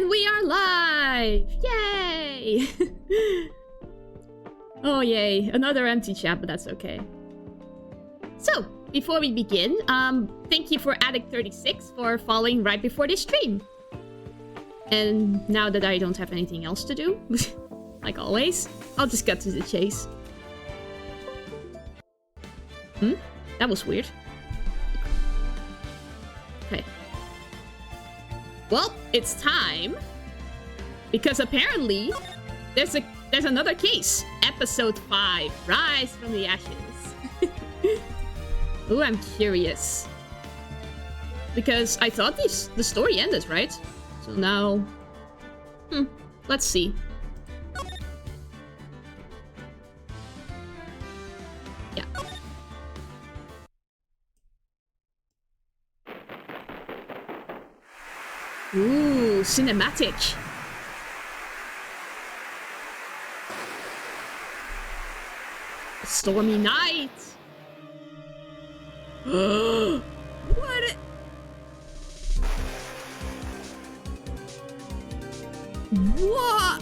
And we are live! Yay! Oh yay, another empty chat, but that's okay. So, before we begin, thank you for Addict36 for following right before this stream. And now that I don't have anything else to do, like always, I'll just cut to the chase. That was weird. Okay. Well, it's time. Because apparently, there's another case. Episode 5, Rise from the Ashes. Ooh, I'm curious. Because I thought the story ended, right? So now... let's see. Yeah. Ooh, cinematic. A stormy night. What? What?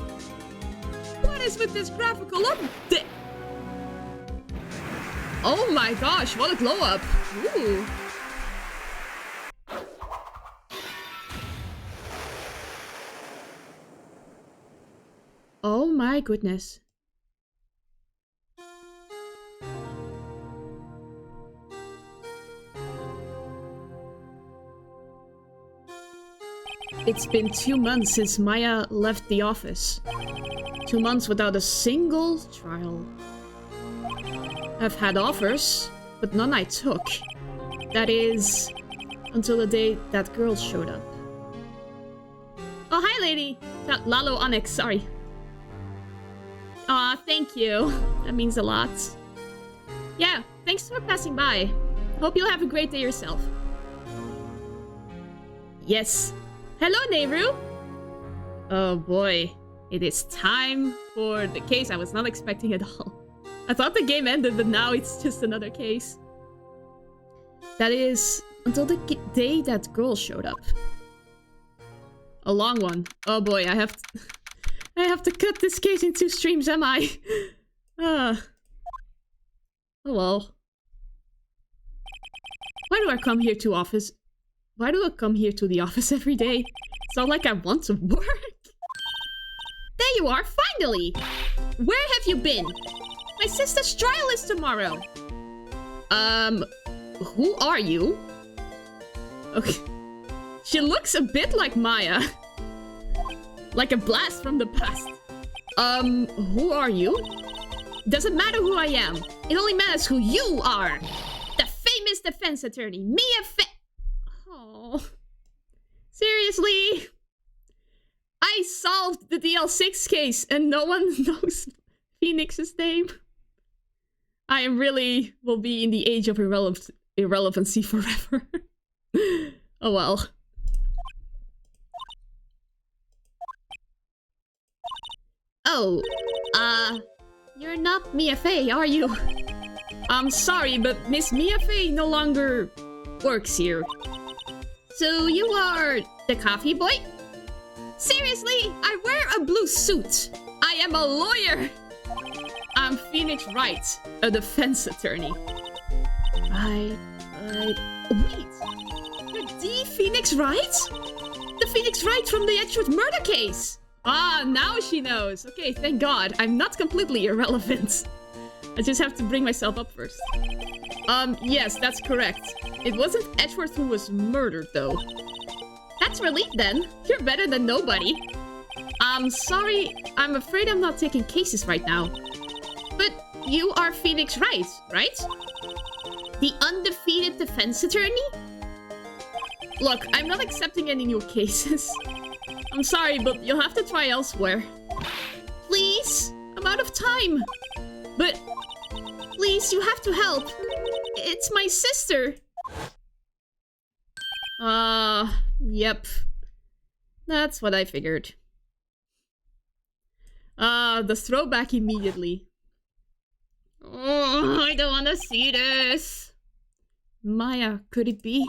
What is with this graphical update? Oh my gosh, what a glow up. Ooh. Oh my goodness. It's been 2 months since Maya left the office. 2 months without a single trial. I've had offers, but none I took. That is, until the day that girl showed up. Oh, hi, lady! Lalo Onyx, sorry. Aw, thank you. That means a lot. Yeah, thanks for passing by. Hope you'll have a great day yourself. Yes. Hello, Nehru! Oh boy. It is time for the case I was not expecting at all. I thought the game ended, but now it's just another case. That is, until the day that girl showed up. A long one. Oh boy, I have to cut this case in 2 streams, am I? Oh well. Why do I come here to office? Why do I come here to the office every day? It's not like I want to work. There you are, finally! Where have you been? My sister's trial is tomorrow. Who are you? Okay. She looks a bit like Maya. Like a blast from the past. Who are you? Doesn't matter who I am. It only matters who you are. The famous defense attorney, Oh. Seriously? I solved the DL6 case and no one knows Phoenix's name. I really will be in the age of irrelevancy forever. Oh well. Oh, you're not Mia Fey, are you? I'm sorry, but Miss Mia Fey no longer works here. So you are the coffee boy? Seriously, I wear a blue suit. I am a lawyer. I'm Phoenix Wright, a defense attorney. Wait, you're the Phoenix Wright? The Phoenix Wright from the Edgeworth murder case. Ah, now she knows. Okay, thank God. I'm not completely irrelevant. I just have to bring myself up first. Yes, that's correct. It wasn't Edgeworth who was murdered, though. That's relief, then. You're better than nobody. I'm sorry. I'm afraid I'm not taking cases right now. But you are Phoenix Wright, right? The undefeated defense attorney? Look, I'm not accepting any new cases. I'm sorry, but you'll have to try elsewhere. Please? I'm out of time. But... please, you have to help. It's my sister. Yep. That's what I figured. The throwback immediately. Oh, I don't want to see this. Maya, could it be?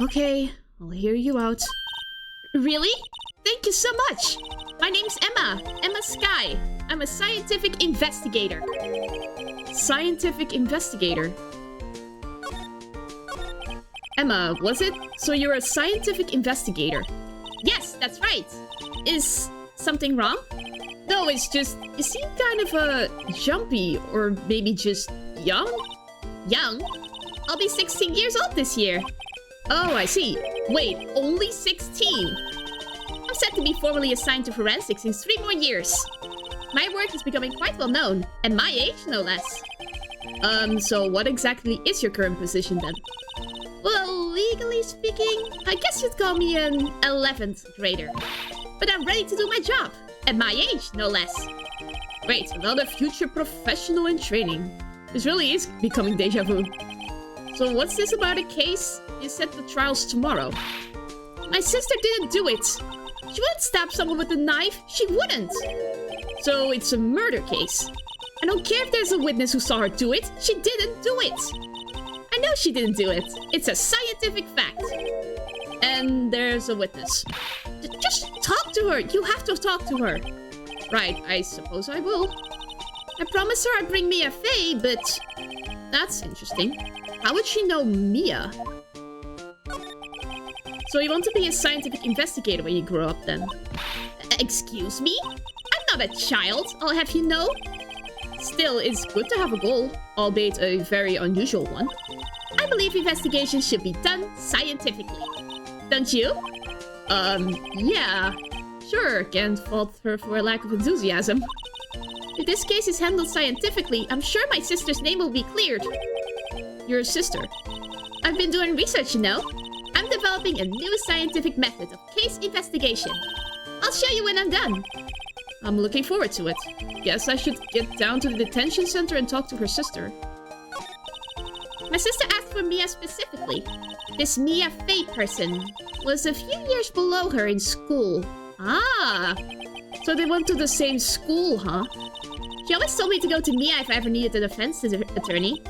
Okay, I'll hear you out. Really? Thank you so much! My name's Emma. Emma Sky. I'm a scientific investigator. Scientific investigator? Emma, was it? So you're a scientific investigator? Yes, that's right. Is something wrong? No, it's just, you seem kind of, jumpy, or maybe just young? Young? I'll be 16 years old this year. Oh, I see. Wait, only 16? I'm set to be formally assigned to forensics in 3 more years. My work is becoming quite well known, and my age, no less. So what exactly is your current position then? Well, legally speaking, I guess you'd call me an 11th grader. But I'm ready to do my job. At my age, no less. Wait, another future professional in training. This really is becoming deja vu. So what's this about a case? You said the trial's tomorrow. My sister didn't do it. She wouldn't stab someone with a knife. She wouldn't. So it's a murder case. I don't care if there's a witness who saw her do it. She didn't do it. I know she didn't do it. It's a scientific fact. And there's a witness. Just talk to her. You have to talk to her. Right, I suppose I will. I promised her I'd bring Mia Faye, but... That's interesting. How would she know Mia? So you want to be a scientific investigator when you grow up, then? Excuse me? I'm not a child, I'll have you know. Still, it's good to have a goal, albeit a very unusual one. I believe investigations should be done scientifically. Don't you? Yeah. Sure, can't fault her for a lack of enthusiasm. If this case is handled scientifically, I'm sure my sister's name will be cleared. Your sister? I've been doing research, you know. I'm developing a new scientific method of case investigation. I'll show you when I'm done. I'm looking forward to it. Guess I should get down to the detention center and talk to her sister. My sister asked for Mia specifically. This Mia Faye person was a few years below her in school. Ah, so they went to the same school, huh? She always told me to go to Mia if I ever needed a defense attorney.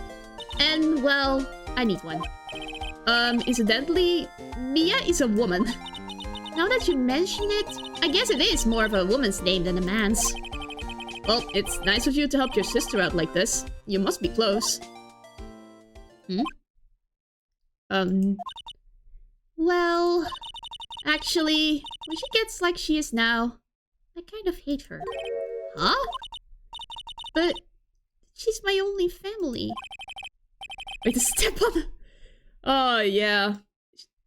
And, well, I need one. Incidentally, Mia is a woman. Now that you mention it, I guess it is more of a woman's name than a man's. Well, it's nice of you to help your sister out like this. You must be close. Well... Actually, when she gets like she is now, I kind of hate her. Huh? But she's my only family. Wait, to step on... Oh, yeah.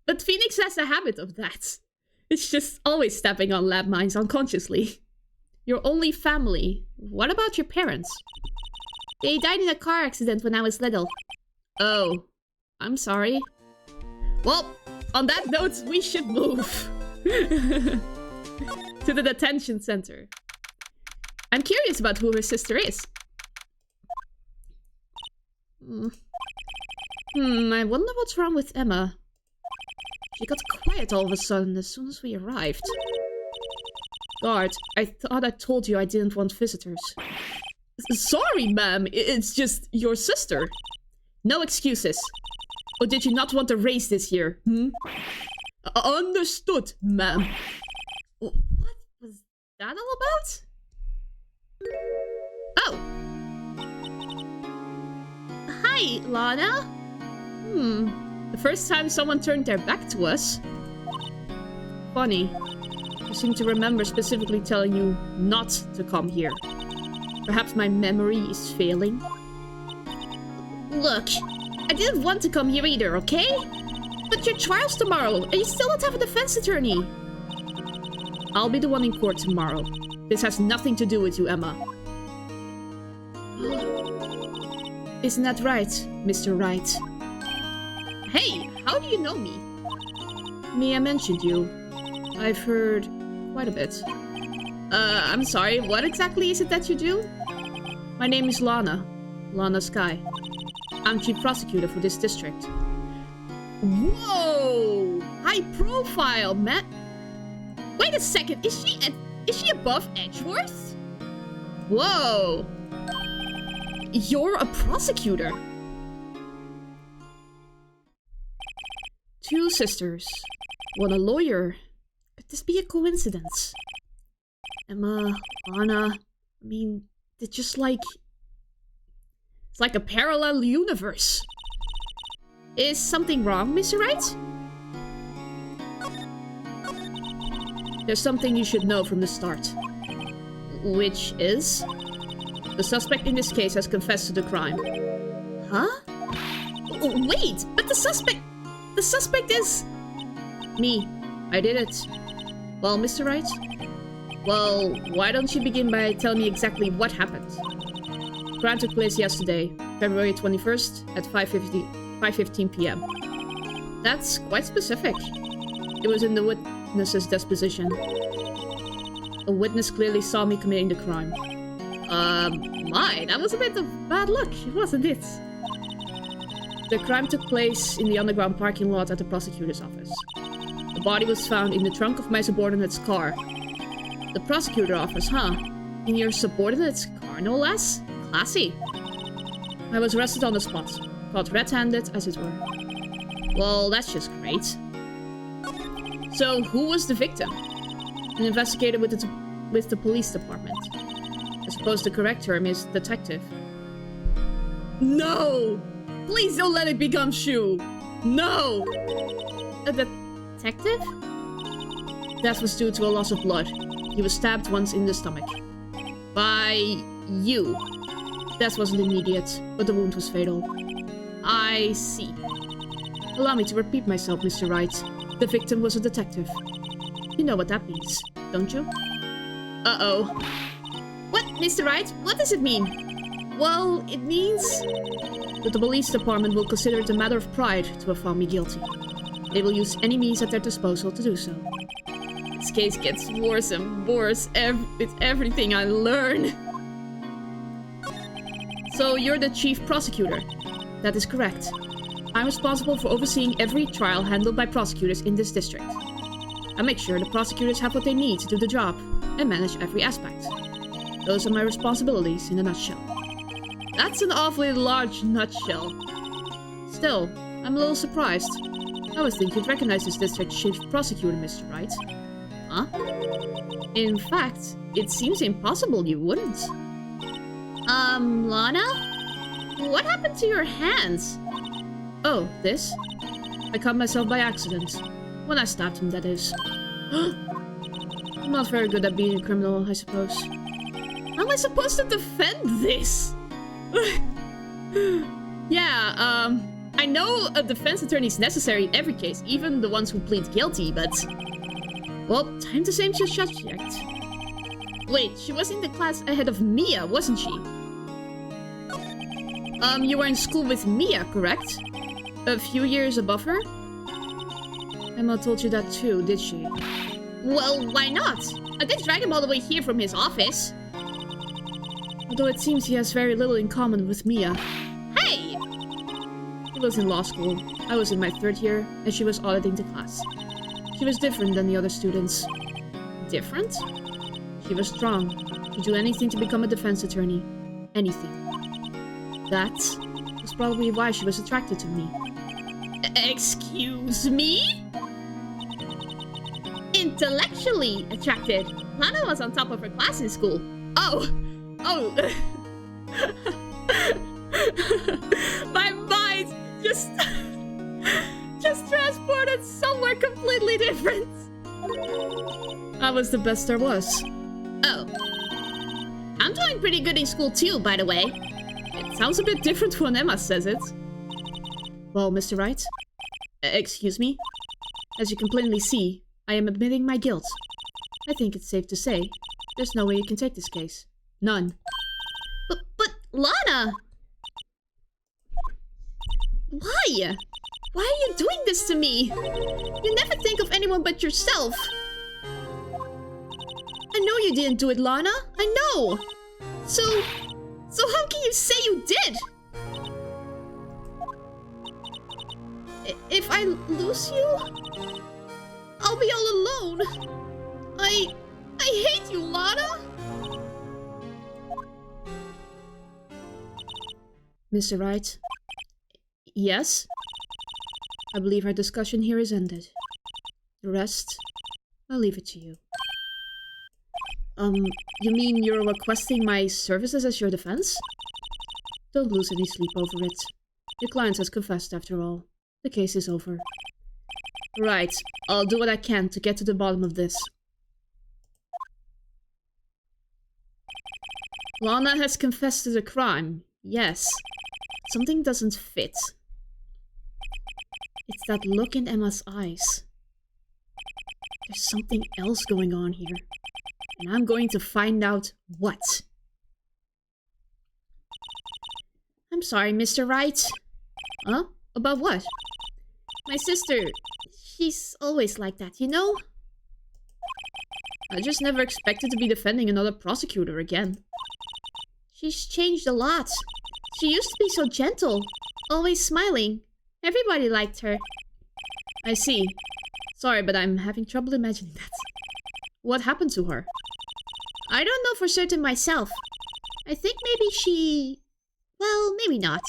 But Phoenix has a habit of that. It's just always stepping on landmines unconsciously. Your only family. What about your parents? They died in a car accident when I was little. Oh, I'm sorry. Well, on that note, we should move. To the detention center. I'm curious about who her sister is. I wonder what's wrong with Emma. She got quiet all of a sudden as soon as we arrived. Guard, I thought I told you I didn't want visitors. Sorry, ma'am. It's just your sister. No excuses. Or did you not want a race this year? Understood, ma'am. What was that all about? Oh. Hi, Lana. The first time someone turned their back to us. Funny. I seem to remember specifically telling you not to come here. Perhaps my memory is failing. Look, I didn't want to come here either, okay? But your trial's tomorrow, and you still don't have a defense attorney. I'll be the one in court tomorrow. This has nothing to do with you, Emma. Isn't that right, Mr. Wright? Hey, how do you know me? Mia mentioned you. I've heard quite a bit. I'm sorry, what exactly is it that you do? My name is Lana. Lana Sky. I'm chief prosecutor for this district. Whoa! High profile, man. Wait a second, is she above Edgeworth? Whoa! You're a prosecutor. 2 sisters. One a lawyer. Could this be a coincidence? Emma, Anna, I mean, they're just like... It's like a parallel universe. Is something wrong, Mr. Wright? There's something you should know from the start. Which is? The suspect in this case has confessed to the crime. Huh? Oh, wait, but the suspect is... Me. I did it. Well, Mr. Wright? Well, why don't you begin by telling me exactly what happened? The crime took place yesterday, February 21st at 5:15 p.m. That's quite specific. It was in the witness's disposition. A witness clearly saw me committing the crime. That was a bit of bad luck, wasn't it? The crime took place in the underground parking lot at the prosecutor's office. The body was found in the trunk of my subordinate's car. The prosecutor's office, huh? In your subordinate's car, no less? Classy. I was arrested on the spot. Caught red-handed, as it were. Well, that's just great. So, who was the victim? An investigator with the police department. I suppose the correct term is detective. No! Please don't let it become Shu! No! A detective? Death was due to a loss of blood. He was stabbed once in the stomach. By you. Death wasn't immediate, but the wound was fatal. I see. Allow me to repeat myself, Mr. Wright. The victim was a detective. You know what that means, don't you? Uh-oh. What, Mr. Wright? What does it mean? Well, it means that the police department will consider it a matter of pride to have found me guilty. They will use any means at their disposal to do so. This case gets worse and worse with everything I learn. So you're the chief prosecutor? That is correct. I'm responsible for overseeing every trial handled by prosecutors in this district. I make sure the prosecutors have what they need to do the job and manage every aspect. Those are my responsibilities in a nutshell. That's an awfully large nutshell. Still, I'm a little surprised. I would think you'd recognize this district chief prosecutor, Mr. Wright. Huh? In fact, it seems impossible you wouldn't. Lana? What happened to your hands? Oh, this? I cut myself by accident. When I stabbed him, that is. I'm not very good at being a criminal, I suppose. How am I supposed to defend this? Yeah, I know a defense attorney is necessary in every case, even the ones who plead guilty, but... Well, time to change the subject. Wait, she was in the class ahead of Mia, wasn't she? You were in school with Mia, correct? A few years above her? Emma told you that too, did she? Well, why not? I did drag him all the way here from his office. Although it seems he has very little in common with Mia. Hey! He was in law school. I was in my 3rd year, and she was auditing the class. She was different than the other students. Different? She was strong. She'd do anything to become a defense attorney. Anything. That was probably why she was attracted to me. Excuse me? Intellectually attracted. Lana was on top of her class in school. Oh! My mind just transported somewhere completely different. I was the best there was. Oh. I'm doing pretty good in school too, by the way. It sounds a bit different when Emma says it. Well, Mr. Wright? Excuse me? As you can plainly see, I am admitting my guilt. I think it's safe to say, there's no way you can take this case. None. But Lana! Why? Why are you doing this to me? You never think of anyone but yourself. I know you didn't do it, Lana. I know. So how can you say you did? If I lose you, I'll be all alone. I hate you, Lana. Mr. Wright? Yes? I believe our discussion here is ended. The rest, I'll leave it to you. You mean you're requesting my services as your defense? Don't lose any sleep over it. Your client has confessed after all. The case is over. Right, I'll do what I can to get to the bottom of this. Lana has confessed to the crime. Yes. Something doesn't fit. It's that look in Emma's eyes. There's something else going on here. And I'm going to find out what. I'm sorry, Mr. Wright. Huh? About what? My sister, she's always like that, you know? I just never expected to be defending another prosecutor again. She's changed a lot. She used to be so gentle, always smiling. Everybody liked her. I see. Sorry, but I'm having trouble imagining that. What happened to her? I don't know for certain myself. I think maybe she... well, maybe not.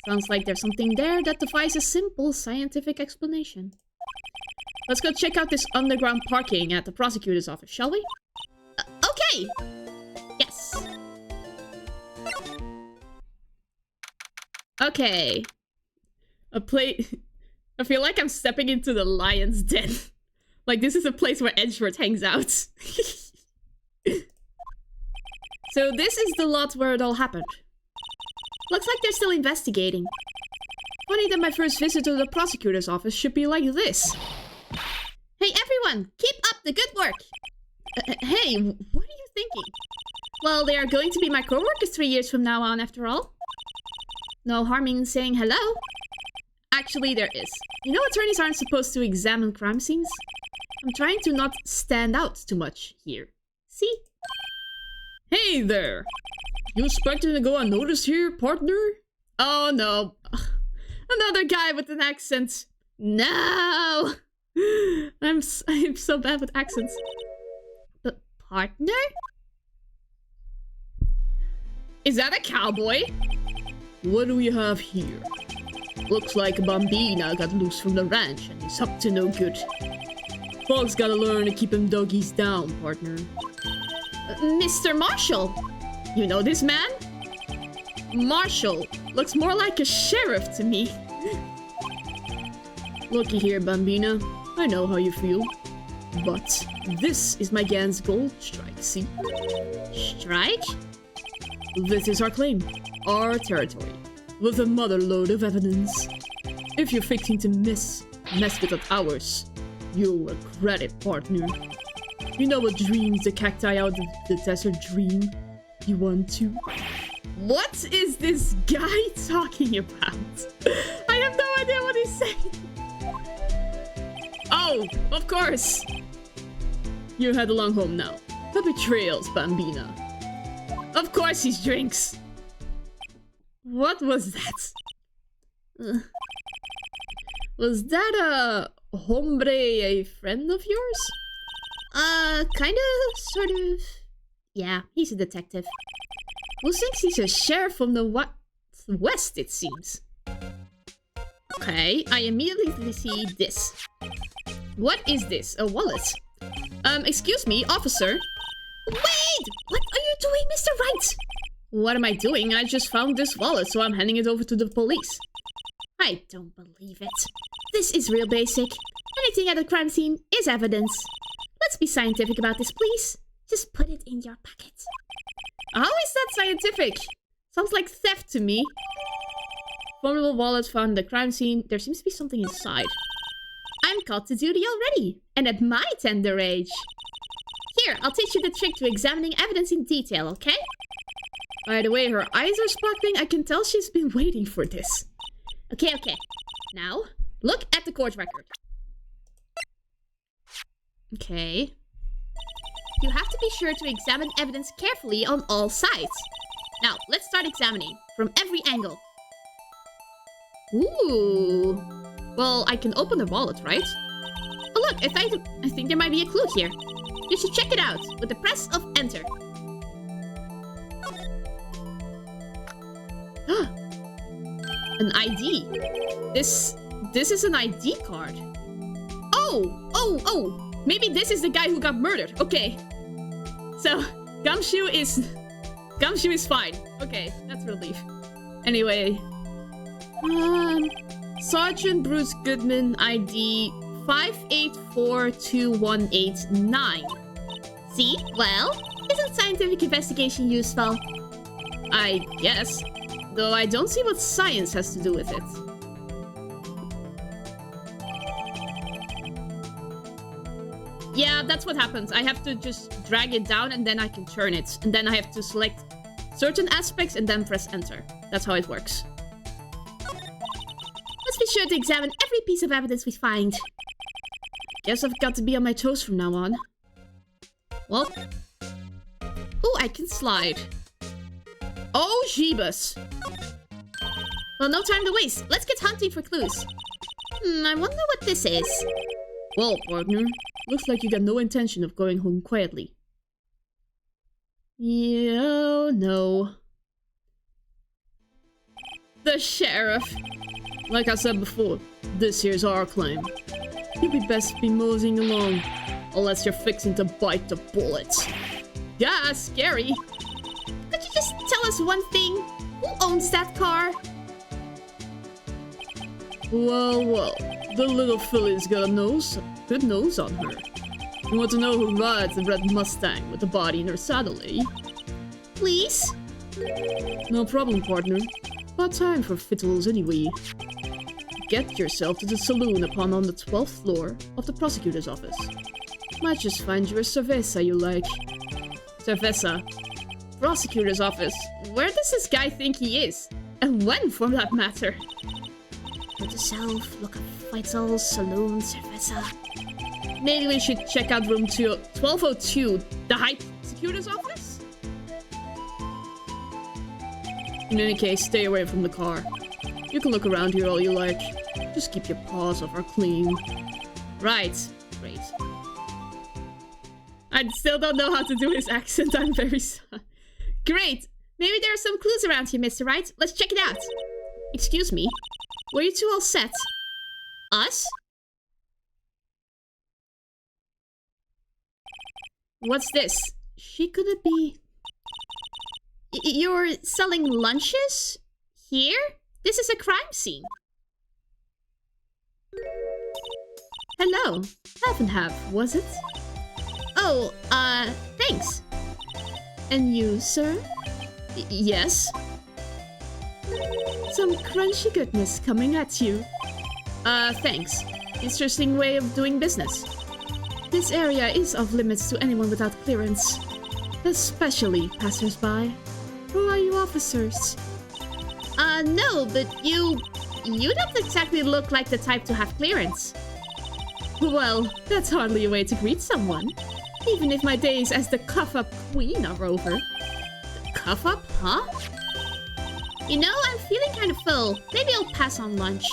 Sounds like there's something there that defies a simple scientific explanation. Let's go check out this underground parking at the prosecutor's office, shall we? Okay! Yes! Okay. I feel like I'm stepping into the lion's den. Like, this is a place where Edgeworth hangs out. So this is the lot where it all happened. Looks like they're still investigating. Funny that my first visit to the prosecutor's office should be like this. Hey everyone, keep up the good work! Hey, what are you thinking? Well, they are going to be my co-workers 3 years from now on, after all. No harm in saying hello. Actually, there is. You know, attorneys aren't supposed to examine crime scenes? I'm trying to not stand out too much here. See? Hey there! You expecting to go unnoticed here, partner? Oh no. Another guy with an accent. No! I'm so bad with accents. But partner? Is that a cowboy? What do we have here? Looks like Bambina got loose from the ranch and is up to no good. Folks gotta learn to keep them doggies down, partner. Mr. Marshall! You know this man? Marshall looks more like a sheriff to me. Looky here, Bambina. I know how you feel. But this is my Gans gold strike, see? Strike? This is our claim. Our territory. With a mother load of evidence. If you're fixing to mess with ours, you'll regret it, partner. You know what dreams the cacti out of the desert dream? You want to? What is this guy talking about? I have no idea what he's saying. Oh, of course. You head along home now. Happy trails, Bambina. Of course he drinks. What was that? Was that a hombre, a friend of yours? Kinda, sort of. Yeah, he's a detective. Who thinks he's a sheriff from the west, it seems. Okay, I immediately see this. What is this? A wallet? Excuse me, officer. Wait! What are you doing, Mr. Wright? What am I doing? I just found this wallet, so I'm handing it over to the police. I don't believe it. This is real basic. Anything at a crime scene is evidence. Let's be scientific about this, please. Just put it in your pocket. How is that scientific? Sounds like theft to me. Vulnerable wallet found at the crime scene. There seems to be something inside. I'm called to duty already, and at my tender age. Here, I'll teach you the trick to examining evidence in detail, okay? By the way, her eyes are sparkling. I can tell she's been waiting for this. Okay. Now, look at the court record. Okay. You have to be sure to examine evidence carefully on all sides. Now, let's start examining from every angle. Ooh. Well, I can open the wallet, right? Oh look, I think there might be a clue here. You should check it out with the press of enter. An ID. This this is an ID card. Oh! Maybe this is the guy who got murdered. Okay. So, Gumshoe is fine. Okay, that's a relief. Anyway. Sergeant Bruce Goodman, ID 5842189. See? Well, isn't scientific investigation useful? I guess. Though I don't see what science has to do with it. Yeah, that's what happens. I have to just drag it down and then I can turn it. And then I have to select certain aspects and then press enter. That's how it works. Let's be sure to examine every piece of evidence we find. Guess I've got to be on my toes from now on. Well. Oh, I can slide. Oh, Jeebus. Well, no time to waste. Let's get hunting for clues. I wonder what this is. Well, partner, looks like you got no intention of going home quietly. Yeah, oh no. The sheriff. Like I said before, this here's our claim. You'd be best be moseying along, unless you're fixing to bite the bullets. Yeah, scary. Could you just tell us one thing? Who owns that car? Well, the little filly's got a good nose on her. You want to know who rides the red Mustang with the body in her saddle, eh? Please? No problem, partner. About time for fiddles anyway. Get yourself to the saloon on the 12th floor of the prosecutor's office. Might just find you a cerveza you like. Cerveza. Prosecutor's office. Where does this guy think he is? And when, for that matter? Put yourself, look up vital, saloon, cerveza. Maybe we should check out room 1202, the high prosecutor's office? In any case, stay away from the car. You can look around here all you like. Just keep your paws off our clean. Right. Great. I still don't know how to do his accent. I'm very sorry. Great. Maybe there are some clues around here, Mr. Wright. Let's check it out. Excuse me. Were you two all set? Us? What's this? She couldn't be... You're selling lunches? Here? This is a crime scene. Hello. Half and half, was it? Oh, thanks. And you, sir? Yes? Some crunchy goodness coming at you. Thanks. Interesting way of doing business. This area is off limits to anyone without clearance. Especially passers-by. Who are you officers? No, but you don't exactly look like the type to have clearance. Well, that's hardly a way to greet someone. Even if my days as the cuff-up queen are over. The cuff-up, huh? You know, I'm feeling kind of full. Maybe I'll pass on lunch.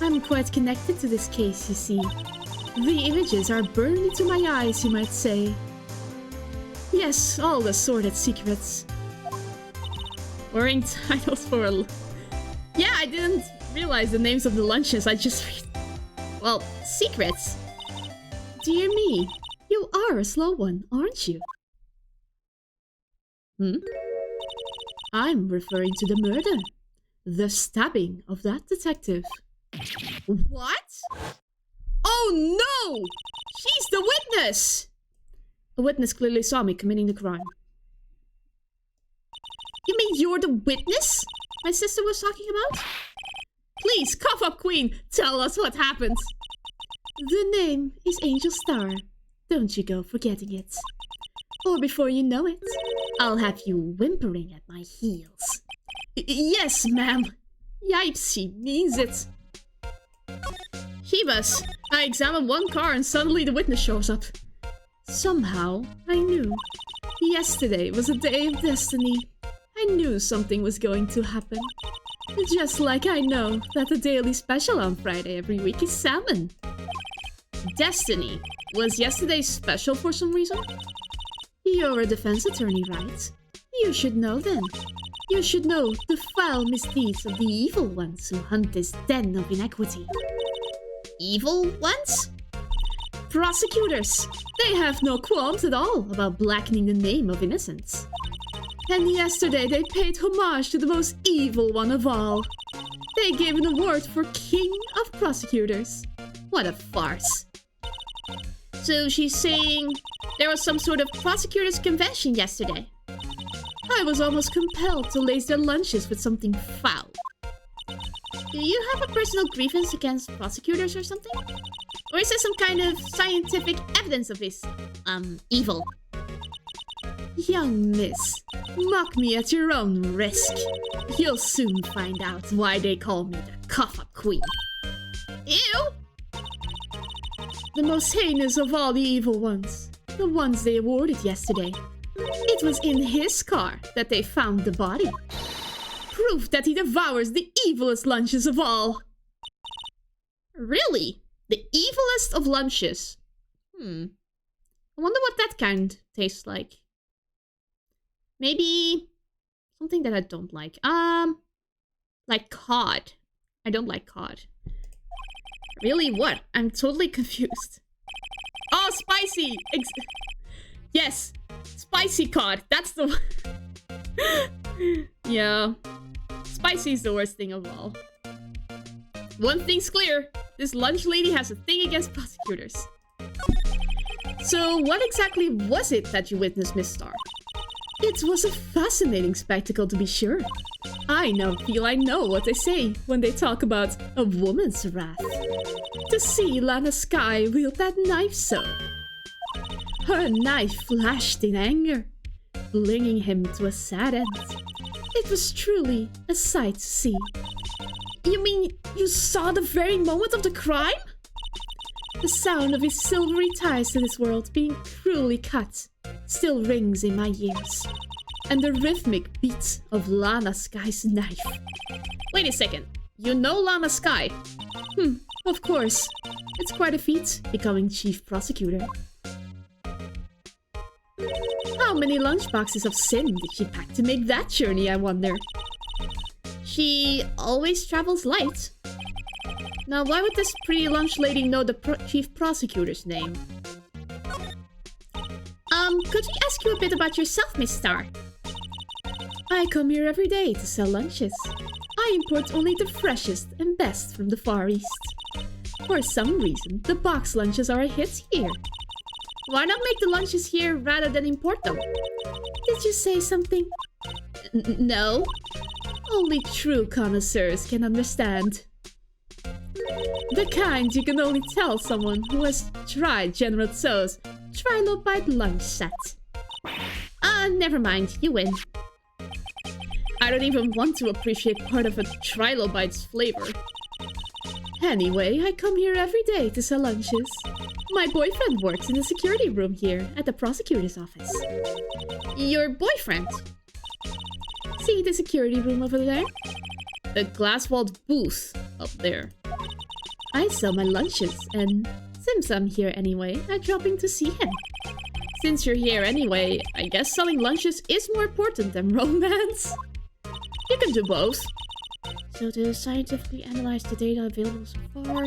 I'm quite connected to this case, you see. The images are burned into my eyes, you might say. Yes, all the sordid secrets. Wearing titles for a... Yeah, I didn't realize the names of the lunches. I just read... Well, secrets. Dear me, you are a slow one, aren't you? I'm referring to the murder. The stabbing of that detective. What? Oh no! She's the witness! A witness clearly saw me committing the crime. You mean you're the witness my sister was talking about? Please, cough up queen, tell us what happened. The name is Angel Star. Don't you go forgetting it. Or before you know it, I'll have you whimpering at my heels. Yes, ma'am. Yipes, she means it. Shivas, I examined one car and suddenly the witness shows up. Somehow, I knew. Yesterday was a day of destiny. I knew something was going to happen. Just like I know that the daily special on Friday every week is salmon. Destiny. Was yesterday's special for some reason? You're a defense attorney, right? You should know then. You should know the foul misdeeds of the evil ones who hunt this den of inequity. Evil ones? Prosecutors! They have no qualms at all about blackening the name of innocence. And yesterday they paid homage to the most evil one of all. They gave an award for King of Prosecutors. What a farce. So she's saying there was some sort of prosecutor's convention yesterday. I was almost compelled to lace their lunches with something foul. Do you have a personal grievance against prosecutors or something? Or is there some kind of scientific evidence of this, evil? Young miss, mock me at your own risk. You'll soon find out why they call me the Cough-Up Queen. Ew! The most heinous of all the evil ones. The ones they awarded yesterday. It was in his car that they found the body. Proof that he devours the evilest lunches of all. Really? The evilest of lunches? I wonder what that kind tastes like. Maybe something that I don't like. Like cod. I don't like cod. Really? What? I'm totally confused. Oh, spicy! Yes! Spicy cod. That's the one. Yeah. Spicy is the worst thing of all. One thing's clear. This lunch lady has a thing against prosecutors. So, what exactly was it that you witnessed, Miss Star? It was a fascinating spectacle, to be sure. I now feel I know what they say when they talk about a woman's wrath. To see Lana Sky wield that knife so. Her knife flashed in anger, flinging him to a sad end. It was truly a sight to see. You mean you saw the very moment of the crime? The sound of his silvery ties to this world being cruelly cut still rings in my ears. And the rhythmic beat of Lana Sky's knife. Wait a second. You know Lana Sky? Of course. It's quite a feat, becoming chief prosecutor. How many lunchboxes of sin did she pack to make that journey, I wonder? She always travels light. Now, why would this pretty lunch lady know the chief prosecutor's name? Could we ask you a bit about yourself, Miss Star? I come here every day to sell lunches. I import only the freshest and best from the Far East. For some reason, the box lunches are a hit here. Why not make the lunches here rather than import them? Did you say something? No. Only true connoisseurs can understand. The kind you can only tell someone who has tried General Tso's Trilobite lunch set. Never mind. You win. I don't even want to appreciate part of a Trilobite's flavor. Anyway, I come here every day to sell lunches. My boyfriend works in the security room here at the prosecutor's office. Your boyfriend? See the security room over there? The glass-walled booth up there. I sell my lunches, and since I'm here anyway, I'm dropping to see him. Since you're here anyway, I guess selling lunches is more important than romance. You can do both. So to scientifically analyze the data available so far...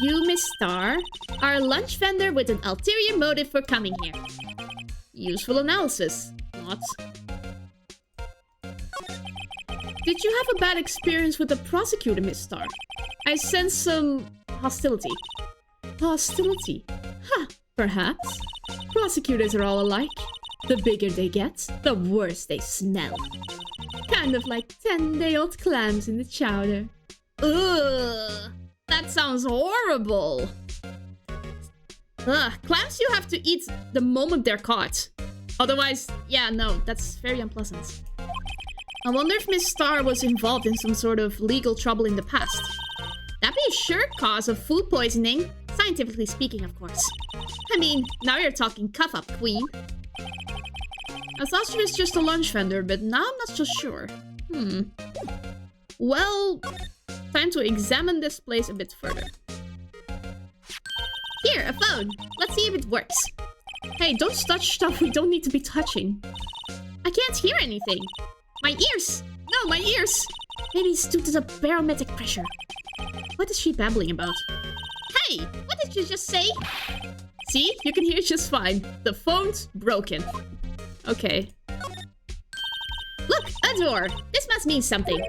You, Miss Star, are a lunch vendor with an ulterior motive for coming here. Useful analysis, not. Did you have a bad experience with the prosecutor, Miss Star? I sense some hostility. Hostility? Ha! Perhaps. Prosecutors are all alike. The bigger they get, the worse they smell. Kind of like 10-day-old clams in the chowder. Ugh! That sounds horrible! Ugh, clams you have to eat the moment they're caught. Otherwise, yeah, no, that's very unpleasant. I wonder if Miss Star was involved in some sort of legal trouble in the past. That'd be a sure cause of food poisoning. Scientifically speaking, of course. I mean, now you're talking Cuff-Up Queen. I thought she was just a lunch vendor, but now I'm not so sure. Well, time to examine this place a bit further. Here, a phone. Let's see if it works. Hey, don't touch stuff we don't need to be touching. I can't hear anything. My ears! No, my ears! Maybe it's due to the barometric pressure. What is she babbling about? Hey! What did you just say? See? You can hear just fine. The phone's broken. Okay. Look! A door! This must mean something.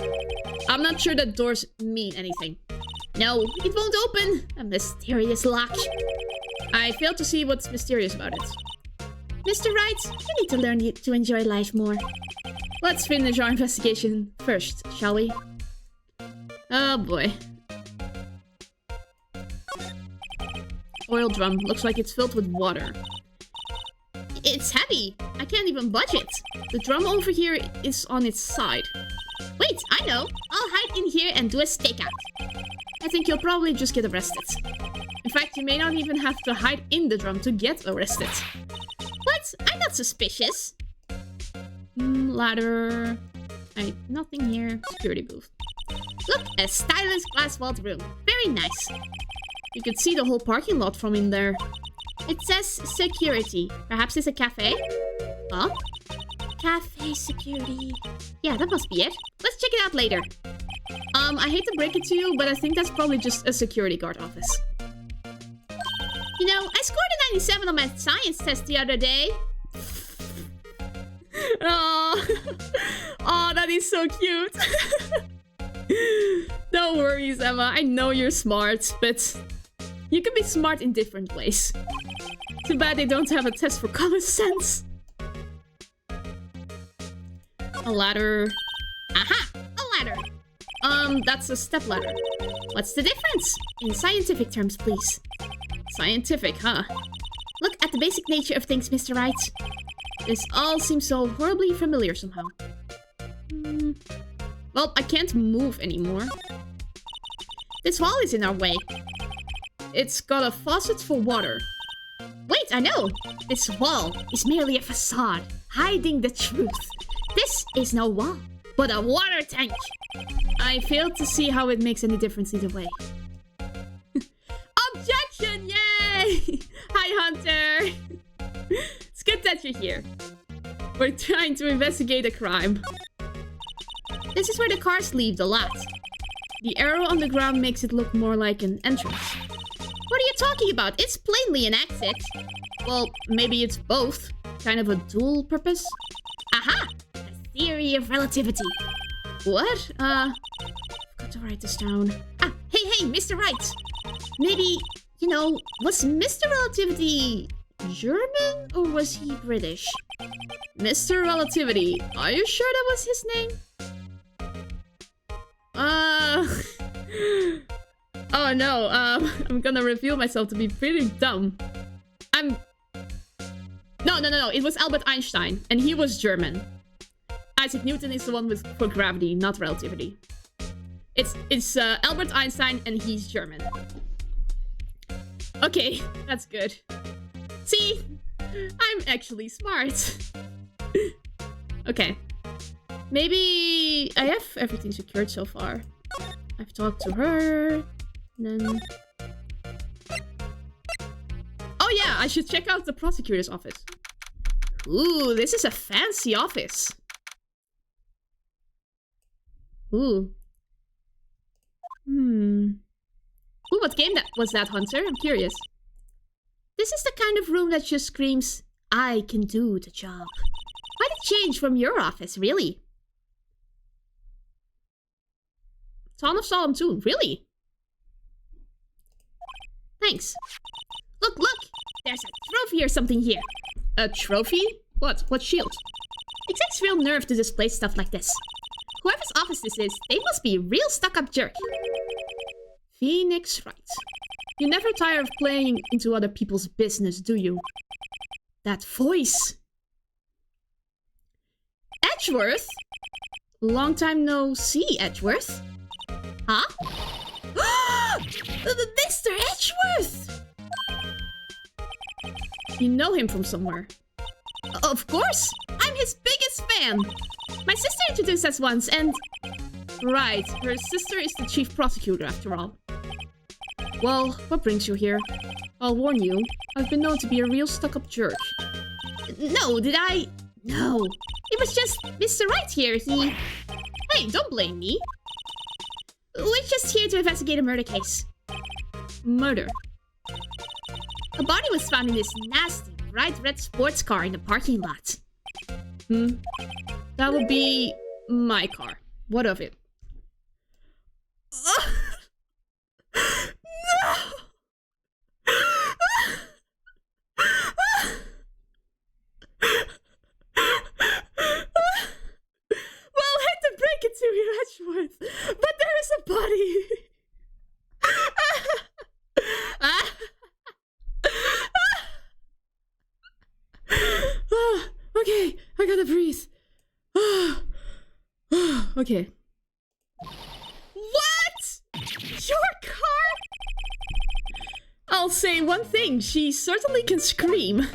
I'm not sure that doors mean anything. No, it won't open. A mysterious lock. I fail to see what's mysterious about it. Mr. Wright, you need to learn to enjoy life more. Let's finish our investigation first, shall we? Oh boy. Oil drum. Looks like it's filled with water. It's heavy. I can't even budge it. The drum over here is on its side. Wait, I know. I'll hide in here and do a stakeout. I think you'll probably just get arrested. In fact, you may not even have to hide in the drum to get arrested. What? I'm not suspicious. Ladder. Nothing here. Security booth. Look, a stylish glass-walled room. Very nice. You could see the whole parking lot from in there. It says security. Perhaps it's a cafe? Huh? Cafe security. Yeah, that must be it. Let's check it out later. I hate to break it to you, but I think that's probably just a security guard office. You know, I scored a 97 on my science test the other day. Oh, oh, that is so cute. No worries, Emma. I know you're smart, but you can be smart in different ways. Too bad they don't have a test for common sense. A ladder. Aha! A ladder. That's a step ladder. What's the difference? In scientific terms, please. Scientific, huh? Look at the basic nature of things, Mr. Wright. This all seems so horribly familiar somehow. Well, I can't move anymore. This wall is in our way. It's got a faucet for water. Wait, I know! This wall is merely a facade, hiding the truth. This is no wall, but a water tank. I fail to see how it makes any difference either way. Objection! Yay! Hi, Hunter! It's good that you're here. We're trying to investigate a crime. This is where the cars leave the lot. The arrow on the ground makes it look more like an entrance. What are you talking about? It's plainly an exit. Well, maybe it's both. Kind of a dual purpose. Aha! The theory of relativity. What? I've got to write this down. Ah, hey, Mr. Wright. Maybe, you know, was Mr. Relativity German or was he British? Mr. Relativity. Are you sure that was his name? Oh no, I'm gonna reveal myself to be pretty dumb. No, it was Albert Einstein, and he was German. Isaac Newton is the one for gravity, not relativity. It's Albert Einstein, and he's German. Okay, that's good. See? I'm actually smart. Okay. Maybe I have everything secured so far. I've talked to her. Then... Oh yeah, I should check out the prosecutor's office. Ooh, this is a fancy office. Ooh. Ooh, what game was that, Hunter? I'm curious. This is the kind of room that just screams, I can do the job. Quite a change from your office, really. Son of Solomon 2, really? Thanks. Look! There's a trophy or something here. A trophy? What? What shield? It takes real nerve to display stuff like this. Whoever's office this is, they must be a real stuck-up jerk. Phoenix Wright. You never tire of playing into other people's business, do you? That voice! Edgeworth? Long time no see, Edgeworth. Huh? Mr. Edgeworth! You know him from somewhere. Of course! I'm his biggest fan! My sister introduced us once and... Right, her sister is the chief prosecutor after all. Well, what brings you here? I'll warn you, I've been known to be a real stuck-up jerk. No, did I? No. It was just Mr. Wright here. Hey, don't blame me. We're just here to investigate a murder case. Murder. A body was found in this nasty, bright red sports car in the parking lot. That would be my car. What of it? No! Well, I hate to break it to you, Edgeworth, but there is a body. Okay, I gotta breathe. Okay. What? Your car? I'll say one thing, she certainly can scream.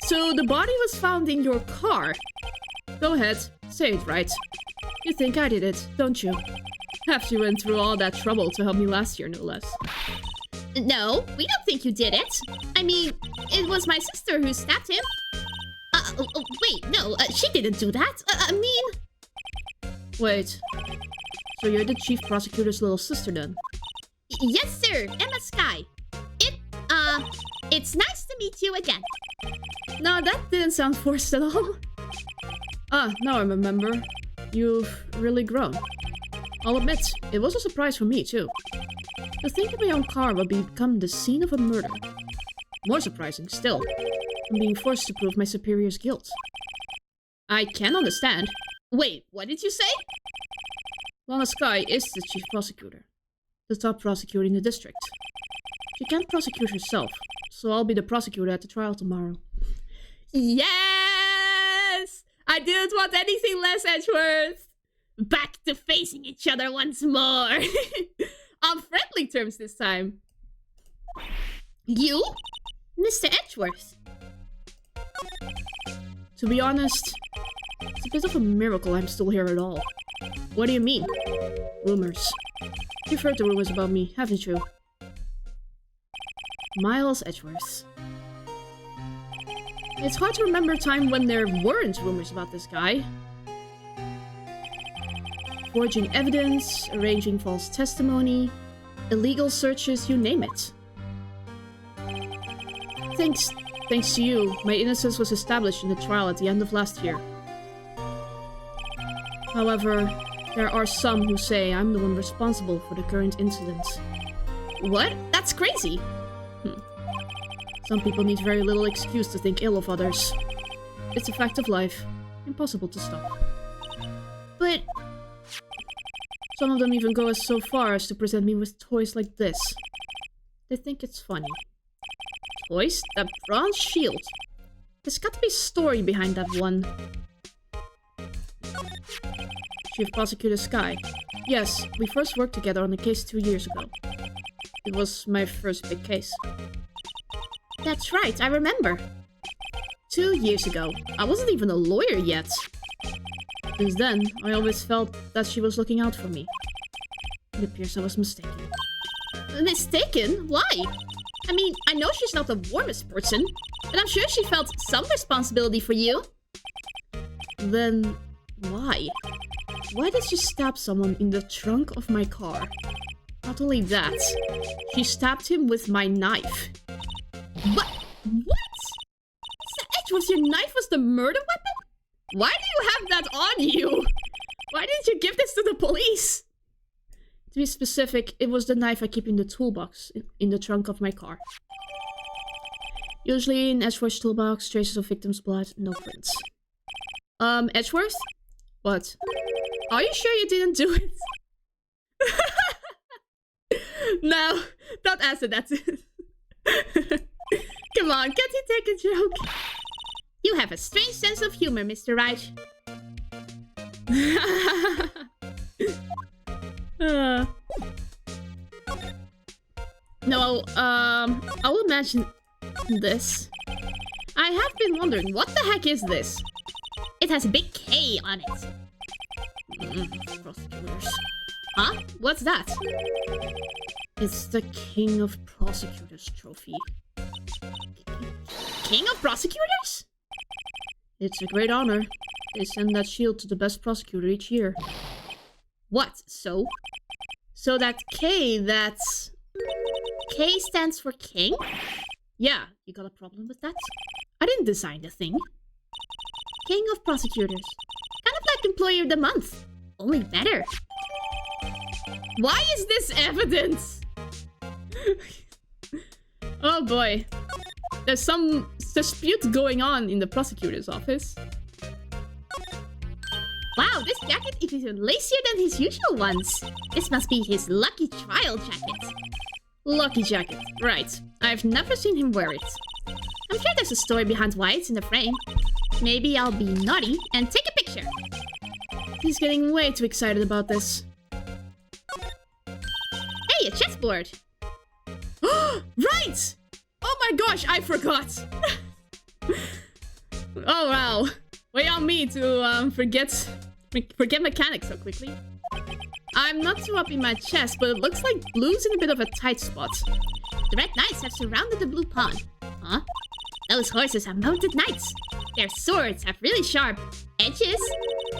So the body was found in your car. Go ahead, say it right. You think I did it, don't you? After you went through all that trouble to help me last year, no less. No, we don't think you did it. I mean, it was my sister who stabbed him. Wait, no, she didn't do that. Wait. So you're the chief prosecutor's little sister then? Yes, sir, Emma Sky. It's nice to meet you again. No, that didn't sound forced at all. Ah, now I remember. You've really grown. I'll admit, it was a surprise for me too. To think that my own car would become the scene of a murder. More surprising still, I'm being forced to prove my superior's guilt. I can understand. Wait, what did you say? Lana Sky is the chief prosecutor. The top prosecutor in the district. She can't prosecute herself, so I'll be the prosecutor at the trial tomorrow. Yes! I didn't want anything less, Edgeworth. Back to facing each other once more. On friendly terms this time. You? Mr. Edgeworth? To be honest, it's a bit of a miracle I'm still here at all. What do you mean? Rumors. You've heard the rumors about me, haven't you? Miles Edgeworth. It's hard to remember a time when there weren't rumors about this guy. Forging evidence, arranging false testimony, illegal searches, you name it. Thanks to you, my innocence was established in the trial at the end of last year. However, there are some who say I'm the one responsible for the current incident. What? That's crazy. Some people need very little excuse to think ill of others. It's a fact of life. Impossible to stop. But some of them even go as so far as to present me with toys like this. They think it's funny. Toys? That bronze shield. There's got to be a story behind that one. Chief Prosecutor Sky. Yes, we first worked together on a case 2 years ago. It was my first big case. That's right, I remember. 2 years ago. I wasn't even a lawyer yet. Since then, I always felt that she was looking out for me. It appears I was mistaken. Mistaken? Why? I mean, I know she's not the warmest person, but I'm sure she felt some responsibility for you. Then, why? Why did she stab someone in the trunk of my car? Not only that, she stabbed him with my knife. What? Mr. Edgeworth, your knife was the murder weapon? Why do you have that on you? Why didn't you give this to the police? To be specific, it was the knife I keep in the toolbox in the trunk of my car. Usually in Edgeworth's toolbox, traces of victims' blood, no prints. Edgeworth? What? Are you sure you didn't do it? No, don't answer that. Come on, can't you take a joke? You have a strange sense of humor, Mr. Wright. No, I will imagine this. I have been wondering, what the heck is this? It has a big K on it. Prosecutors. Huh? What's that? It's the King of Prosecutors trophy. king of prosecutors? It's a great honor. They send that shield to the best prosecutor each year. What? So? So that K, that's... K stands for king? Yeah, you got a problem with that? I didn't design the thing. King of prosecutors. Kind of like employee of the month. Only better. Why is this evidence? Oh boy. There's some dispute going on in the prosecutor's office. Wow, this jacket is even lacier than his usual ones. This must be his lucky trial jacket. Lucky jacket, right. I've never seen him wear it. I'm sure there's a story behind why it's in the frame. Maybe I'll be naughty and take a picture. He's getting way too excited about this. Hey, a chessboard! Right! Oh my gosh, I forgot! Oh wow. Way on me to forget mechanics so quickly. I'm not too up in my chess, but it looks like blue's in a bit of a tight spot. The red knights have surrounded the blue pawn. Huh? Those horses are mounted knights. Their swords have really sharp edges.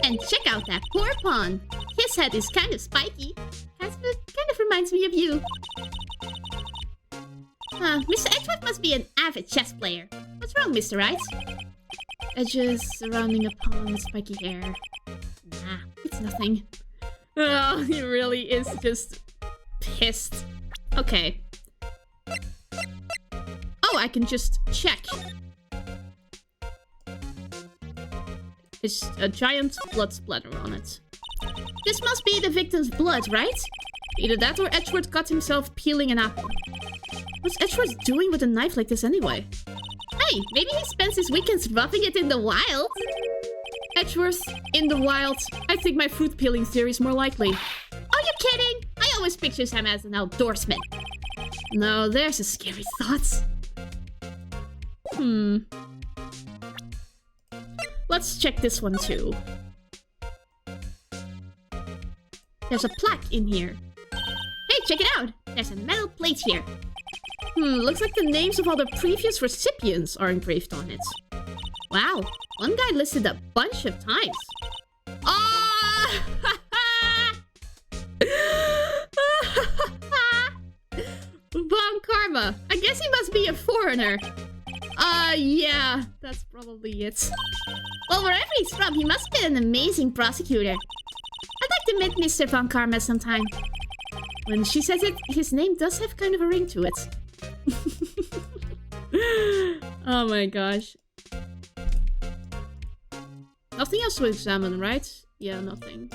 And check out that poor pawn. His head is kind of spiky. Kind of reminds me of you. Mr. Edgeworth must be an avid chess player. What's wrong, Mr. Wright? Edges surrounding a pawn with spiky hair. Nah, it's nothing. Oh, he really is just pissed. Okay. Oh, I can just check. It's a giant blood splatter on it. This must be the victim's blood, right? Either that or Edgeworth cut himself peeling an apple. What's Edgeworth doing with a knife like this anyway? Hey, maybe he spends his weekends roughing it in the wild. Edgeworth, in the wild. I think my fruit peeling theory is more likely. Are you kidding? I always picture him as an outdoorsman. No, there's a scary thought. Let's check this one too. There's a plaque in here. Hey, check it out! There's a metal plate here. Looks like the names of all the previous recipients are engraved on it. Wow, one guy listed a bunch of times. Ah! Von Karma. I guess he must be a foreigner. Yeah, that's probably it. Well, wherever he's from, he must be an amazing prosecutor. I'd like to meet Mr. Von Karma sometime. When she says it, his name does have kind of a ring to it. Oh my gosh. Nothing else to examine, right? Yeah, nothing.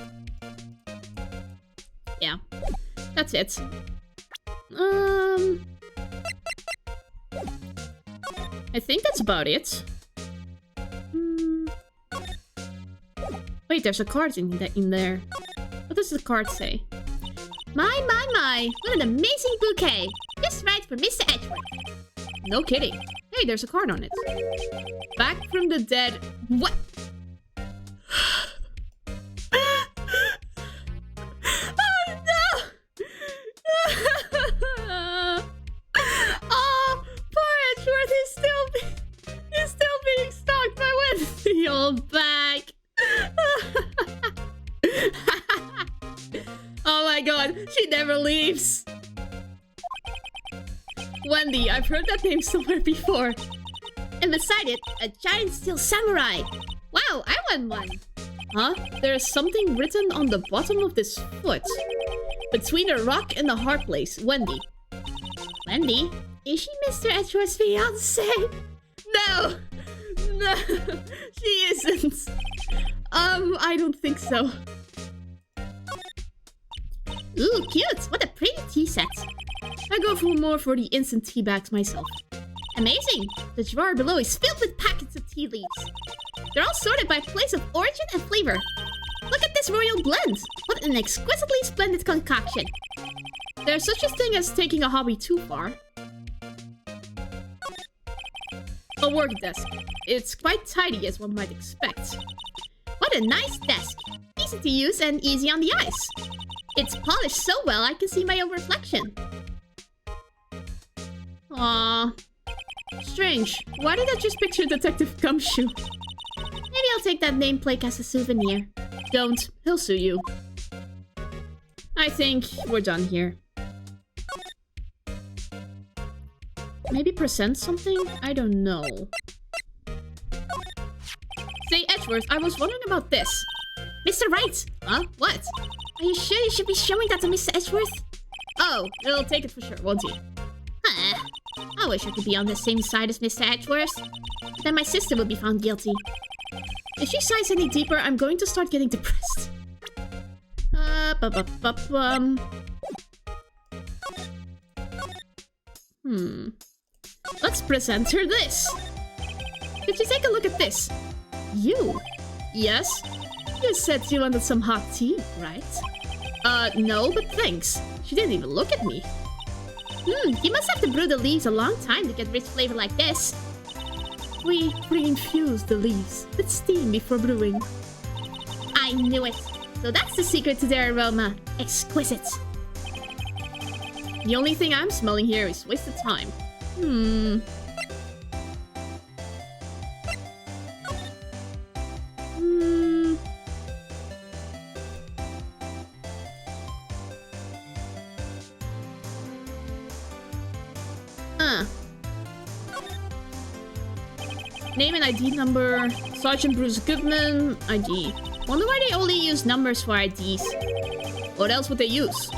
Yeah, that's it. I think that's about it. Wait, there's a card in there. What does the card say? My, what an amazing bouquet. Just right for Mr. Edgeworth. No kidding. Hey, there's a card on it. Back from the dead. What? Oh no! Oh, poor Edgeworth is still being stalked by Wendy. Old bag. Oh my god, she never leaves. Wendy, I've heard that name somewhere before. And beside it, a giant steel samurai. Wow, I want one. Huh? There's something written on the bottom of this foot. Between a rock and a hard place, Wendy. Wendy? Is she Mr. Edgeworth's fiancée? No! No, she isn't. I don't think so. Ooh, cute! What a pretty tea set. I go for the instant tea bags myself. Amazing! The drawer below is filled with packets of tea leaves. They're all sorted by place of origin and flavor. Look at this royal blend! What an exquisitely splendid concoction. There's such a thing as taking a hobby too far. A work desk. It's quite tidy as one might expect. What a nice desk! Easy to use and easy on the eyes. It's polished so well I can see my own reflection. Aww. Strange. Why did I just picture Detective Gumshoe? Maybe I'll take that nameplate as a souvenir. Don't. He'll sue you. I think we're done here. Maybe present something? I don't know. Say, Edgeworth, I was wondering about this. Mr. Wright! Huh? What? Are you sure you should be showing that to Mr. Edgeworth? Oh, he'll take it for sure, won't he? I wish I could be on the same side as Mr. Edgeworth. Then my sister would be found guilty. If she sighs any deeper, I'm going to start getting depressed. Let's present her this. Could you take a look at this? You? Yes? You said you wanted some hot tea, right? No, but thanks. She didn't even look at me. You must have to brew the leaves a long time to get rich flavor like this. We infuse the leaves with steam before brewing. I knew it. So that's the secret to their aroma. Exquisite. The only thing I'm smelling here is wasted time. Name and ID number. Sergeant Bruce Goodman. ID. Wonder why they only use numbers for IDs. What else would they use?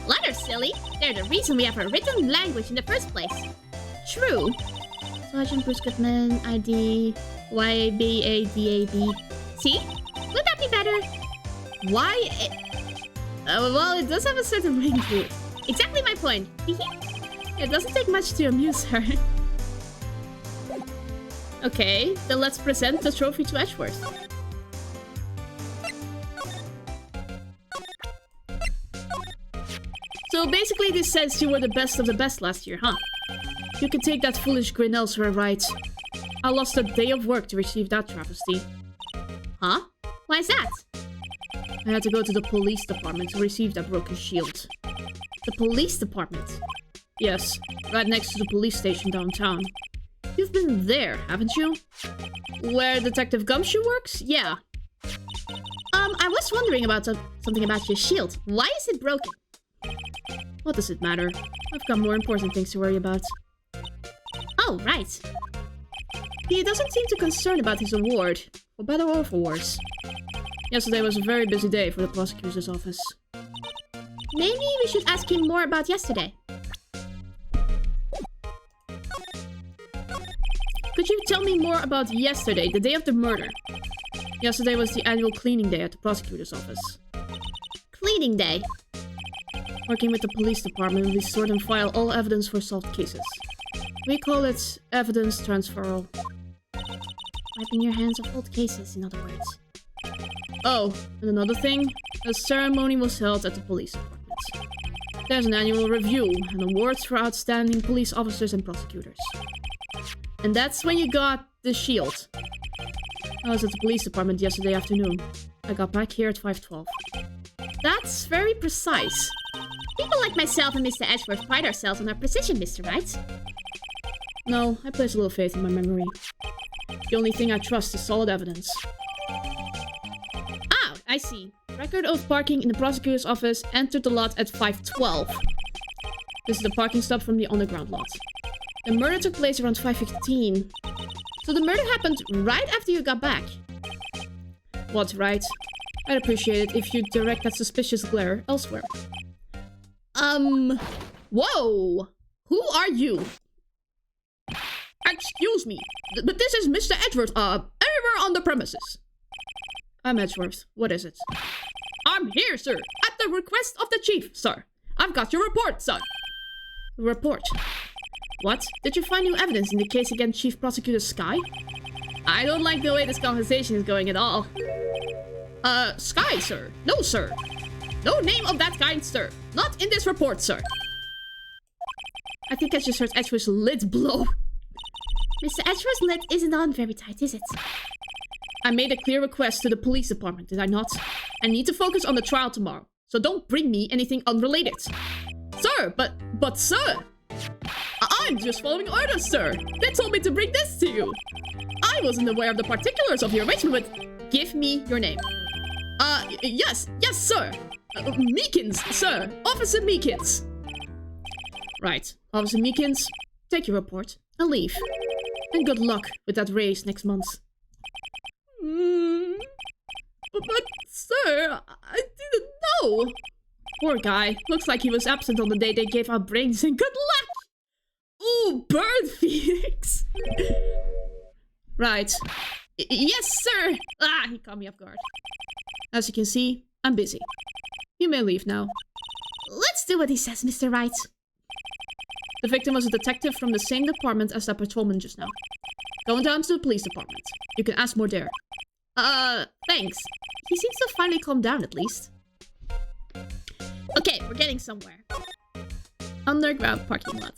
Letters, silly. They're the reason we have a written language in the first place. True. Sergeant Bruce Goodman. ID. YBADAB. See? Would that be better? Why? Well, it does have a certain ring to it. Exactly my point. It doesn't take much to amuse her. Okay, then let's present the trophy to Edgeworth. So basically this says you were the best of the best last year, huh? You can take that foolish grin elsewhere, right? I lost a day of work to receive that travesty. Huh? Why is that? I had to go to the police department to receive that broken shield. The police department? Yes, right next to the police station downtown. You've been there, haven't you? Where Detective Gumshoe works? Yeah. I was wondering about something about your shield. Why is it broken? What does it matter? I've got more important things to worry about. Oh, right. He doesn't seem too concerned about his award. For better or for worse. Yesterday was a very busy day for the prosecutor's office. Maybe we should ask him more about yesterday. Could you tell me more about yesterday, the day of the murder? Yesterday was the annual cleaning day at the prosecutor's office. Cleaning day? Working with the police department, we sort and file all evidence for solved cases. We call it evidence transferal. Wiping your hands of old cases, in other words. Oh, and another thing, a ceremony was held at the police department. There's an annual review and awards for outstanding police officers and prosecutors. And that's when you got the shield. I was at the police department yesterday afternoon. I got back here at 5:12. That's very precise. People like myself and Mr. Edgeworth pride ourselves on our precision, Mr. Wright. No, I place a little faith in my memory. The only thing I trust is solid evidence. Ah, I see. Record of parking in the prosecutor's office. Entered the lot at 5:12. This is the parking stop from the underground lot. The murder took place around 5:15. So the murder happened right after you got back. What, right? I'd appreciate it if you'd direct that suspicious glare elsewhere. Whoa! Who are you? Excuse me, but this is Mr. Edgeworth, anywhere on the premises. I'm Edgeworth. What is it? I'm here, sir, at the request of the chief, sir. I've got your report, sir. Report? What? Did you find new evidence in the case against Chief Prosecutor Sky? I don't like the way this conversation is going at all. Sky, sir. No, sir. No name of that kind, sir. Not in this report, sir. I think I just heard Edgeworth's lid blow. Mr. Edgeworth's lid isn't on very tight, is it? I made a clear request to the police department, did I not? I need to focus on the trial tomorrow, so don't bring me anything unrelated. Sir, but sir! I'm just following orders, sir. They told me to bring this to you. I wasn't aware of the particulars of your arrangement, but give me your name. Yes, sir. Meekins, sir. Officer Meekins. Right, Officer Meekins, take your report and leave. And good luck with that race next month. But, sir, I didn't know. Poor guy. Looks like he was absent on the day they gave out brains, and good luck! Ooh, bird Phoenix! Right. Yes, sir! Ah, he caught me off guard. As you can see, I'm busy. You may leave now. Let's do what he says, Mr. Wright. The victim was a detective from the same department as that patrolman just now. Going down to the police department. You can ask more there. Thanks. He seems to finally calm down at least. Okay, we're getting somewhere. Underground parking lot.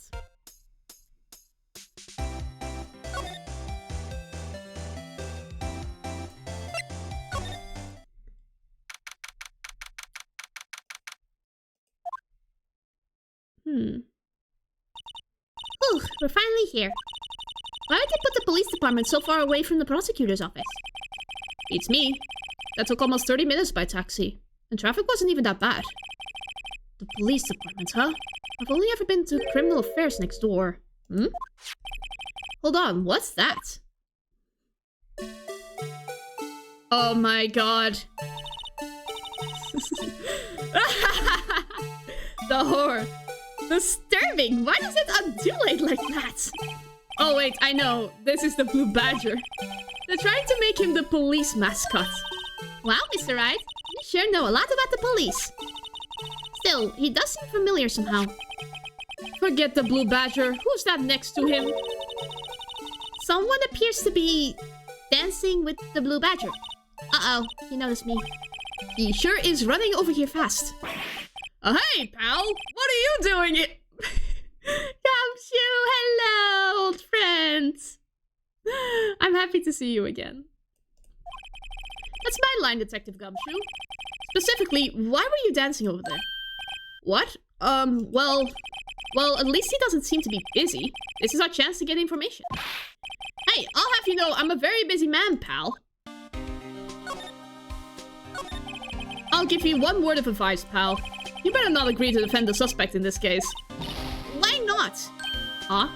Ooh, we're finally here. Why would they put the police department so far away from the prosecutor's office? It's me. That took almost 30 minutes by taxi. And traffic wasn't even that bad. The police department, huh? I've only ever been to criminal affairs next door. Hold on, what's that? Oh my god. The whore. Disturbing! Why does it undulate like that? Oh wait, I know. This is the Blue Badger. They're trying to make him the police mascot. Wow, Mr. Wright. You sure know a lot about the police. Still, he does seem familiar somehow. Forget the Blue Badger. Who's that next to him? Someone appears to be dancing with the Blue Badger. Uh-oh, he noticed me. He sure is running over here fast. Hey, pal! What are you doing it? Gumshoe, hello, old friends. I'm happy to see you again. That's my line, Detective Gumshoe. Specifically, why were you dancing over there? What? Well, at least he doesn't seem to be busy. This is our chance to get information. Hey, I'll have you know, I'm a very busy man, pal. I'll give you one word of advice, pal. You better not agree to defend the suspect in this case. Why not? Huh?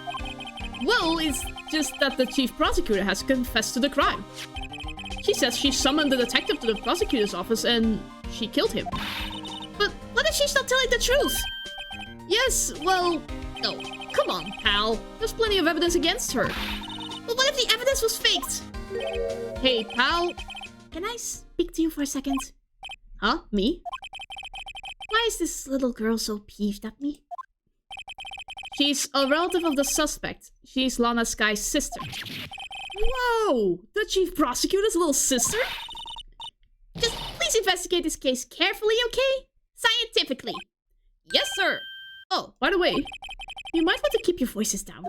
Well, it's just that the chief prosecutor has confessed to the crime. She says she summoned the detective to the prosecutor's office and she killed him. But what if she's not telling the truth? Yes, well... No, come on, pal. There's plenty of evidence against her. But what if the evidence was faked? Hey, pal. Can I speak to you for a second? Huh? Me? Why is this little girl so peeved at me? She's a relative of the suspect. She's Lana Sky's sister. Whoa! The chief prosecutor's little sister? Just please investigate this case carefully, okay? Scientifically. Yes, sir! Oh, by the way, you might want to keep your voices down.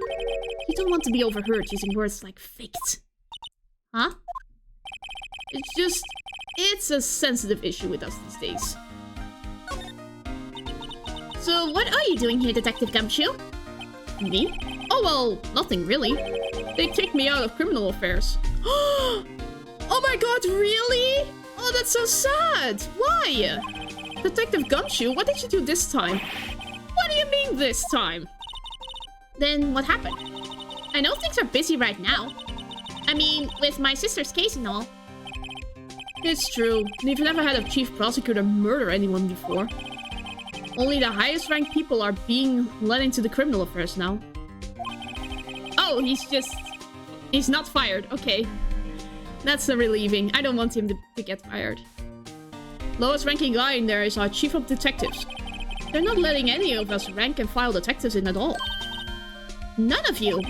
You don't want to be overheard using words like faked. Huh? It's a sensitive issue with us these days. So what are you doing here, Detective Gumshoe? Me? Oh, well, nothing really. They kicked me out of criminal affairs. Oh my god, really? Oh, that's so sad. Why? Detective Gumshoe, what did you do this time? What do you mean this time? Then what happened? I know things are busy right now. I mean, with my sister's case and all. It's true. We've never had a chief prosecutor murder anyone before. Only the highest ranked people are being led into the criminal affairs now. Oh, he's not fired. Okay. That's relieving. I don't want him to get fired. Lowest ranking guy in there is our chief of detectives. They're not letting any of us rank and file detectives in at all. None of you?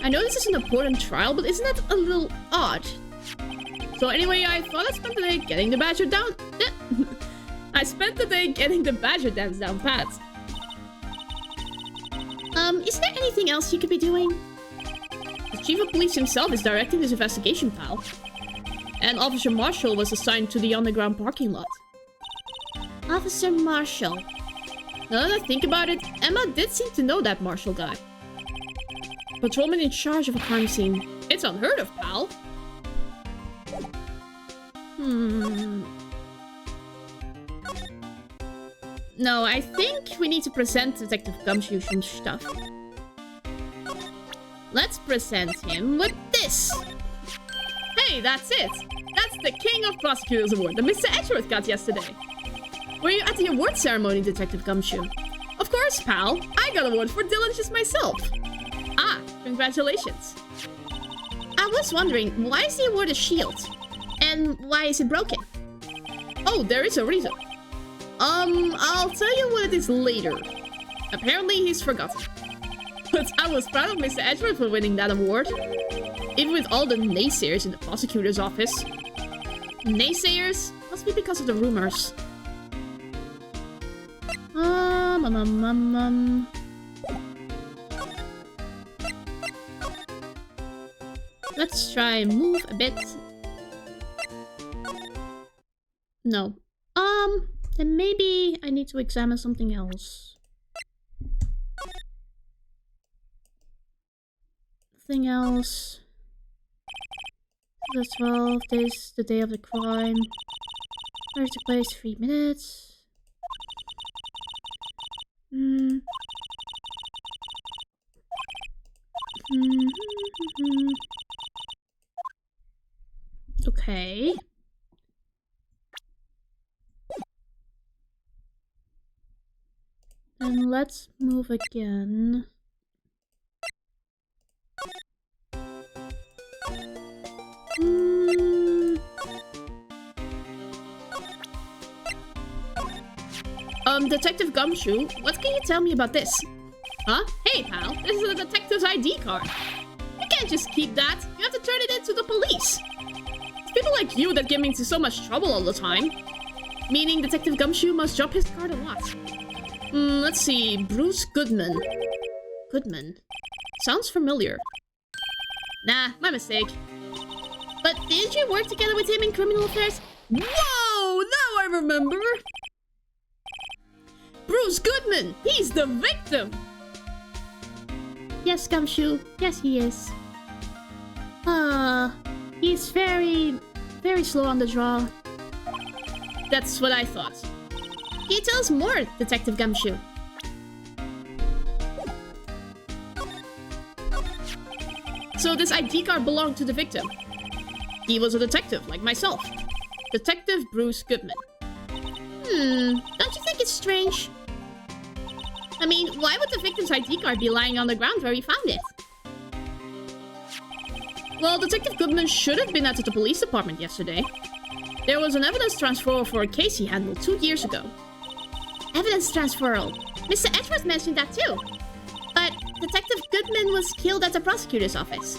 I know this is an important trial, but isn't that a little odd? So anyway, I thought I'd spend the day getting the badger down... I spent the day getting the badger dance down pat. Is there anything else you could be doing? The chief of police himself is directing this investigation, pal. And Officer Marshall was assigned to the underground parking lot. Officer Marshall. Now that I think about it, Emma did seem to know that Marshall guy. Patrolman in charge of a crime scene. It's unheard of, pal. No, I think we need to present Detective Gumshoe some stuff. Let's present him with this. Hey, that's it. That's the King of Prosecutors Award that Mr. Edgeworth got yesterday. Were you at the award ceremony, Detective Gumshoe? Of course, pal. I got an award for diligence myself. Ah, congratulations. I was wondering, why is the award a shield? And why is it broken? Oh, there is a reason. I'll tell you what it is later. Apparently he's forgotten. But I was proud of Mr. Edgeworth for winning that award. Even with all the naysayers in the prosecutor's office. Naysayers? Must be because of the rumors. Let's try move a bit. No. Then maybe I need to examine something else. Nothing else. The 12th, this, the day of the crime. Where to place 3 minutes. Okay. Then let's move again. Detective Gumshoe, what can you tell me about this? Huh? Hey, pal, this is a detective's ID card. You can't just keep that. You have to turn it in to the police. It's people like you that get me into so much trouble all the time. Meaning Detective Gumshoe must drop his card a lot. Let's see. Bruce Goodman. Goodman? Sounds familiar. Nah, my mistake. But did you work together with him in criminal affairs? Whoa! Now I remember! Bruce Goodman! He's the victim! Yes, Gumshoe. Yes, he is. He's very slow on the draw. That's what I thought. Can you tell us more, Detective Gumshoe? So this ID card belonged to the victim. He was a detective, like myself. Detective Bruce Goodman. Don't you think it's strange? I mean, why would the victim's ID card be lying on the ground where we found it? Well, Detective Goodman should have been at the police department yesterday. There was an evidence transfer for a case he handled 2 years ago. Evidence transferal. Mr. Edgeworth mentioned that too. But Detective Goodman was killed at the prosecutor's office.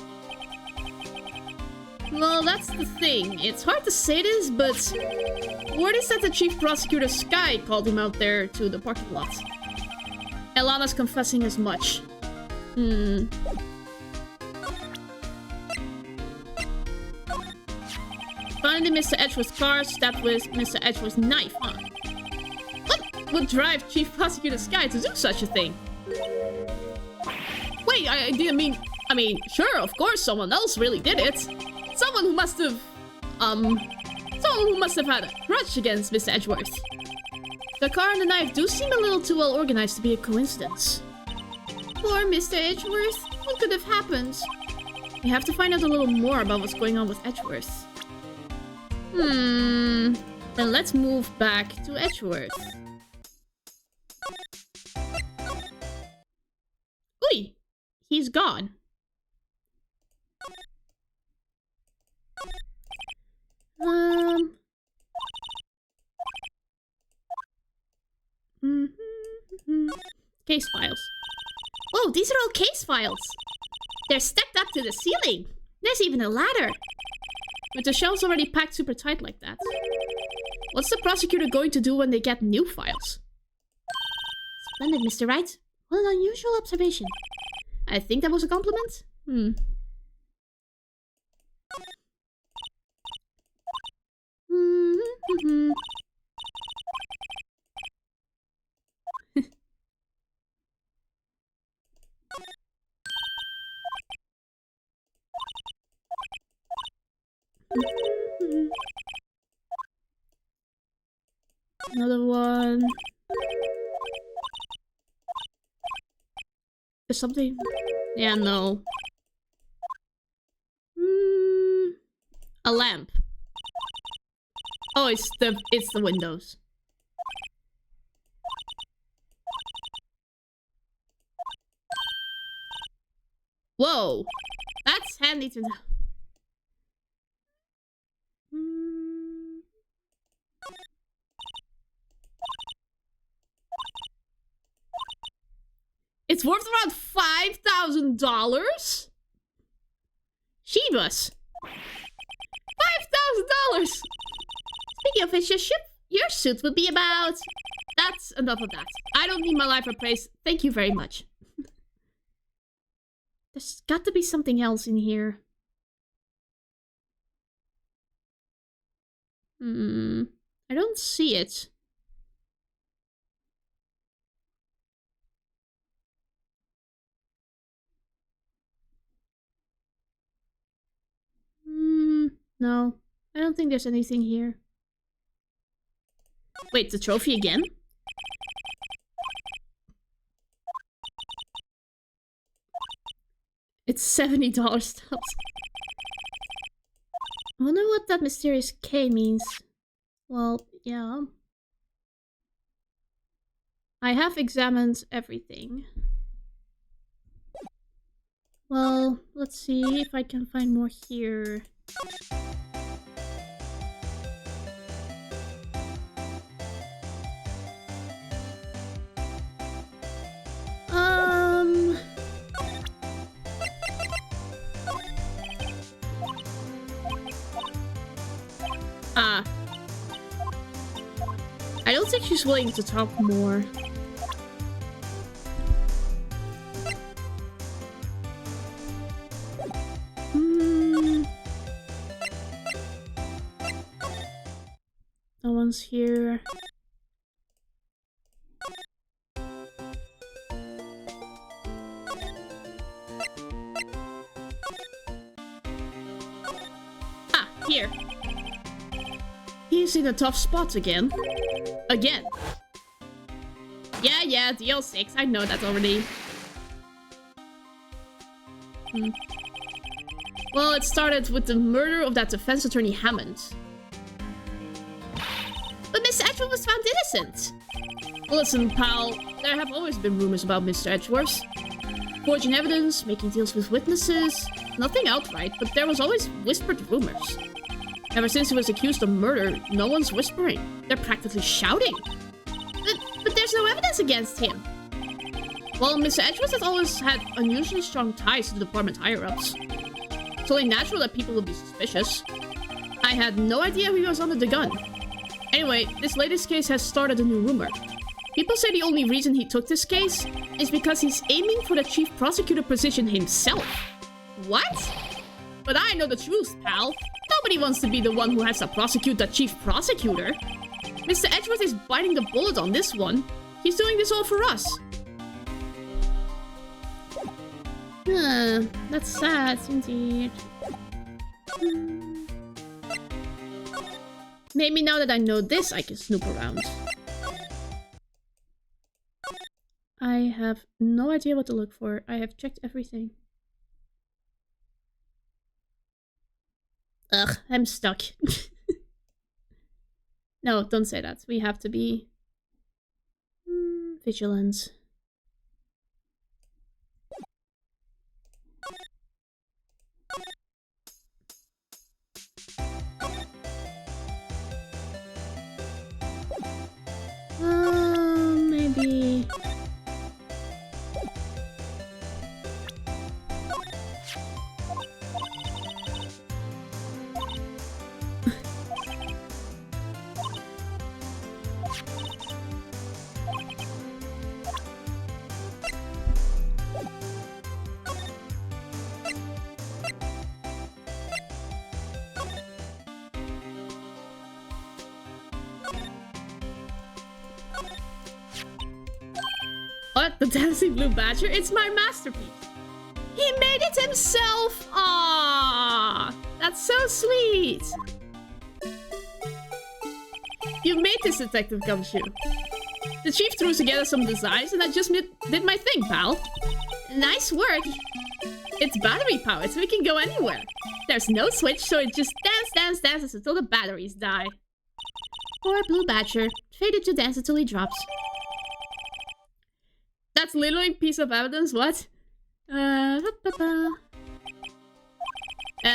Well, that's the thing. It's hard to say this, but word is that the chief prosecutor Sky called him out there to the parking lot. Elana's confessing as much. Finding Mr. Edgeworth's car, stabbed with Mr. Edgeworth's knife, huh? What would drive Chief Prosecutor Sky to do such a thing? Wait, I didn't mean... I mean, sure, of course, someone else really did it. Someone who must have... Someone who must have had a grudge against Mr. Edgeworth. The car and the knife do seem a little too well organized to be a coincidence. Poor Mr. Edgeworth. What could have happened? We have to find out a little more about what's going on with Edgeworth. Then let's move back to Edgeworth. Oi! He's gone. Case files. Whoa, these are all case files. They're stacked up to the ceiling. There's even a ladder. With the shelves already packed super tight like that. What's the prosecutor going to do when they get new files? Splendid, Mr. Wright. What an unusual observation. I think that was a compliment? one. Is something? Yeah, no. A lamp. Oh, it's the windows. Whoa, that's handy to know. It's worth around $5,000? Shebus. $5,000! Speaking of which, your suit would be about... That's enough of that. I don't need my life appraised. Thank you very much. There's got to be something else in here. I don't see it. No. I don't think there's anything here. Wait, the trophy again? It's $70 still. I wonder what that mysterious K means. Well, yeah. I have examined everything. Well, let's see if I can find more here. I don't think she's willing to talk more. No one's here. Ah, here. He's in a tough spot again. Again. Yeah, DL6. I know that already. Well, it started with the murder of that defense attorney Hammond. But Mr. Edgeworth was found innocent. Listen, pal, there have always been rumors about Mr. Edgeworth. Forging evidence, making deals with witnesses. Nothing outright, but there was always whispered rumors. Ever since he was accused of murder, no one's whispering. They're practically shouting. But there's no evidence against him. Well, Mr. Edgeworth has always had unusually strong ties to the department higher-ups. It's only natural that people would be suspicious. I had no idea he was under the gun. Anyway, this latest case has started a new rumor. People say the only reason he took this case is because he's aiming for the chief prosecutor position himself. What? But I know the truth, pal. Nobody wants to be the one who has to prosecute the chief prosecutor. Mr. Edgeworth is biting the bullet on this one. He's doing this all for us. That's sad, indeed. Maybe now that I know this, I can snoop around. I have no idea what to look for. I have checked everything. Ugh, I'm stuck. No, don't say that. We have to be vigilant. Maybe... What? The Dancing Blue Badger? It's my masterpiece. He made it himself! Aww! That's so sweet! You made this, Detective Gumshoe. The chief threw together some designs and I just did my thing, pal. Nice work. It's battery powered, so it can go anywhere. There's no switch, so it just dances until the batteries die. Poor Blue Badger. Faded to dance until he drops. That's literally a piece of evidence, what? And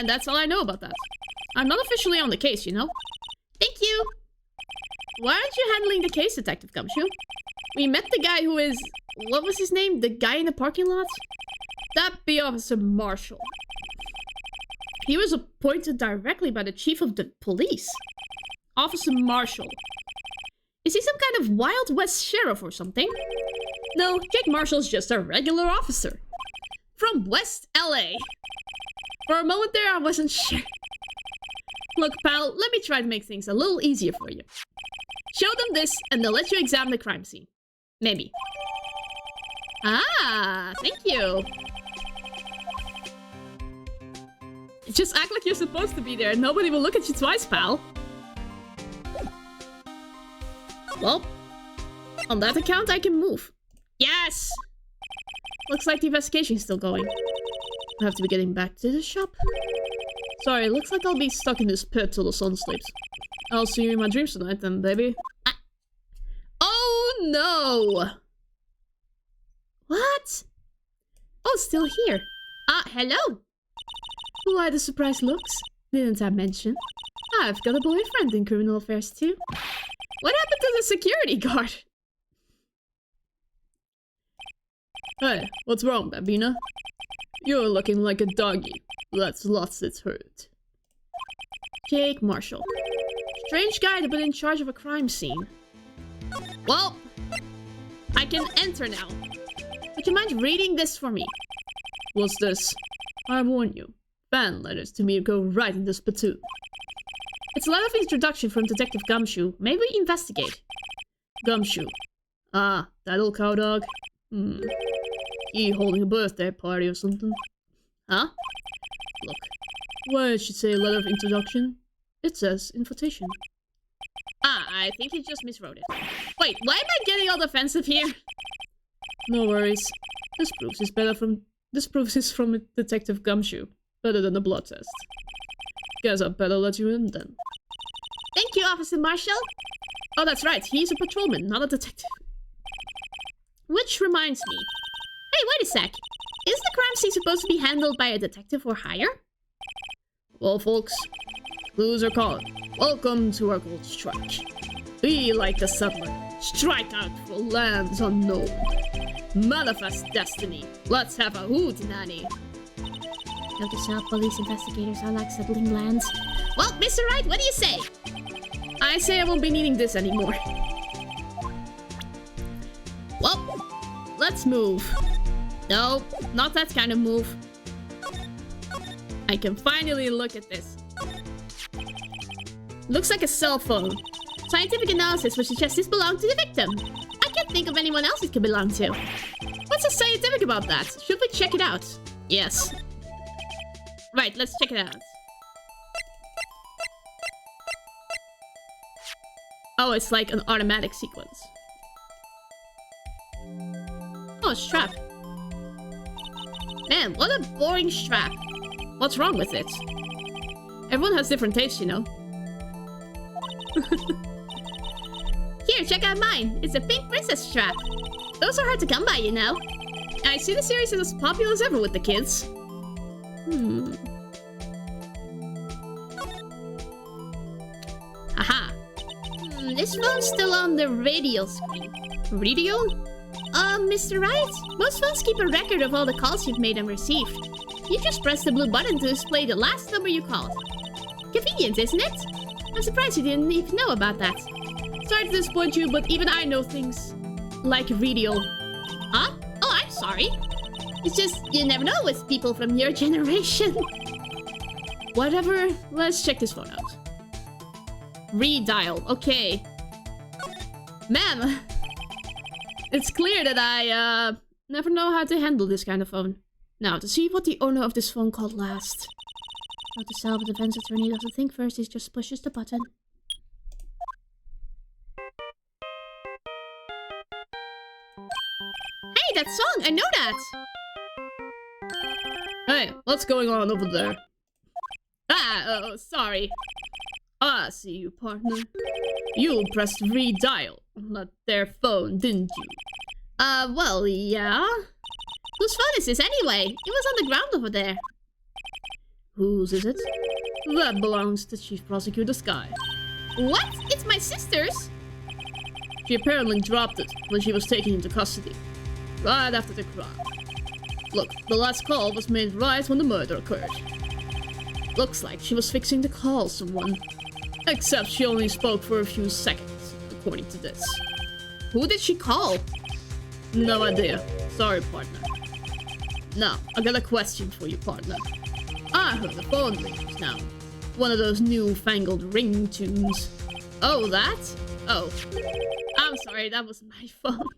that's all I know about that. I'm not officially on the case, you know? Thank you. Why aren't you handling the case, Detective Gumshoe? We met the guy who is... What was his name? The guy in the parking lot? That'd be Officer Marshall. He was appointed directly by the chief of the police. Officer Marshall. Is he some kind of Wild West sheriff or something? No, Jake Marshall's just a regular officer. From West LA. For a moment there, I wasn't sure. Look, pal, let me try to make things a little easier for you. Show them this, and they'll let you examine the crime scene. Maybe. Ah, thank you. Just act like you're supposed to be there, and nobody will look at you twice, pal. Well, on that account, I can move. Yes! Looks like the investigation's still going. I have to be getting back to the shop. Sorry, looks like I'll be stuck in this pit till the sun sleeps. I'll see you in my dreams tonight then, baby. Oh no! What? Oh, still here. Ah, hello! Why the surprised looks? Didn't I mention? I've got a boyfriend in criminal affairs too. What happened to the security guard? Hey, what's wrong, Babina? You're looking like a doggy that's lost its hurt. Jake Marshall. Strange guy, but in charge of a crime scene. Well, I can enter now. Would you mind reading this for me? What's this? I warn you. Fan letters to me go right in the spittoon. It's a letter of introduction from Detective Gumshoe. May we investigate? Gumshoe. Ah, that old cowdog. He holding a birthday party or something. Huh? Look. Why it should say letter of introduction? It says invitation. Ah, I think he just miswrote it. Wait, why am I getting all defensive here? No worries. This proves he's from Detective Gumshoe. Better than the blood test. Guess I better let you in then. Thank you, Officer Marshall. Oh, that's right. He's a patrolman, not a detective. Which reminds me. Hey, wait a sec. Is the crime scene supposed to be handled by a detective for hire? Well, folks, clues are calling. Welcome to our gold strike. Be like the settler. Strike out for lands unknown. Manifest destiny. Let's have a hoot, nanny. Notice how police investigators are like settling lands. Well, Mr. Wright, what do you say? I say I won't be needing this anymore. Well, let's move. No, not that kind of move. I can finally look at this. Looks like a cell phone. Scientific analysis would suggest this belonged to the victim. I can't think of anyone else it could belong to. What's so scientific about that? Should we check it out? Yes. Right, let's check it out. Oh, it's like an automatic sequence. Oh, a strap. Man, what a boring strap. What's wrong with it? Everyone has different tastes, you know. Here, check out mine. It's a pink princess strap. Those are hard to come by, you know. I see the series is as popular as ever with the kids. Aha. This phone's still on the radio screen. Radio? Mr. Wright, most phones keep a record of all the calls you've made and received. You just press the blue button to display the last number you called. Convenient, isn't it? I'm surprised you didn't even know about that. Sorry to disappoint you, but even I know things like radio. Huh? Oh, I'm sorry. It's just, you never know with people from your generation. Whatever, let's check this phone out. Redial, okay. Ma'am, it's clear that I, never know how to handle this kind of phone. Now, to see what the owner of this phone called last. Notice how the defense attorney doesn't think first, he just pushes the button. Hey, that song! I know that! Hey, what's going on over there? Oh, sorry. I see you, partner. You pressed redial on their phone, didn't you? Well, yeah. Whose phone is this anyway? It was on the ground over there. Whose is it? That belongs to Chief Prosecutor Sky. What? It's my sister's? She apparently dropped it when she was taken into custody, right after the crime. Look, the last call was made right when the murder occurred. Looks like she was fixing to call someone. Except she only spoke for a few seconds, according to this. Who did she call? No idea. Sorry, partner. Now, I got a question for you, partner. I heard the phone ring now. One of those newfangled ringtones. Oh, that? Oh. I'm sorry, that was my phone.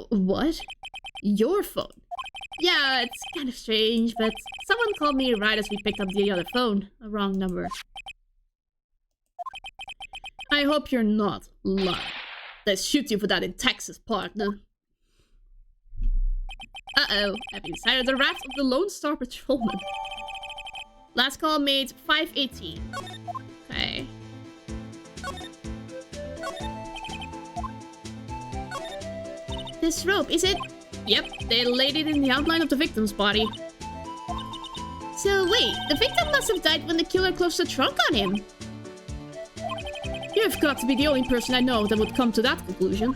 What? Your phone? Yeah, it's kind of strange, but someone called me right as we picked up the other phone. A wrong number. I hope you're not lying. They shoot you for that in Texas, partner. Uh-oh, I've decided the wrath of the Lone Star Patrolman. Last call made 5:18. Okay. This rope, is it? Yep, they laid it in the outline of the victim's body. So wait, the victim must have died when the killer closed the trunk on him. You've got to be the only person I know that would come to that conclusion.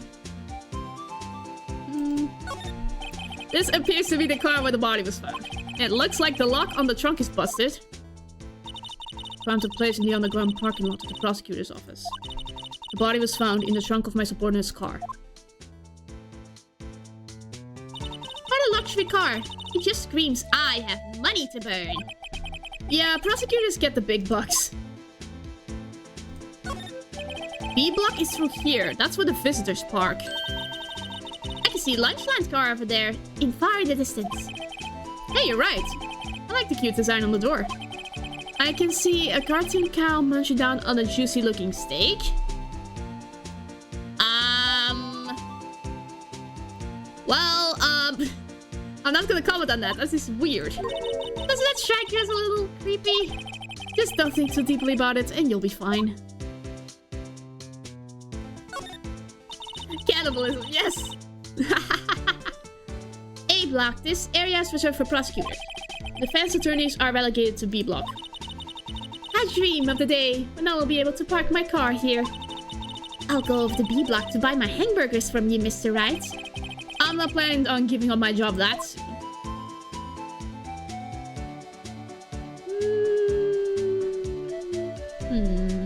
This appears to be the car where the body was found. It looks like the lock on the trunk is busted. Crime took place in the underground parking lot of the prosecutor's office. The body was found in the trunk of my subordinate's car. What a luxury car! It just screams, I have money to burn. Yeah, prosecutors get the big bucks. B block is through here. That's where the visitors park. I can see Lunchland's car over there, far in the distance. Hey, you're right. I like the cute design on the door. I can see a cartoon cow munching down on a juicy-looking steak. Well, I'm not gonna comment on that. That's just weird. Doesn't that strike you as a little creepy? Just don't think too deeply about it, and you'll be fine. Cannibalism, yes! A block. This area is reserved for prosecutors. Defense attorneys are relegated to B block. I dream of the day when I will be able to park my car here. I'll go over to B block to buy my hamburgers from you, Mr. Wright. I'm not planning on giving up my job that soon.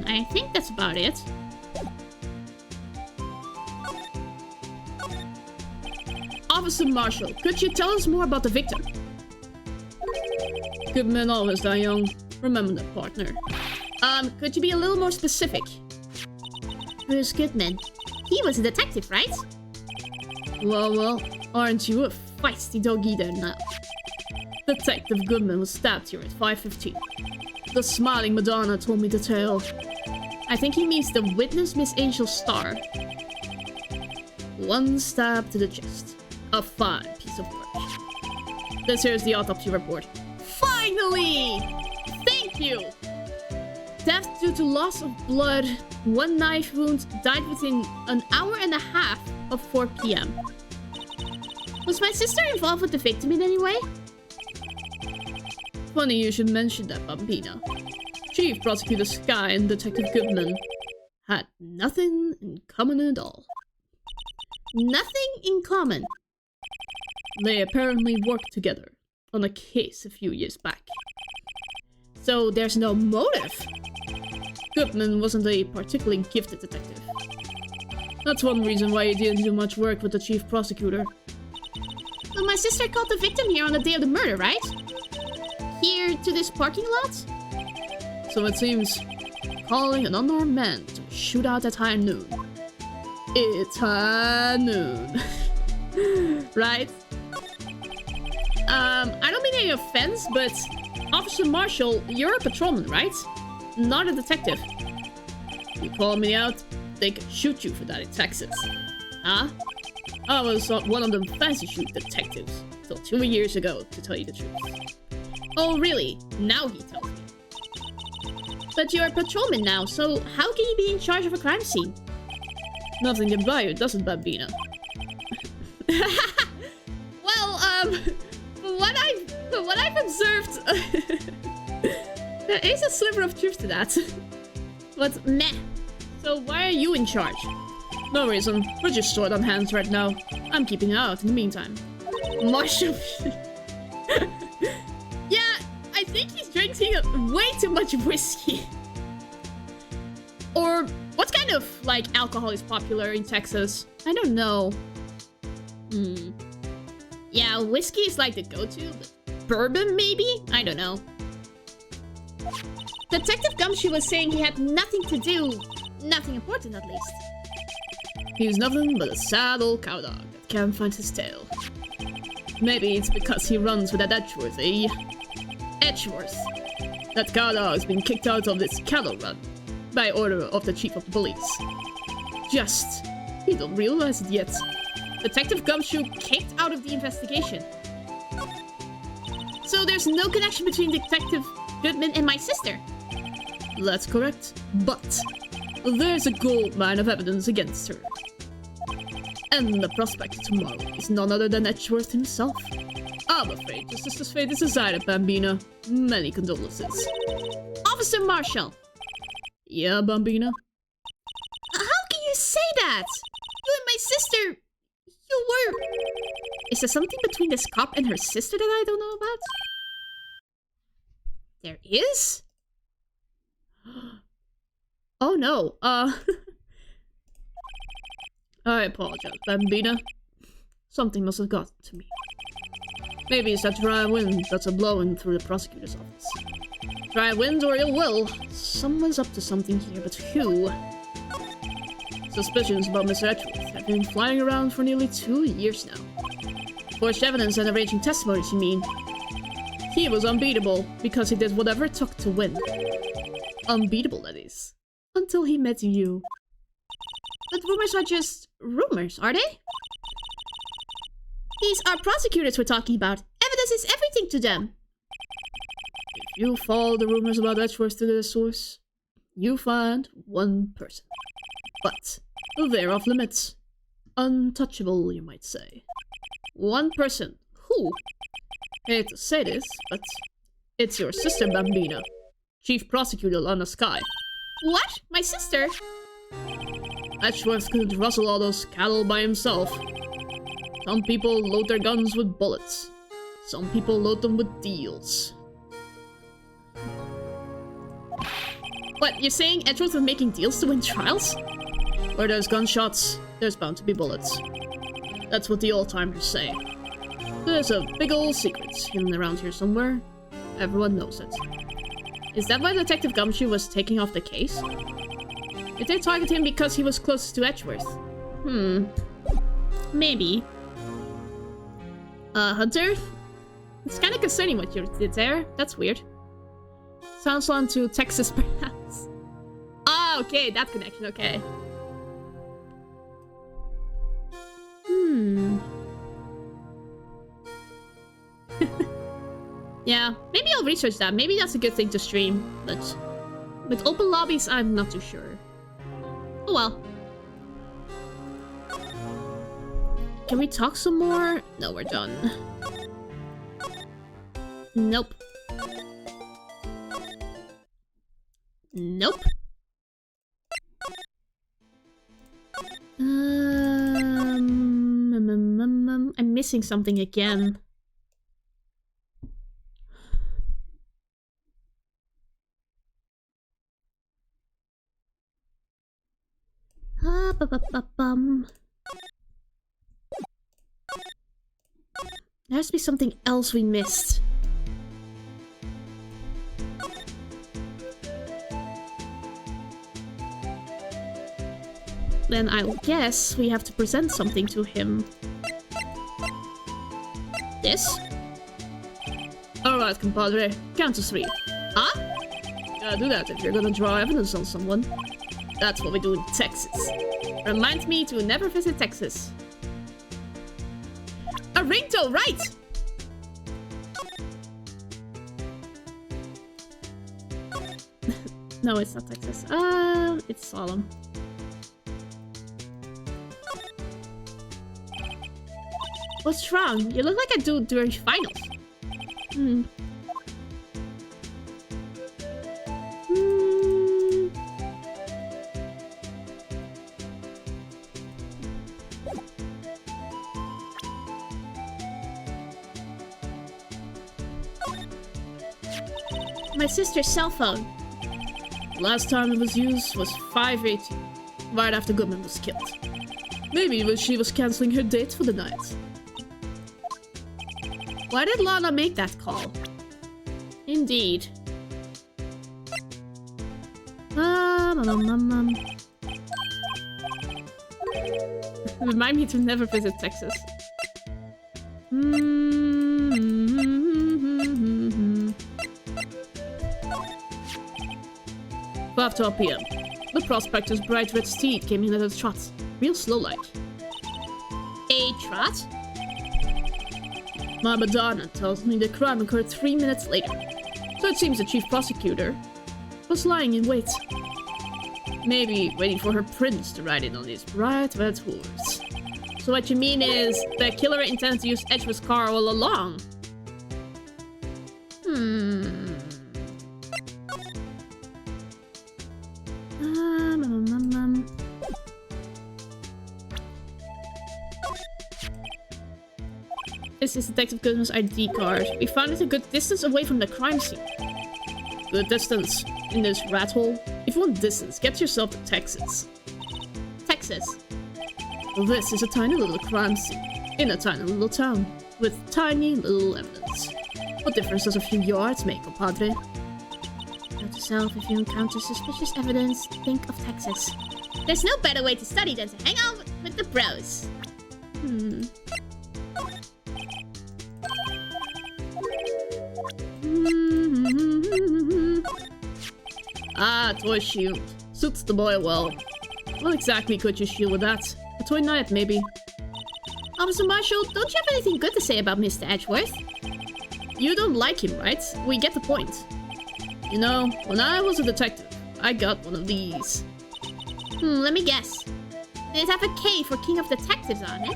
I think that's about it. Officer Marshall, could you tell us more about the victim? Good men always die young. Remember that, partner. Could you be a little more specific? Bruce Goodman. He was a detective, right? Well, aren't you a feisty dog eater now? Detective Goodman was stabbed here at 5:15. The smiling Madonna told me the tale. I think he means the witness, Miss Angel Starr. One stab to the chest. A fine piece of work. This here is the autopsy report. Finally! Thank you! Death due to loss of blood, one knife wound, died within an hour and a half of 4 p.m. Was my sister involved with the victim in any way? Funny you should mention that, Bambina. Chief Prosecutor Sky and Detective Goodman had nothing in common at all. Nothing in common? They apparently worked together on a case a few years back. So there's no motive? Goodman wasn't a particularly gifted detective. That's one reason why he didn't do much work with the chief prosecutor. Well, my sister called the victim here on the day of the murder, right? Here to this parking lot? So it seems, calling an unarmed man to a shootout at high noon. It's high noon. Right? I don't mean any offense, but Officer Marshall, you're a patrolman, right? Not a detective. You call me out, they could shoot you for that in Texas. Huh? I was one of the fancy shoot detectives till 2 years ago, to tell you the truth. Oh, really? Now he tells me. But you're a patrolman now, so how can you be in charge of a crime scene? Nothing can buy you, does it, Bambina? Well, from what I've observed, there is a sliver of truth to that. But meh. So why are you in charge? No reason. We're just short on hands right now. I'm keeping out in the meantime. Marshall. Yeah, I think he's drinking way too much whiskey. Or what kind of, like, alcohol is popular in Texas? I don't know. Yeah, whiskey is like the go-to, but bourbon maybe? I don't know. Detective Gumshoe was saying he had nothing to do. Nothing important, at least. He's nothing but a sad old cowdog that can't find his tail. Maybe it's because he runs with that Edgeworth, eh? Edgeworth. That cowdog's been kicked out of this cattle run by order of the chief of the police. Just, he don't realize it yet. Detective Gumshoe kicked out of the investigation. So there's no connection between Detective Goodman and my sister. That's correct, but there's a gold mine of evidence against her. And the prospect tomorrow is none other than Edgeworth himself. I'm afraid your sister's fate is decided, Bambina. Many condolences. Officer Marshall. Yeah, Bambina? How can you say that? You and my sister... You were... Is there something between this cop and her sister that I don't know about? There is? Oh no, I apologize, Bambina. Something must have gotten to me. Maybe it's that dry wind that's a blowing through the prosecutor's office. Dry wind or ill will. Someone's up to something here, but who? Suspicions about Mr. Edgeworth have been flying around for nearly 2 years now. Forged evidence and arranging testimonies, you mean? He was unbeatable because he did whatever it took to win. Unbeatable, that is. Until he met you. But rumors are just rumors, are they? These are prosecutors we're talking about. Evidence is everything to them. If you follow the rumors about Edgeworth to their source, you find one person. But they're off limits. Untouchable, you might say. One person. Who? Hate to say this, but it's your sister, Bambina. Chief Prosecutor Lana Sky. What? My sister? Edgeworth couldn't rustle all those cattle by himself. Some people load their guns with bullets. Some people load them with deals. What, you're saying Edgeworth was making deals to win trials? Where there's gunshots, there's bound to be bullets. That's what the old-timers say. There's a big old secret hidden around here somewhere. Everyone knows it. Is that why Detective Gumshoe was taking off the case? Did they target him because he was closest to Edgeworth? Maybe. Hunter? It's kind of concerning what you did there. That's weird. Sounds on to Texas, perhaps. Ah, okay, that connection, okay. Yeah, maybe I'll research that. Maybe that's a good thing to stream. But with open lobbies, I'm not too sure. Oh well. Can we talk some more? No, we're done. Nope. Nope. I'm missing something again. There has to be something else we missed. Then I'll guess we have to present something to him. This? Alright, compadre. Count to 3. Huh? Gotta do that if you're gonna draw evidence on someone. That's what we do in Texas. Reminds me to never visit Texas. ringtone, right? No, it's not Texas. It's Solemn. What's wrong? You look like a dude during finals. My sister's cell phone. Last time it was used was 5:18, right after Goodman was killed. Maybe she was canceling her date for the night. Why did Lana make that call? Indeed. Remind me to never visit Texas. 12 p.m. The prospector's bright red steed came in at a trot. Real slow-like. A trot? My Madonna tells me the crime occurred 3 minutes later. So it seems the chief prosecutor was lying in wait. Maybe waiting for her prince to ride in on his bright red horse. So what you mean is the killer intends to use Edgewood's car all along? This is Detective Goodman's ID card. We found it a good distance away from the crime scene. Good distance in this rat hole. If you want distance, get yourself to Texas. Texas? Well, this is a tiny little crime scene in a tiny little town with tiny little evidence. What difference does a few yards make, compadre? Note to self, if you encounter suspicious evidence, think of Texas. There's no better way to study than to hang out with the bros. Ah, toy shield. Suits the boy well. What exactly could you shield with that? A toy knife, maybe. Officer Marshall, don't you have anything good to say about Mr. Edgeworth? You don't like him, right? We get the point. You know, when I was a detective, I got one of these. Let me guess. Did it have a K for King of Detectives on it?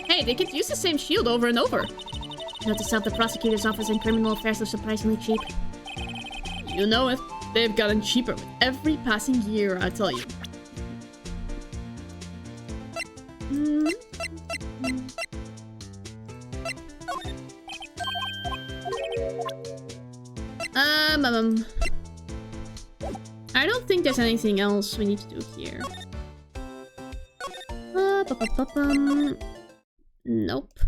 Hey, they could use the same shield over and over. Note to self, the prosecutor's office and criminal affairs are surprisingly cheap. You know it. They've gotten cheaper with every passing year, I tell you. I don't think there's anything else we need to do here. Nope.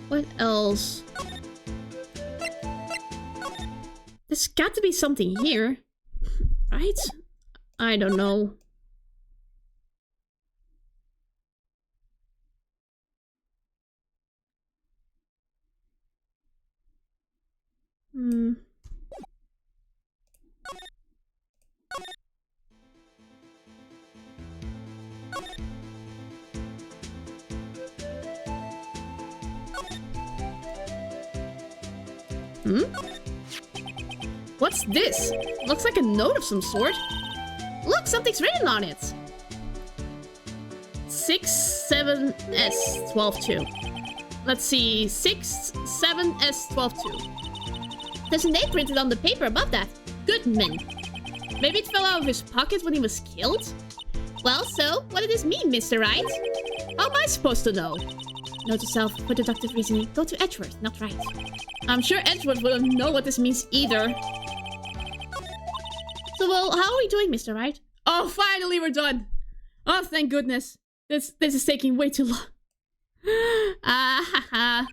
What else? There's got to be something here, right? I don't know. What's this? Looks like a note of some sort. Look, something's written on it. 67S122. Let's see, 67S122. There's a name printed on the paper above that. Goodman. Maybe it fell out of his pocket when he was killed? Well, so, what does this mean, Mr. Wright? How am I supposed to know? Note to self, for deductive reasoning, go to Edgeworth, not Wright. I'm sure Edgeworth wouldn't know what this means either. So, well, how are we doing, Mr. Wright? Oh, finally we're done! Oh, thank goodness. This is taking way too long. I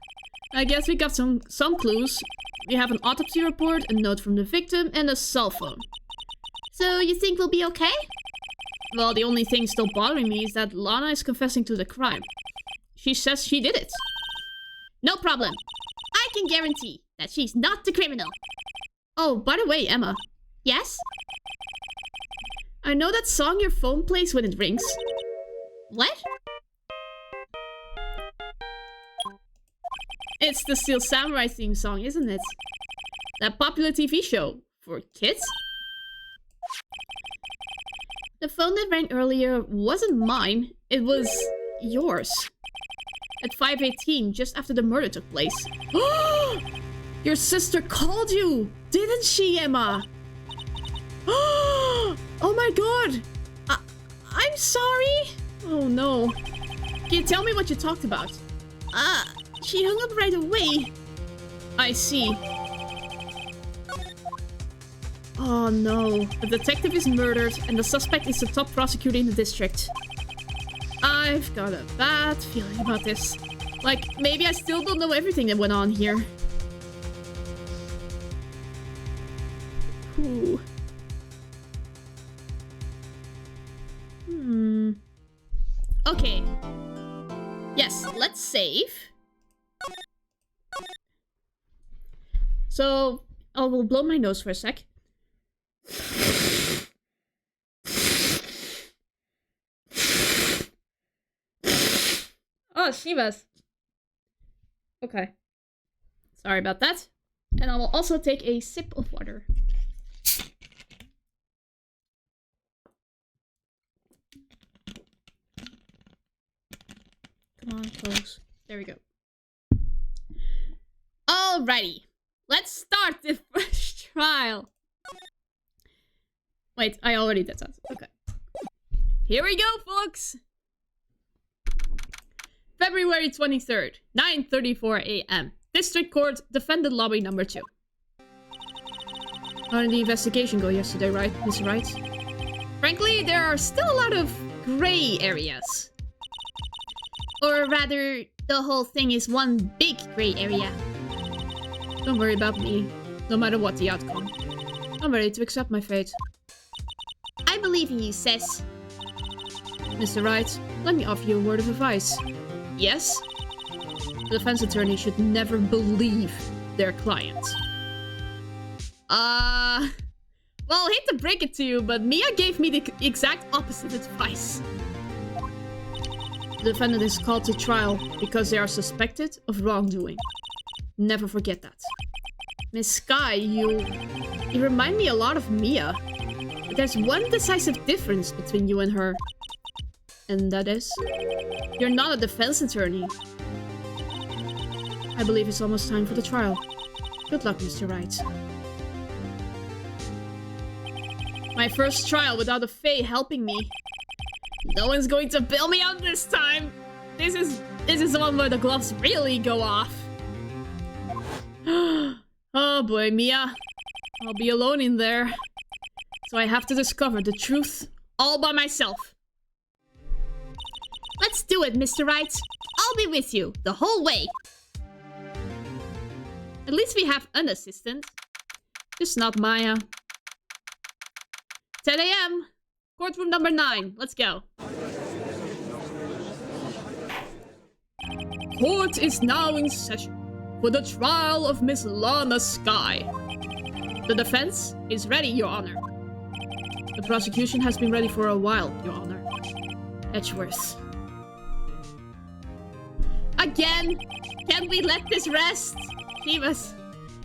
guess we got some clues. We have an autopsy report, a note from the victim, and a cell phone. So, you think we'll be okay? Well, the only thing still bothering me is that Lana is confessing to the crime. She says she did it. No problem. I can guarantee that she's not the criminal. Oh, by the way, Emma. Yes? I know that song your phone plays when it rings. What? It's the Steel Samurai theme song, isn't it? That popular TV show for kids? The phone that rang earlier wasn't mine. It was yours. At 5:18, just after the murder took place. Your sister called you, didn't she, Emma? Oh my god! I'm sorry? Oh no. Can you tell me what you talked about? She hung up right away. I see. Oh no. The detective is murdered and the suspect is the top prosecutor in the district. I've got a bad feeling about this. Like, maybe I still don't know everything that went on here. Ooh. Okay. Yes, let's save. So, I will blow my nose for a sec. Oh, Shivas. Okay. Sorry about that. And I will also take a sip of water. Come on, close. There we go. Alrighty. Let's start the first trial. Wait, I already did that. Okay. Here we go, folks! February 23rd, 9:34 a.m. District Court, Defendant Lobby number 2. How did the investigation go yesterday, right, Mr. Wright? Frankly, there are still a lot of gray areas. Or rather, the whole thing is one big gray area. Don't worry about me, no matter what the outcome. I'm ready to accept my fate. I believe in you, sis. Mr. Wright, let me offer you a word of advice. Yes? The defense attorney should never believe their client. Well, I hate to break it to you, but Mia gave me the exact opposite advice. The defendant is called to trial because they are suspected of wrongdoing. Never forget that. Miss Sky, you remind me a lot of Mia. But there's one decisive difference between you and her. And that is, you're not a defense attorney. I believe it's almost time for the trial. Good luck, Mr. Wright. My first trial without a Fae helping me. No one's going to bail me out this time. This is the one where the gloves really go off. Oh boy, Mia. I'll be alone in there. So I have to discover the truth all by myself. Let's do it, Mr. Wright. I'll be with you the whole way. At least we have an assistant. Just not Maya. 10 a.m. Courtroom number 9. Let's go. Court is now in session for the trial of Miss Lana Sky. The defense is ready, Your Honor. The prosecution has been ready for a while, Your Honor. Edgeworth. Again? Can't we let this rest? Chivas.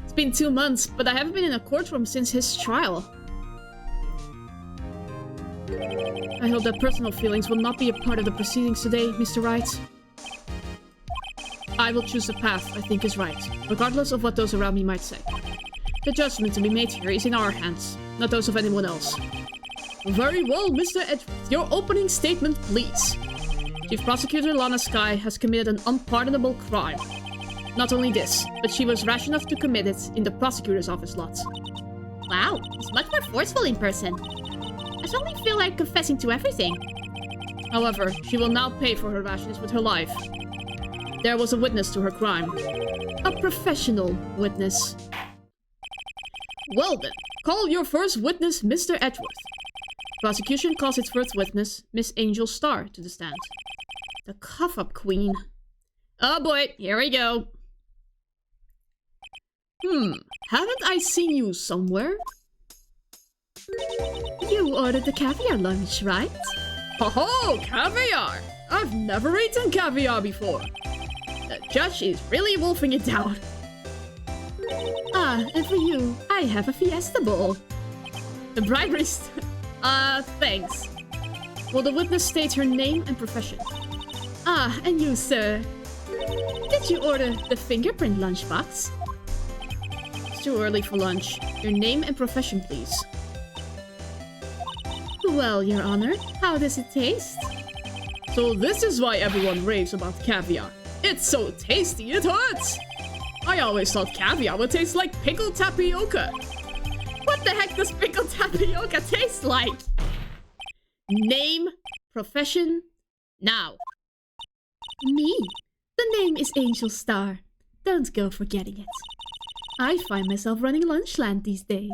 It's been 2 months, but I haven't been in a courtroom since his trial. I hope that personal feelings will not be a part of the proceedings today, Mr. Wright. I will choose the path I think is right, regardless of what those around me might say. The judgment to be made here is in our hands, not those of anyone else. Very well, Mr. Edgeworth. Your opening statement, please. Chief Prosecutor Lana Sky has committed an unpardonable crime. Not only this, but she was rash enough to commit it in the prosecutor's office lot. Wow, he's much more forceful in person. I suddenly feel like confessing to everything. However, she will now pay for her rashness with her life. There was a witness to her crime. A professional witness. Well then, call your first witness, Mr. Edgeworth. Prosecution calls its first witness, Miss Angel Starr, to the stand. The cuff-up queen. Oh boy, here we go. Haven't I seen you somewhere? You You ordered the caviar lunch, right? Ho-ho! Caviar! I've never eaten caviar before. The judge is really wolfing it down. Ah, and for you, I have a fiesta bowl. The bribery thanks. Will the witness state her name and profession? Ah, and you, sir. Did you order the fingerprint lunchbox? It's too early for lunch. Your name and profession, please. Well, Your Honor, how does it taste? So this is why everyone raves about caviar. It's so tasty, it hurts! I always thought caviar would taste like pickled tapioca. What the heck does pickled tapioca taste like? Name, profession, now. Me? The name is Angel Star. Don't go forgetting it. I find myself running Lunchland these days.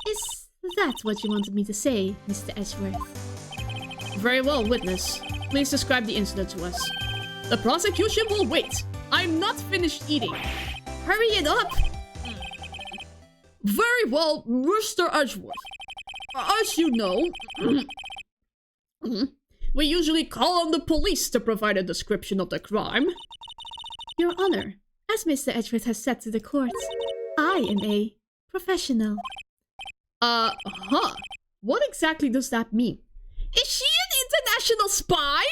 Is that what you wanted me to say, Mr. Edgeworth? Very well, witness. Please describe the incident to us. The prosecution will wait. I'm not finished eating. Hurry it up! Very well, Mr. Edgeworth. As you know, we usually call on the police to provide a description of the crime. Your Honor, as Mr. Edgeworth has said to the court, I am a professional. What exactly does that mean? Is she an international spy?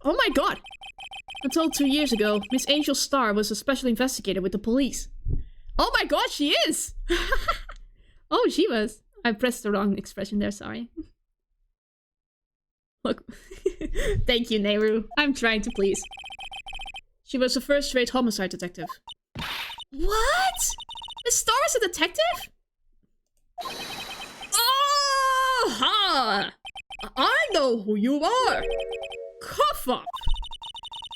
Oh my god! Until 2 years ago, Miss Angel Star was a special investigator with the police. Oh my god, she is! Oh, she was. I pressed the wrong expression there, sorry. Look. Thank you, Nehru. I'm trying to please. She was a first-rate homicide detective. What? Miss Star is a detective? Ah! I know who you are! Cough up!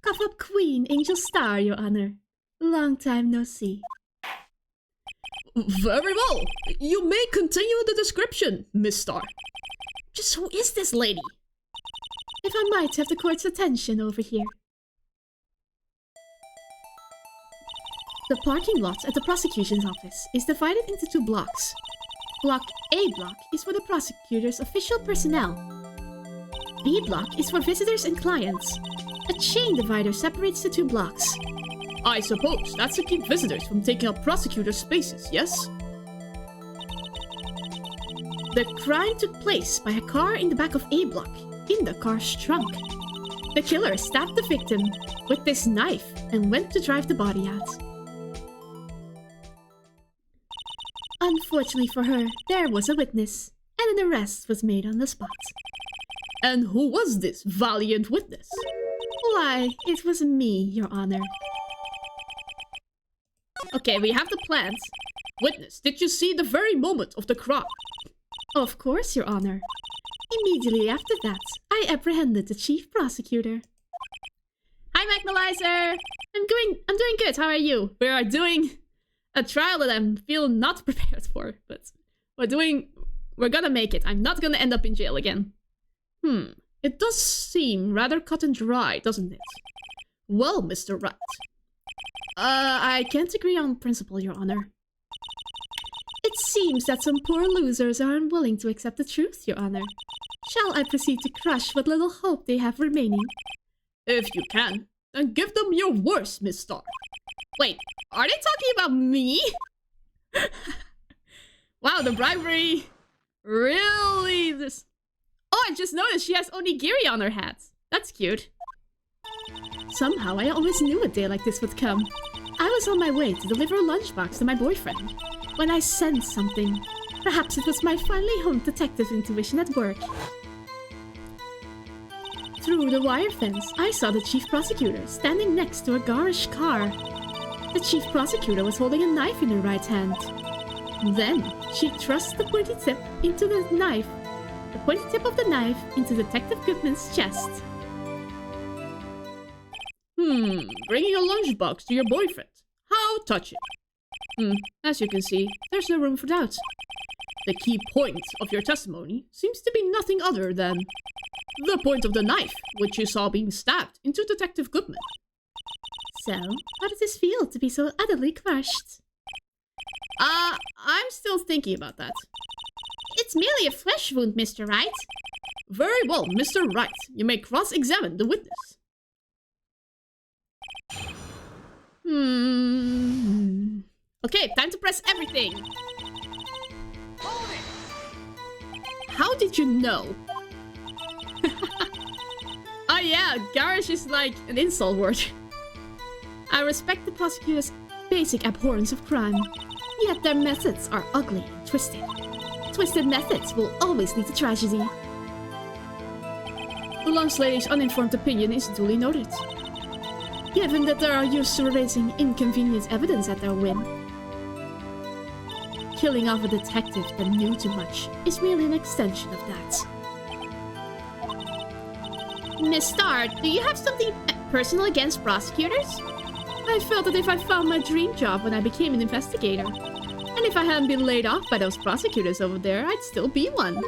Cough up Queen Angel Star, Your Honor. Long time no see. Very well. You may continue the description, Miss Star. Just who is this lady? If I might have the court's attention over here. The parking lot at the prosecution's office is divided into 2 blocks. Block A block is for the prosecutor's official personnel. B block is for visitors and clients. A chain divider separates the 2 blocks. I suppose that's to keep visitors from taking up prosecutors' spaces, yes? The crime took place by a car in the back of A block, in the car's trunk. The killer stabbed the victim with this knife and went to drive the body out. Unfortunately for her, there was a witness, and an arrest was made on the spot. And who was this valiant witness? Why, it was me, Your Honor. Okay, we have the plans. Witness, did you see the very moment of the crime? Of course, Your Honor. Immediately after that, I apprehended the chief prosecutor. Hi, Mike Melizer! I'm doing good, how are you? We are doing a trial that I'm feel not prepared for, but we're gonna make it. I'm not gonna end up in jail again. It does seem rather cut and dry, doesn't it? Well, Mr. Wright. I can't agree on principle, Your Honor. It seems that some poor losers are unwilling to accept the truth, Your Honor. Shall I proceed to crush what little hope they have remaining? If you can, then give them your worst, Miss Star. Wait, are they talking about me? Wow, the bribery really just... Oh, I just noticed she has onigiri on her hat. That's cute. Somehow I always knew a day like this would come. I was on my way to deliver a lunchbox to my boyfriend when I sensed something. Perhaps it was my finely honed detective intuition at work. Through the wire fence, I saw the chief prosecutor standing next to a garish car. The chief prosecutor was holding a knife in her right hand. Then, she thrust the pointy tip into the knife. The pointy tip of the knife into Detective Goodman's chest. Bringing a lunchbox to your boyfriend. How touching. As you can see, there's no room for doubt. The key point of your testimony seems to be nothing other than the point of the knife, which you saw being stabbed into Detective Goodman. So, how does this feel to be so utterly crushed? I'm still thinking about that. It It's merely a flesh wound, Mr. Wright. Very well, Mr. Wright. You may cross-examine the witness. Okay, time to press everything. How did you know? Oh yeah, garish is like an insult word. I respect the prosecutor's basic abhorrence of crime, yet their methods are ugly and twisted. Twisted methods will always lead to tragedy. The lunch lady's uninformed opinion is duly noted. Given that they are used to erasing inconvenient evidence at their whim, killing off a detective that knew too much is merely an extension of that. Miss Starr, do you have something personal against prosecutors? I felt that if I found my dream job when I became an investigator, and if I hadn't been laid off by those prosecutors over there, I'd still be one.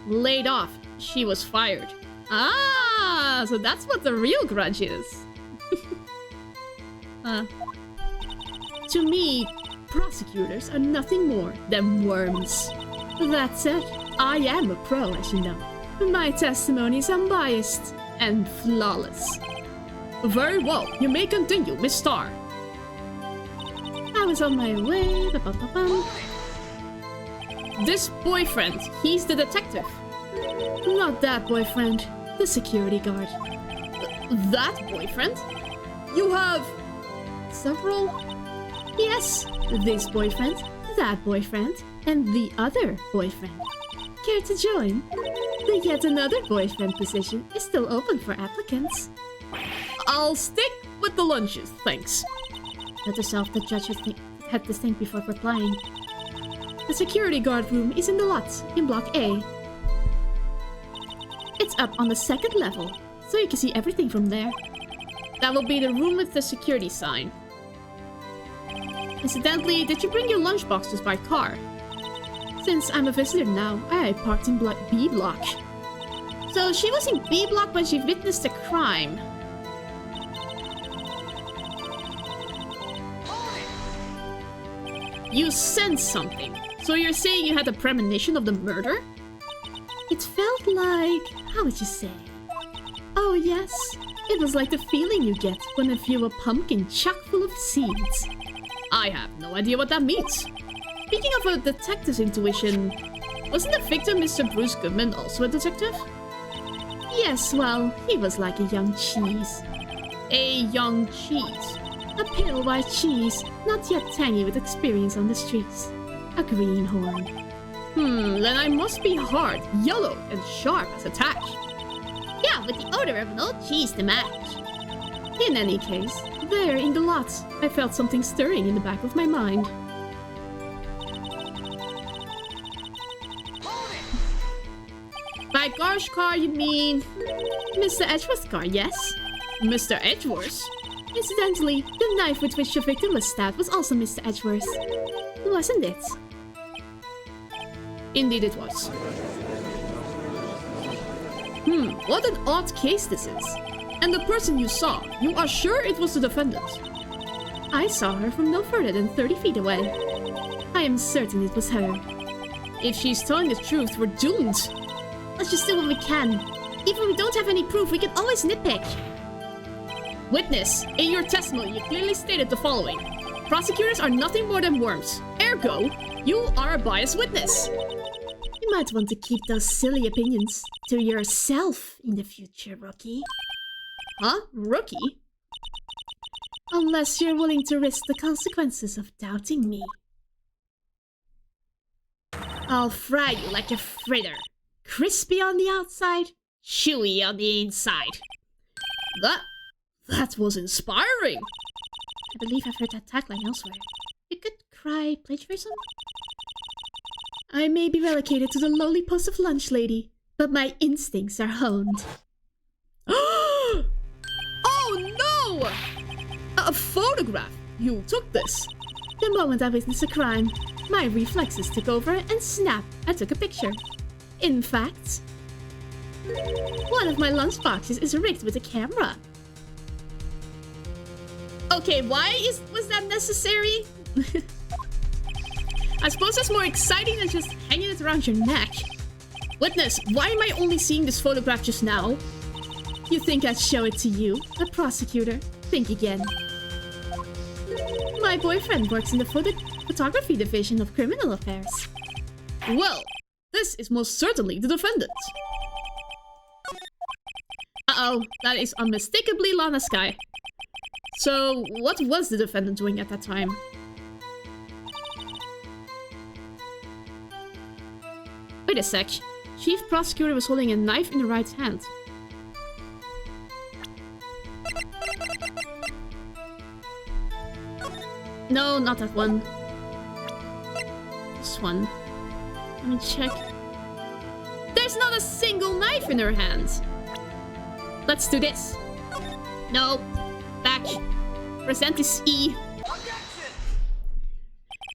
Laid off. She was fired. Ah, so that's what the real grudge is. To me, prosecutors are nothing more than worms. That said, I am a pro, as you know. My testimony is unbiased and flawless. Very well, you may continue, Miss Starr. I was on my way. This boyfriend, he's the detective. Not that boyfriend, the security guard. That boyfriend? You have several? Yes, this boyfriend, that boyfriend, and the other boyfriend. Care to join? The yet another boyfriend position is still open for applicants. I'll stick with the lunches, thanks. Note yourself, the judge had to think before replying. The security guard room is in the lot, in Block A. It's up on the second level, so you can see everything from there. That will be the room with the security sign. Incidentally, did you bring your lunchboxes by car? Since I'm a visitor now, I parked in B block. So she was in B block when she witnessed a crime. You sensed something. So you're saying you had a premonition of the murder? It felt like... how would you say? Oh yes, it was like the feeling you get when you view a pumpkin chock full of seeds. I have no idea what that means. Speaking of a detective's intuition, wasn't the victim Mr. Bruce Goodman also a detective? Yes, well, he was like a young cheese. A young cheese? A pale white cheese, not yet tangy with experience on the streets. A greenhorn. Then I must be hard, yellow, and sharp as a tack. Yeah, with the odor of an old cheese to match. In any case, there in the lot, I felt something stirring in the back of my mind. By Gar's car, you mean... Mr. Edgeworth's car, yes? Mr. Edgeworth? Incidentally, the knife with which the victim was stabbed was also Mr. Edgeworth. Wasn't it? Indeed it was. What an odd case this is. And the person you saw, you are sure it was the defendant? I saw her from no further than 30 feet away. I am certain it was her. If she's telling the truth, we're doomed. Let's just do what we can. Even if we don't have any proof, we can always nitpick. Witness, in your testimony, you clearly stated the following. Prosecutors are nothing more than worms. Ergo, you are a biased witness. You might want to keep those silly opinions to yourself in the future, rookie. Huh? Rookie? Unless you're willing to risk the consequences of doubting me. I'll fry you like a fritter. Crispy on the outside, chewy on the inside. That was inspiring. I believe I've heard that tagline elsewhere. You could cry plagiarism? I may be relegated to the lowly post of lunch lady, but my instincts are honed. Oh no! A photograph! You took this! The moment I witnessed a crime, my reflexes took over and snap, I took a picture. In fact, one of my lunchboxes is rigged with a camera. Okay, was that necessary? I suppose that's more exciting than just hanging it around your neck. Witness, why am I only seeing this photograph just now? You think I'd show it to you, the prosecutor? Think again. My boyfriend works in the photography division of criminal affairs. Well, this is most certainly the defendant. Uh-oh, that is unmistakably Lana Sky. So, what was the defendant doing at that time? Wait a sec. Chief Prosecutor was holding a knife in the right hand. No, not that one. This one. Let me check. There's not a single knife in her hand. Let's do this. No. Back. Present this E.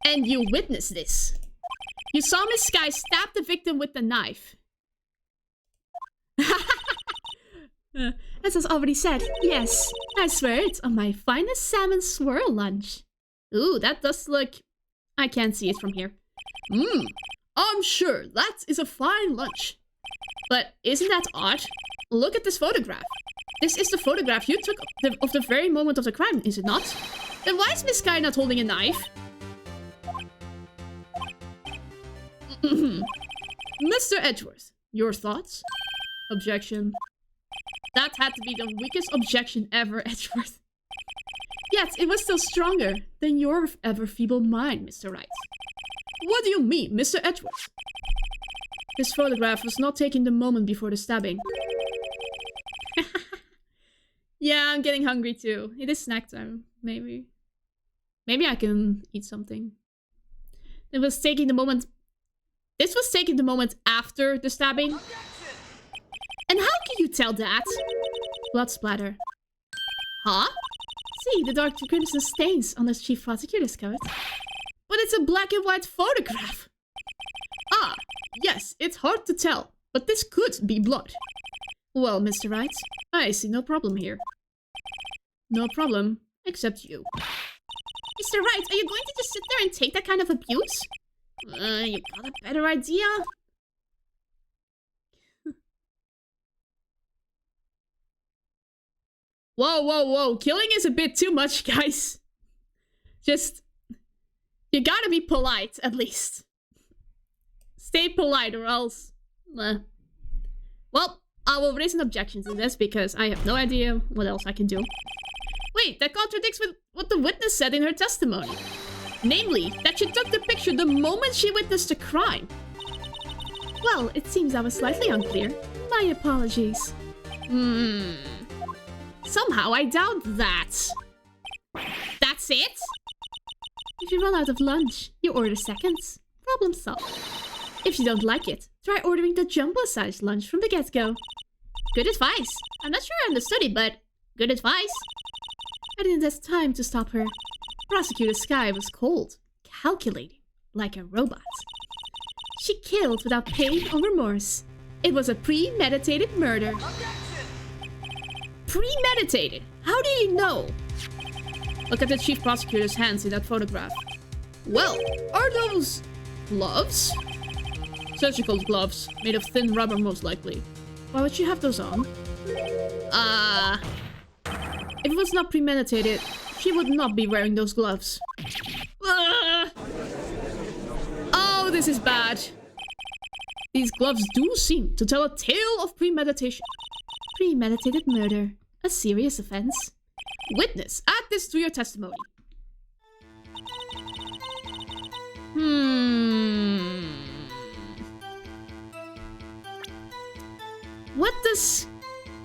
And you witnessed this. You saw Miss Sky stab the victim with the knife. As was already said, yes. I swear it's on my finest salmon swirl lunch. Ooh, that does look... I can't see it from here. I'm sure that is a fine lunch. But isn't that odd? Look at this photograph. This is the photograph you took of the very moment of the crime, is it not? Then why is Miss Sky not holding a knife? Mr. Edgeworth, your thoughts? Objection. That had to be the weakest objection ever, Edgeworth. Yet, it was still stronger than your ever-feeble mind, Mr. Wright. What do you mean, Mr. Edgeworth? This photograph was not taken the moment before the stabbing. Yeah, I'm getting hungry too. It is snack time, maybe. Maybe I can eat something. It was taking the moment... This was taken the moment after the stabbing. And how can you tell that? Blood splatter. Huh? See, the dark crimson stains on the chief prosecutor's coat. But it's a black and white photograph. Ah, yes, it's hard to tell, but this could be blood. Well, Mr. Wright, I see no problem here. No problem, except you. Mr. Wright, are you going to just sit there and take that kind of abuse? You got a better idea? Whoa, whoa, whoa. Killing is a bit too much, guys. Just... You gotta be polite, at least. Stay polite, or else... Well, I will raise an objection to this, because I have no idea what else I can do. Wait, that contradicts with what the witness said in her testimony. Namely, that she took the picture the moment she witnessed the crime. Well, it seems I was slightly unclear. My apologies. Somehow I doubt that. That's it? If you run out of lunch, you order seconds. Problem solved. If you don't like it, try ordering the jumbo-sized lunch from the get-go. Good advice. I'm not sure I understood it, but good advice. I didn't have time to stop her. Prosecutor Sky was cold, calculating, like a robot. She killed without pain or remorse. It was a premeditated murder. Premeditated? How do you know? Look at the chief prosecutor's hands in that photograph. Well, are those gloves? Surgical gloves, made of thin rubber most likely. Why would you have those on? If it was not premeditated, she would not be wearing those gloves. Oh, this is bad. These gloves do seem to tell a tale of premeditation. Premeditated murder. A serious offense. Witness, add this to your testimony.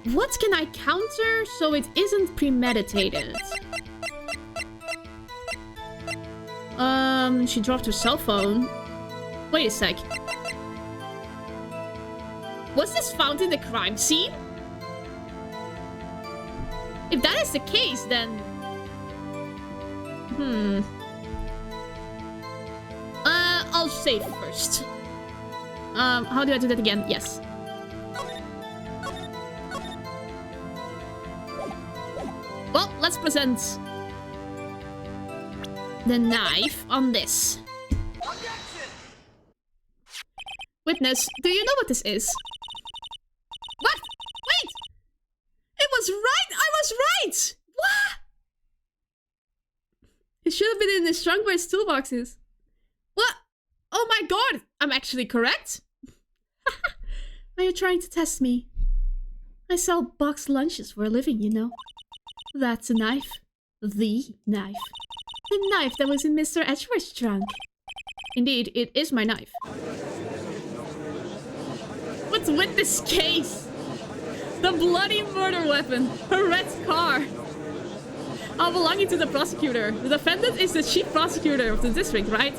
What can I counter so it isn't premeditated? She dropped her cell phone. Wait a sec. Was this found in the crime scene? If that is the case, then... I'll save first. How do I do that again? Yes. Well, let's present the knife on this. Witness, do you know what this is? What? Wait! It was right! I was right! What? It should have been in his trunk where his toolbox is. What? Oh my god! I'm actually correct? Are you trying to test me? I sell boxed lunches for a living, you know. That's a knife. The knife. The knife that was in Mr. Edgeworth's trunk. Indeed, it is my knife. What's with this case? The bloody murder weapon. A red car. All belonging to the prosecutor. The defendant is the chief prosecutor of the district, right?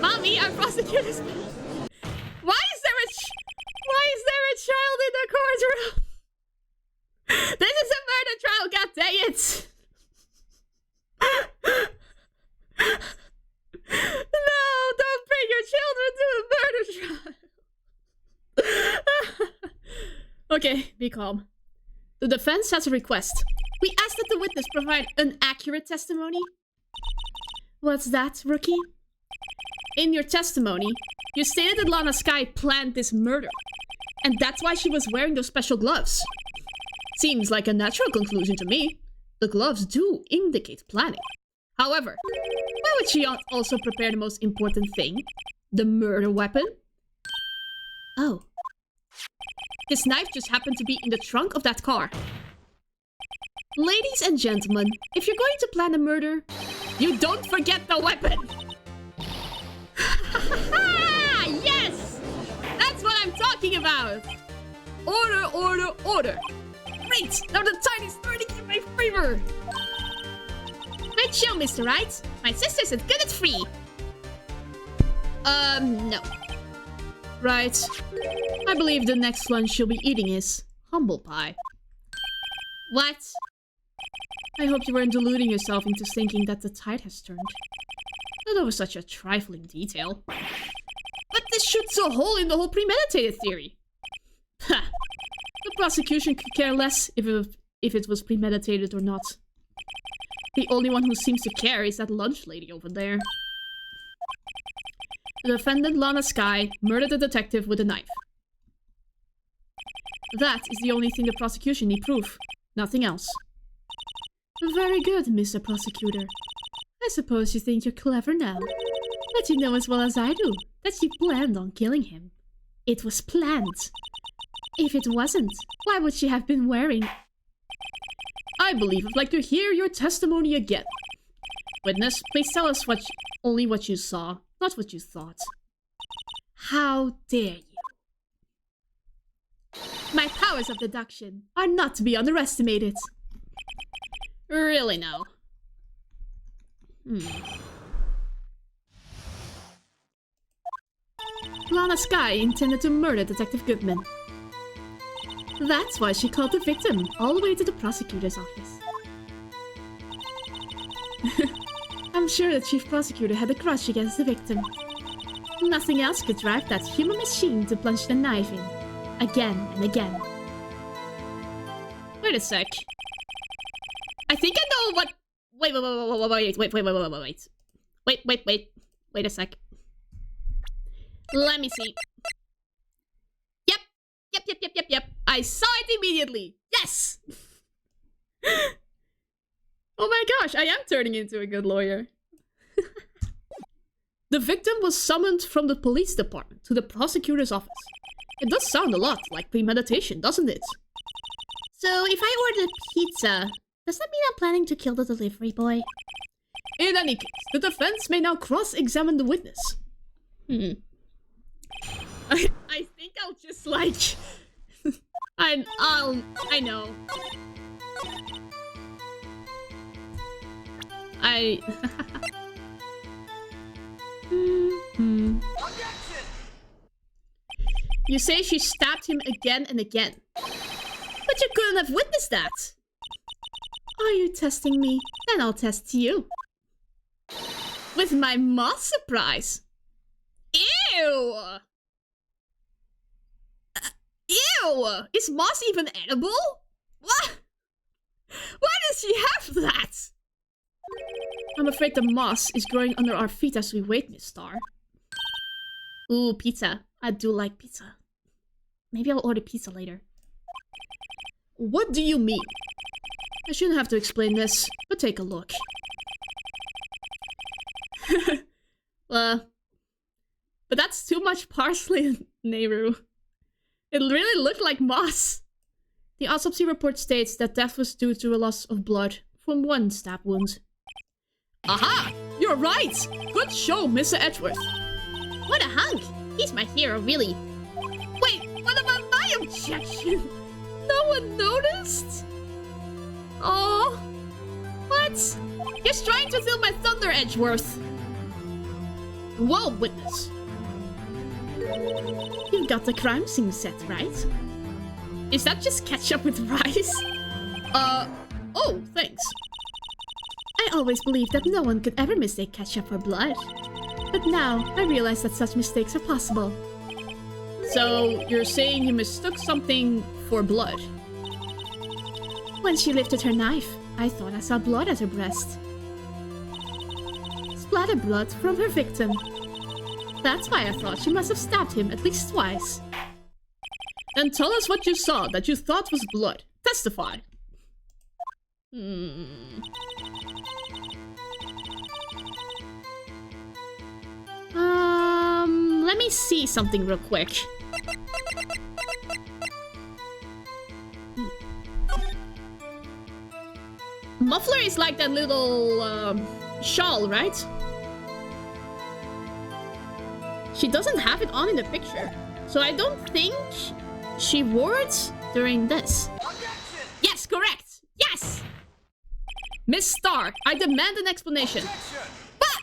Mommy, our prosecutor's... Why is there a child in the courtroom? This is a murder trial, god dang it! No, don't bring your children to a murder trial. Okay, be calm. The defense has a request. We ask that the witness provide an accurate testimony. What's that, rookie? In your testimony, you stated that Lana Skye planned this murder. And that's why she was wearing those special gloves. Seems like a natural conclusion to me. The gloves do indicate planning. However, why would she also prepare the most important thing? The murder weapon? Oh. This knife just happened to be in the trunk of that car. Ladies and gentlemen, if you're going to plan a murder, you don't forget the weapon! Yes! That's what I'm talking about! Order, order, order! Great! Now the tide is turning in my favor! Great show, Mr. Wright. My sister said good it's free. No. Right. I believe the next lunch she'll be eating is humble pie. What? I hope you weren't deluding yourself into thinking that the tide has turned. Not over such a trifling detail. But this shoots a hole in the whole premeditated theory. Ha! The prosecution could care less if it was premeditated or not. The only one who seems to care is that lunch lady over there. The defendant, Lana Skye, murdered the detective with a knife. That is the only thing the prosecution need proof. Nothing else. Very good, Mr. Prosecutor. I suppose you think you're clever now. But you know as well as I do that she planned on killing him. It was planned. If it wasn't, why would she have been wearing... I believe I'd like to hear your testimony again. Witness, please tell us only what you saw, not what you thought. How dare you? My powers of deduction are not to be underestimated. Really now? Lana Skye intended to murder Detective Goodman. That's why she called the victim all the way to the prosecutor's office. I'm sure the chief prosecutor had a grudge against the victim. Nothing else could drive that human machine to plunge the knife in. Again and again. Wait a sec. I think I know what... Wait a sec. Let me see. Yep. I saw it immediately. Yes! Oh my gosh, I am turning into a good lawyer. The victim was summoned from the police department to the prosecutor's office. It does sound a lot like premeditation, doesn't it? So, if I order pizza, does that mean I'm planning to kill the delivery boy? In any case, the defense may now cross-examine the witness. I think I'll just like... I know. You say she stabbed him again and again. But you couldn't have witnessed that. Are you testing me? Then I'll test you. With my moth surprise. Ew! Ew! Is moss even edible? What? Why does she have that? I'm afraid the moss is growing under our feet as we wait, Miss Star. Ooh, pizza. I do like pizza. Maybe I'll order pizza later. What do you mean? I shouldn't have to explain this, but take a look. But that's too much parsley, Nehru. It really looked like moss. The autopsy report states that death was due to a loss of blood from one stab wound. Aha! You're right! Good show, Mr. Edgeworth. What a hunk! He's my hero, really. Wait, what about my objection? No one noticed? Oh, what? Just trying to steal my thunder, Edgeworth. Well, witness. You got the crime scene set, right? Is that just ketchup with rice? Oh, thanks. I always believed that no one could ever mistake ketchup for blood. But now, I realize that such mistakes are possible. So, you're saying you mistook something for blood? When she lifted her knife, I thought I saw blood at her breast. Splatter blood from her victim. That's why I thought she must have stabbed him at least twice. Then tell us what you saw that you thought was blood. Testify. Let me see something real quick. Muffler is like that little shawl, right? She doesn't have it on in the picture, so I don't think she wore it during this. Objection! Yes, correct! Yes! Miss Starr, I demand an explanation. Objection! But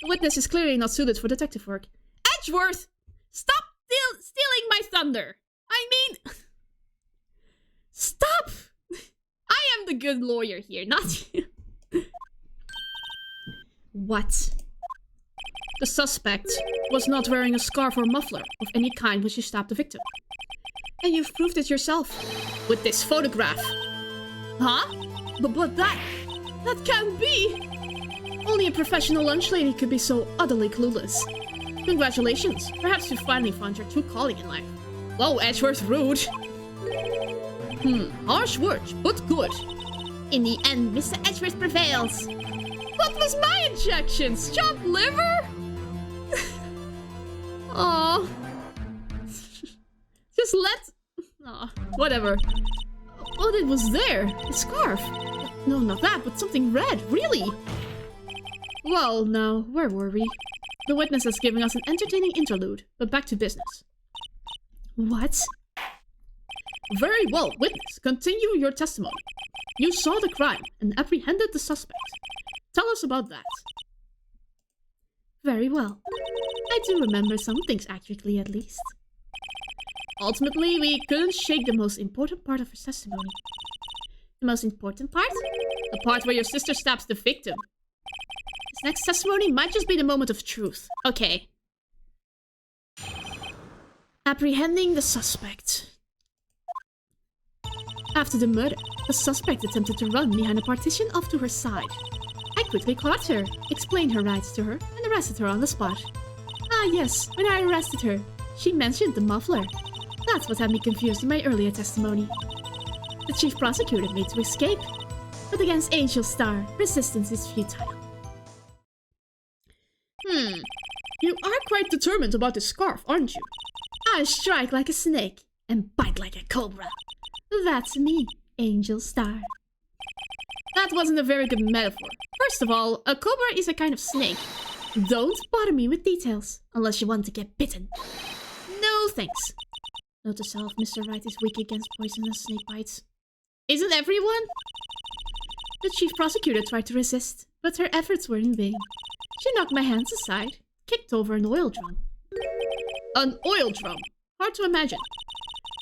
the witness is clearly not suited for detective work. Edgeworth! Stop stealing my thunder! I mean... Stop! I am the good lawyer here, not you. What? The suspect was not wearing a scarf or muffler of any kind when she stabbed the victim. And you've proved it yourself with this photograph. Huh? But that can't be! Only a professional lunch lady could be so utterly clueless. Congratulations, perhaps you finally found your true calling in life. Whoa, Edgeworth, rude. Harsh words, but good. In the end, Mr. Edgeworth prevails. What was my injections? Chopped liver? Oh. Just let... Oh, whatever. Oh, it was there. A scarf. No, not that, but something red. Really? Well, now, where were we? The witness is giving us an entertaining interlude, but back to business. What? Very well, witness. Continue your testimony. You saw the crime and apprehended the suspect. Tell us about that. Very well. I do remember some things accurately, at least. Ultimately, we couldn't shake the most important part of her testimony. The most important part? The part where your sister stabs the victim. This next testimony might just be the moment of truth. Okay. Apprehending the suspect. After the murder, the suspect attempted to run behind a partition off to her side. I quickly caught her, explained her rights to her, and arrested her on the spot. Ah yes, when I arrested her, she mentioned the muffler. That's what had me confused in my earlier testimony. The chief prosecutor made to escape, but against Angel Star, resistance is futile. You are quite determined about this scarf, aren't you? I strike like a snake and bite like a cobra. That's me, Angel Star. That wasn't a very good metaphor. First of all, a cobra is a kind of snake. Don't bother me with details, unless you want to get bitten. No thanks. Note to self, Mr. Wright is weak against poisonous snake bites. Isn't everyone? The chief prosecutor tried to resist, but her efforts were in vain. She knocked my hands aside, kicked over an oil drum. An oil drum? Hard to imagine.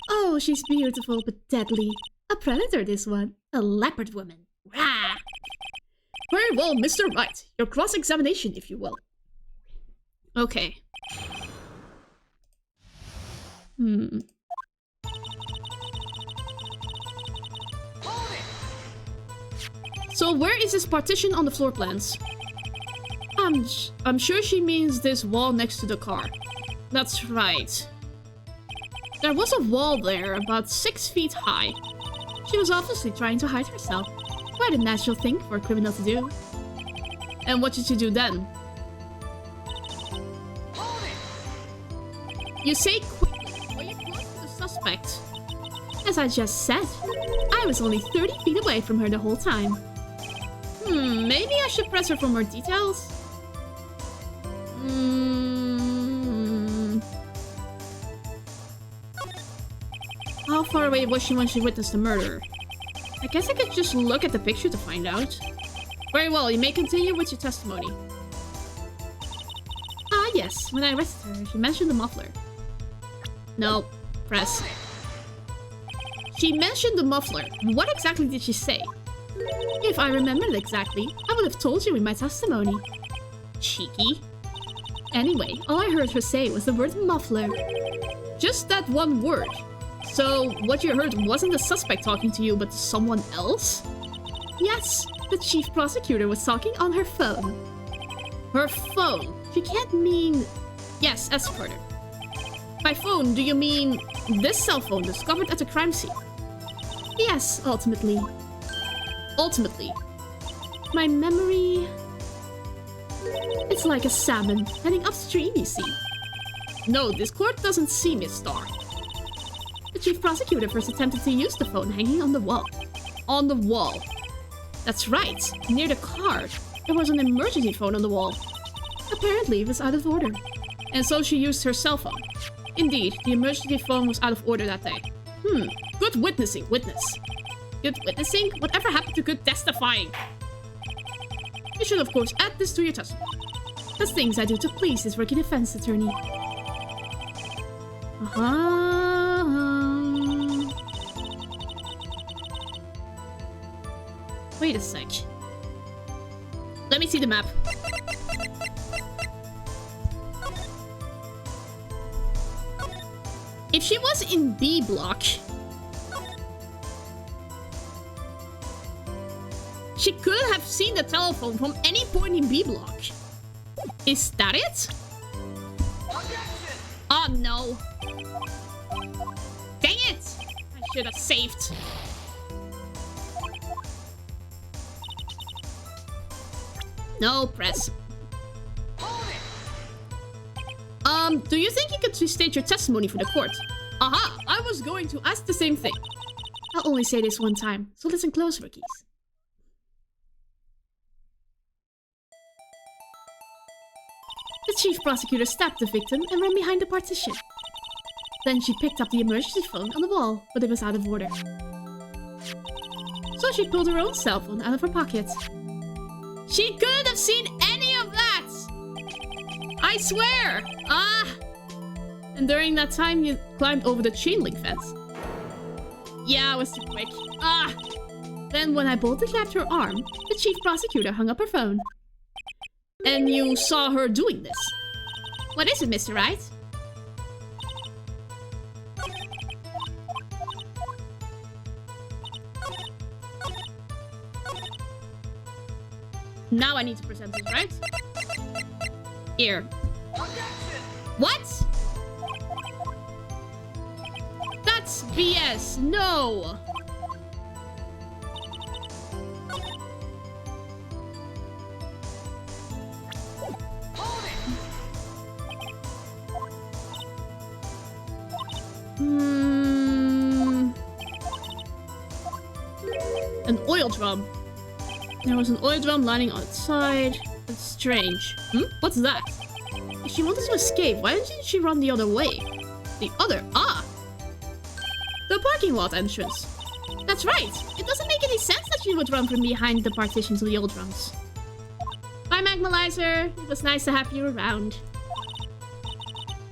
Oh, she's beautiful but deadly. A predator, this one. A leopard woman. Rah! Very well, Mr. Wright. Your cross-examination, if you will. Okay. So where is this partition on the floor plans? I'm sure she means this wall next to the car. That's right. There was a wall there, about 6 feet high. She was obviously trying to hide herself. Quite a natural thing for a criminal to do. And what did you do then? You say quickly, were you close to the suspect? As I just said, I was only 30 feet away from her the whole time. Maybe I should press her for more details? How far away was she when she witnessed the murder? I guess I could just look at the picture to find out. Very well, you may continue with your testimony. Ah, yes. When I arrested her, she mentioned the muffler. No. Press. She mentioned the muffler. What exactly did she say? If I remembered exactly, I would have told you in my testimony. Cheeky. Anyway, all I heard her say was the word muffler. Just that one word. So, what you heard wasn't the suspect talking to you, but someone else? Yes, the chief prosecutor was talking on her phone. Her phone? She can't mean... Yes, as further. By phone, do you mean this cell phone discovered at the crime scene? Yes, ultimately. Ultimately. My memory... It's like a salmon heading upstream, you see. No, this court doesn't see Miss Starr. The chief prosecutor first attempted to use the phone hanging on the wall. On the wall. That's right. Near the car, there was an emergency phone on the wall. Apparently, it was out of order. And so she used her cell phone. Indeed, the emergency phone was out of order that day. Good witnessing, witness. Good witnessing? Whatever happened to good testifying? You should, of course, add this to your testimony. That's things I do to please this rookie defense attorney. Wait a sec. Let me see the map. If she was in B block, she could have seen the telephone from any point in B block. Is that it? Oh no. Dang it! I should have saved. No, press. Do you think you could restate your testimony for the court? Aha! I was going to ask the same thing. I'll only say this one time, so listen close, rookies. The chief prosecutor stabbed the victim and ran behind the partition. Then she picked up the emergency phone on the wall, but it was out of order. So she pulled her own cell phone out of her pocket. She couldn't have seen any of that! I swear! And during that time, you climbed over the chain link fence. Yeah, I was too quick. Then when I boldly grabbed her arm, the chief prosecutor hung up her phone. And you saw her doing this. What is it, Mr. Wright? Now I need to present this, right? Here. What? That's BS. No. An oil drum. There was an oil drum lying on its side. That's strange. What's that? If she wanted to escape, why didn't she run the other way? The other? The parking lot entrance. That's right. It doesn't make any sense that she would run from behind the partition to the oil drums. Bye, Magmalizer. It was nice to have you around.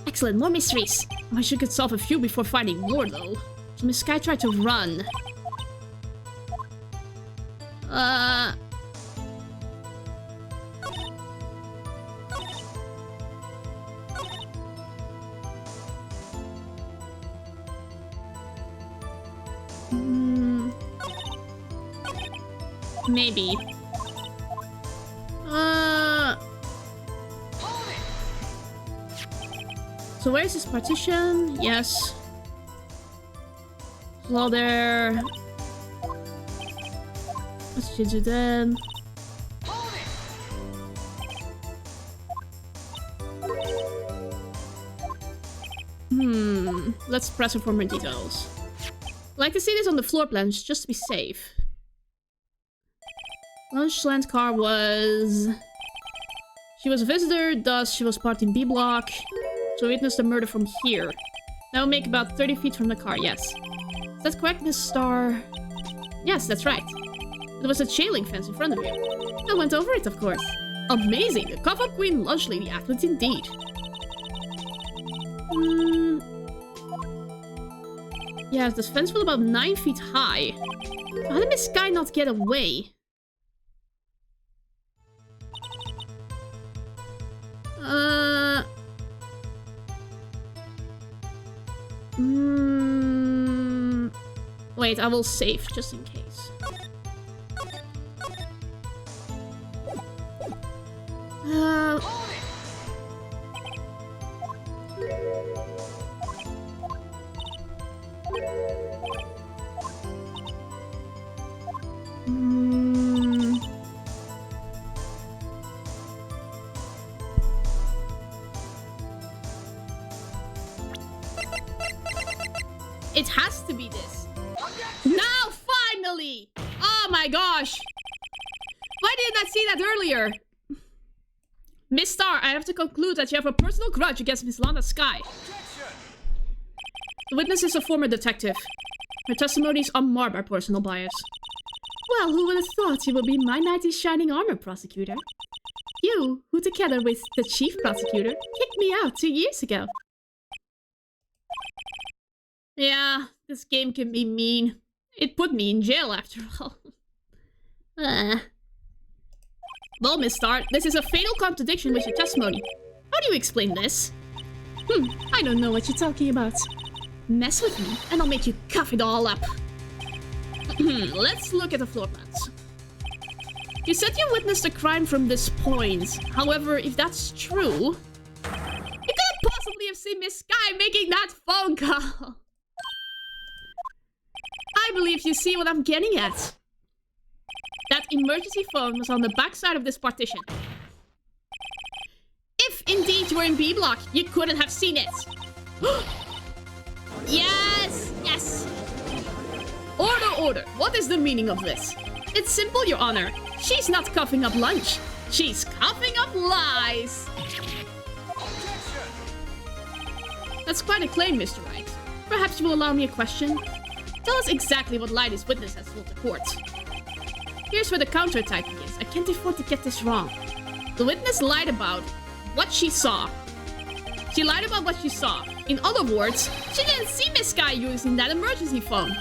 Excellent, more mysteries. I should could solve a few before finding more, though. So Miss Sky tried to run. Maybe. So where's this partition? Yes. Well, there. What should you do then? Let's press her for more details. Like to see this on the floor plans, just to be safe. Lunchland car was... She was a visitor, thus she was parked in B block. So witnessed the murder from here. That will make about 30 feet from the car, yes. Is that correct, Miss Star? Yes, that's right. There was a chain link fence in front of you. I went over it, of course. Amazing! The Cough Up Queen lunch lady athlete indeed. Yeah, this fence was about 9 feet high. So how did Miss Sky not get away? Wait, I will save just in case. It has to be this. Now, finally! Oh my gosh! Why didn't I see that earlier? Miss Star, I have to conclude that you have a personal grudge against Miss Lana Sky. The witness is a former detective. Her testimony is unmarred by personal bias. Well, who would have thought you would be my knight in shining armor, prosecutor? You, who together with the chief prosecutor, kicked me out 2 years ago. Yeah, this game can be mean. It put me in jail after all. Well, Miss Star, this is a fatal contradiction with your testimony. How do you explain this? I don't know what you're talking about. Mess with me, and I'll make you cough it all up. Let's look at the floor plans. You said you witnessed a crime from this point. However, if that's true, you couldn't possibly have seen Miss Sky making that phone call. I believe you see what I'm getting at. That emergency phone was on the backside of this partition. If indeed you were in B block, you couldn't have seen it. Yes! Yes! Order, order. What is the meaning of this? It's simple, Your Honor. She's not coughing up lunch. She's coughing up lies. That's quite a claim, Mr. Wright. Perhaps you will allow me a question? Tell us exactly what lie this witness has told the court. Here's where the counterattack begins. I can't afford to get this wrong. The witness lied about what she saw. She lied about what she saw. In other words, she didn't see Miss Sky using that emergency phone.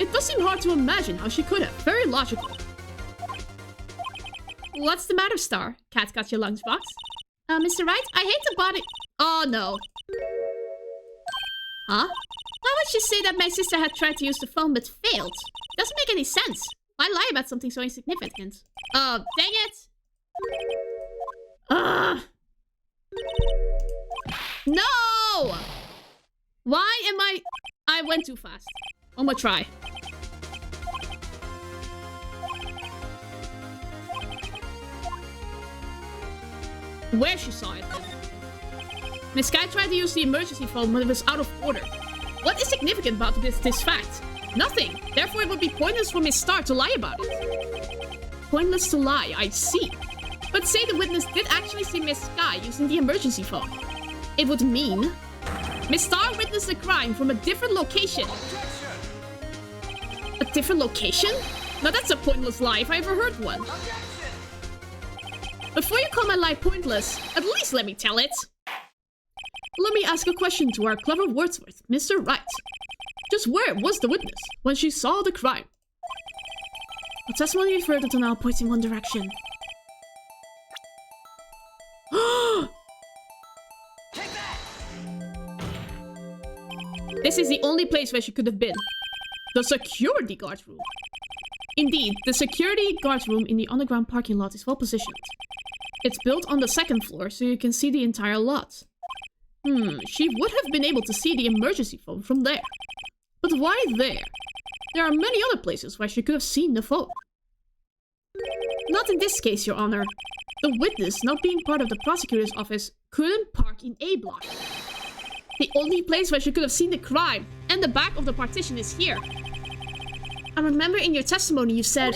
It does seem hard to imagine how she could have. Very logical. What's the matter, Star? Cat got your lunchbox? Mr. Wright, I hate to bother... Oh, no. Huh? Why would she say that my sister had tried to use the phone but failed? Doesn't make any sense. Why lie about something so insignificant? Oh, dang it! No! Why am I went too fast. One more try. Where she saw it then. Miss Sky tried to use the emergency phone when it was out of order. What is significant about this fact? Nothing. Therefore, it would be pointless for Miss Star to lie about it. Pointless to lie, I see. But say the witness did actually see Miss Sky using the emergency phone. It would mean Miss Star witnessed the crime from a different location. A different location? Now that's a pointless lie if I ever heard one. Before you call my lie pointless, at least let me tell it. Let me ask a question to our clever wordsmith, Mr. Wright. Just where was the witness when she saw the crime? The testimony referred until now points in one direction. This is the only place where she could have been. The security guard room. Indeed, the security guard room in the underground parking lot is well positioned. It's built on the second floor, so you can see the entire lot. She would have been able to see the emergency phone from there. But why there? There are many other places where she could have seen the phone. Not in this case, Your Honor. The witness, not being part of the prosecutor's office, couldn't park in A block. The only place where she could have seen the crime and the back of the partition is here. I remember in your testimony you said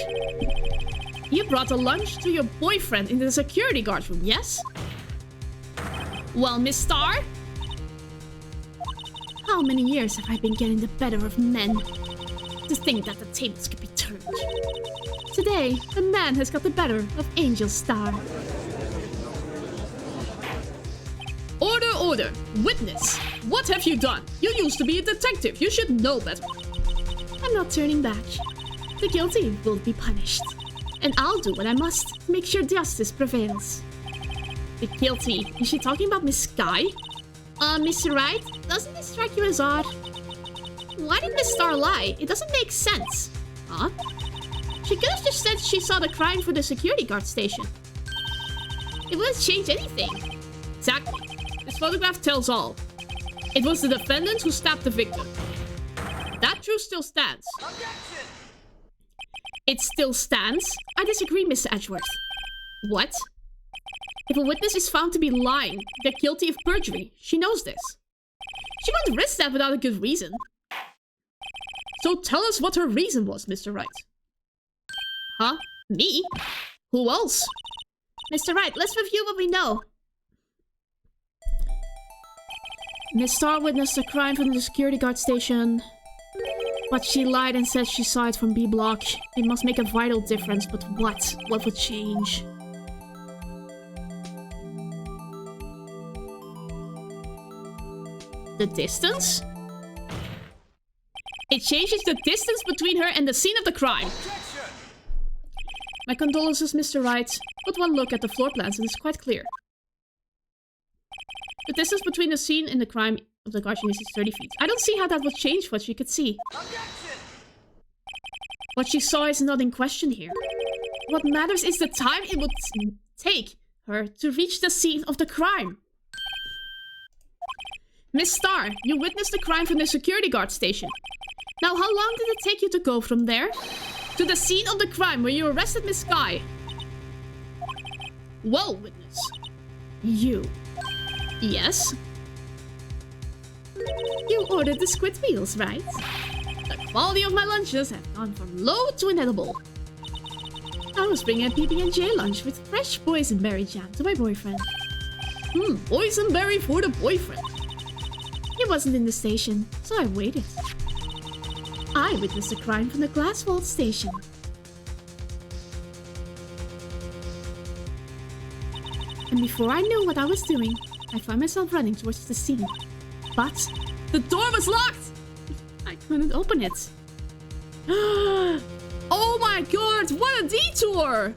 you brought a lunch to your boyfriend in the security guard room, yes? Well, Miss Starr? How many years have I been getting the better of men? To think that the tables could be turned. Today, a man has got the better of Angel Starr. Order, order! Witness! What have you done? You used to be a detective. You should know better. I'm not turning back. The guilty will be punished. And I'll do what I must to make sure justice prevails. The guilty? Is she talking about Miss Sky? Mr. Wright? Doesn't this strike you as odd? Why did Miss Starr lie? It doesn't make sense. Huh? She could have just said she saw the crime for the security guard station. It wouldn't change anything. Exactly. This photograph tells all. It was the defendant who stabbed the victim. That truth still stands. Objection! It still stands? I disagree, Mr. Edgeworth. What? If a witness is found to be lying, they're guilty of perjury. She knows this. She won't risk that without a good reason. So tell us what her reason was, Mr. Wright. Huh? Me? Who else? Mr. Wright, let's review what we know. Miss Starr witnessed a crime from the security guard station. But she lied and said she saw it from B block. It must make a vital difference, but what? What would change? The distance? It changes the distance between her and the scene of the crime. Objection! My condolences, Mr. Wright. But one look at the floor plans and it's quite clear. The distance between the scene and the crime of the guardian is 30 feet. I don't see how that would change what she could see. Objection! What she saw is not in question here. What matters is the time it would take her to reach the scene of the crime. Miss Starr, you witnessed the crime from the security guard station. Now, how long did it take you to go from there to the scene of the crime where you arrested Miss Sky? Well, witness. You. Yes? You ordered the squid meals, right? The quality of my lunches have gone from low to inedible. I was bringing a PB&J lunch with fresh boysenberry jam to my boyfriend. Boysenberry for the boyfriend. He wasn't in the station, so I waited. I witnessed a crime from the glass vault station. And before I knew what I was doing, I found myself running towards the scene. But the door was locked! I couldn't open it. Oh my god, what a detour!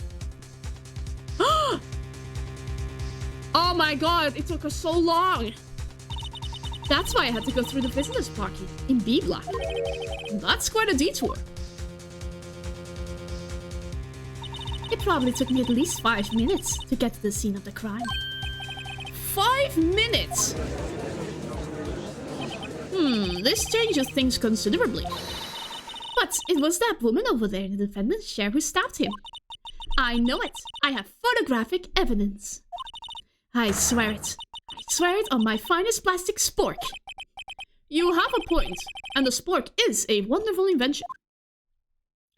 Oh my god, it took us so long. That's why I had to go through the visitors parking in B block. That's quite a detour. It probably took me at least 5 minutes to get to the scene of the crime. 5 minutes? This changes things considerably. But it was that woman over there in the defendant's chair who stabbed him. I know it. I have photographic evidence. I swear it. I swear it on my finest plastic spork. You have a point, and the spork is a wonderful invention.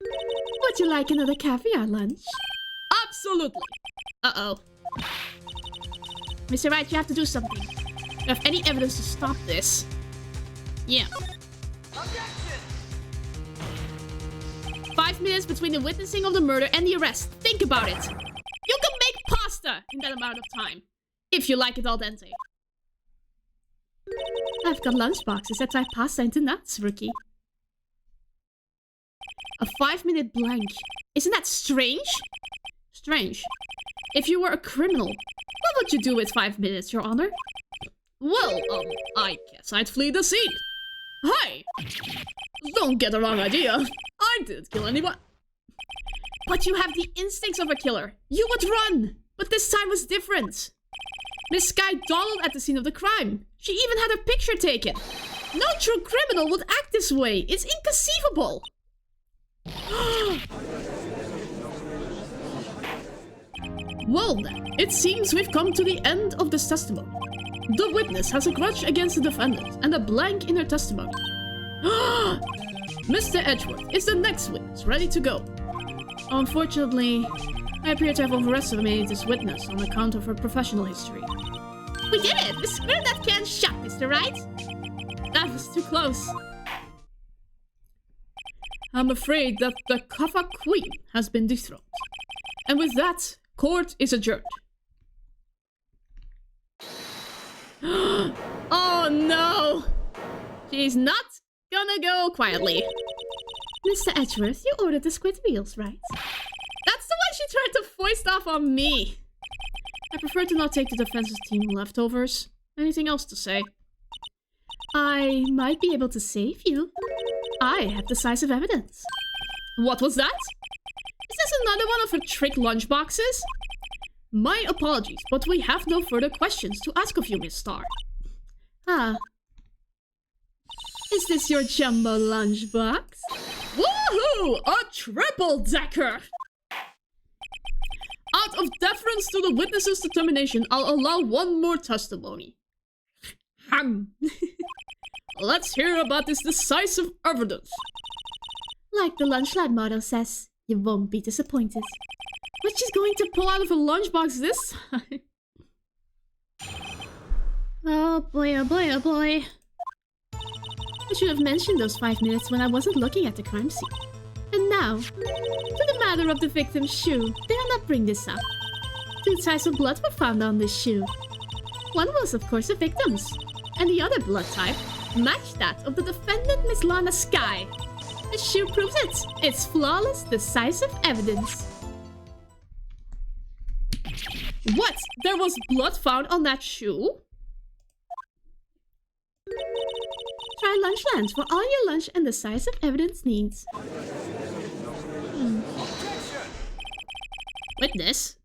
Would you like another caviar lunch? Absolutely. Uh-oh. Mr. Wright, you have to do something. Do you have any evidence to stop this? Yeah. Objection! 5 minutes between the witnessing of the murder and the arrest. Think about it. You can make pasta in that amount of time. If you like it al dente. I've got lunchboxes that type pasta into nuts, rookie. A 5-minute blank. Isn't that strange? Strange. If you were a criminal, what would you do with 5 minutes, Your Honor? Well, I guess I'd flee the scene. Hey! Don't get the wrong idea. I didn't kill anyone. But you have the instincts of a killer. You would run. But this time was different. Miss Sky dawdled at the scene of the crime. She even had her picture taken. No true criminal would act this way. It's inconceivable. Well then, it seems we've come to the end of this testimony. The witness has a grudge against the defendant and a blank in her testimony. Mr. Edgeworth is the next witness, ready to go. Unfortunately, I appear to have overestimated this witness on account of her professional history. We did it! We squared that can shut, Mr. Wright. That was too close. I'm afraid that the Kaffa Queen has been dethroned. And with that, court is adjourned. Oh no! She's not gonna go quietly. Mr. Edgeworth, you ordered the squid wheels, right? That's the one she tried to foist off on me. I prefer to not take the defense's team leftovers. Anything else to say? I might be able to save you. I have decisive evidence. What was that? Is this another one of her trick lunchboxes? My apologies, but we have no further questions to ask of you, Miss Star. Ah. Is this your jumbo lunchbox? Woohoo! A triple-decker! Out of deference to the witness's determination, I'll allow one more testimony. Let's hear about this decisive evidence. Like the lunch lad motto says, you won't be disappointed. What she's going to pull out of her lunchbox this time? Oh boy, oh boy, oh boy. I should have mentioned those 5 minutes when I wasn't looking at the crime scene. And now, to the matter of the victim's shoe. Dare not bring this up. 2 types of blood were found on this shoe. One was, of course, the victim's, and the other blood type matched that of the defendant, Miss Lana Sky. The shoe proves it. It's flawless, decisive evidence. What? There was blood found on that shoe? Try Lunchland for all your lunch and decisive evidence needs. Witness?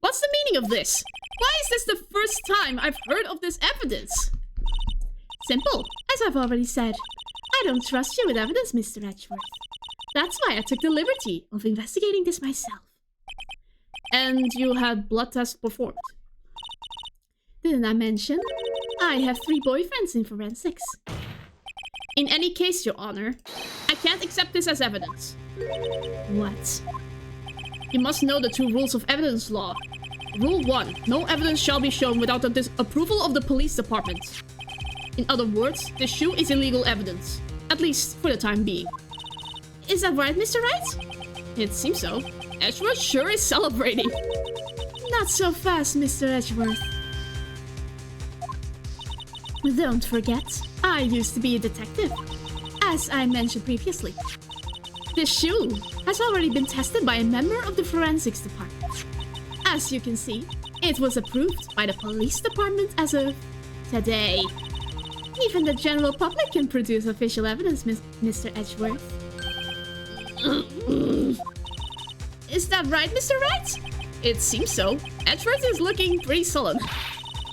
What's the meaning of this? Why is this the first time I've heard of this evidence? Simple, as I've already said. I don't trust you with evidence, Mr. Edgeworth. That's why I took the liberty of investigating this myself. And you had blood tests performed? Didn't I mention? I have 3 boyfriends in forensics. In any case, Your Honor, I can't accept this as evidence. What? You must know the 2 rules of evidence law. Rule 1. No evidence shall be shown without the approval of the police department. In other words, the shoe is illegal evidence. At least for the time being. Is that right, Mr. Wright? It seems so. Edgeworth sure is celebrating. Not so fast, Mr. Edgeworth. Don't forget, I used to be a detective, as I mentioned previously. This shoe has already been tested by a member of the forensics department. As you can see, it was approved by the police department as of today. Even the general public can produce official evidence, Mr. Edgeworth. Is that right, Mr. Wright? It seems so. Edgeworth is looking pretty sullen.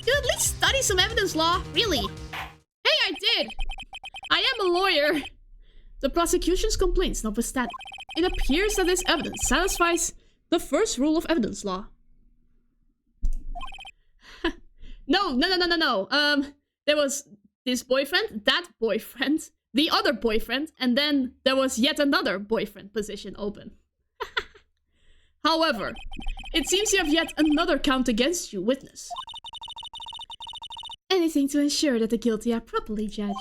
You at least study some evidence law, really. Hey, I did! I am a lawyer. The prosecution's complaints notwithstanding, it appears that this evidence satisfies the first rule of evidence law. No. There was this boyfriend, that boyfriend, the other boyfriend, and then there was yet another boyfriend position open. However, it seems you have yet another count against you, witness. Anything to ensure that the guilty are properly judged.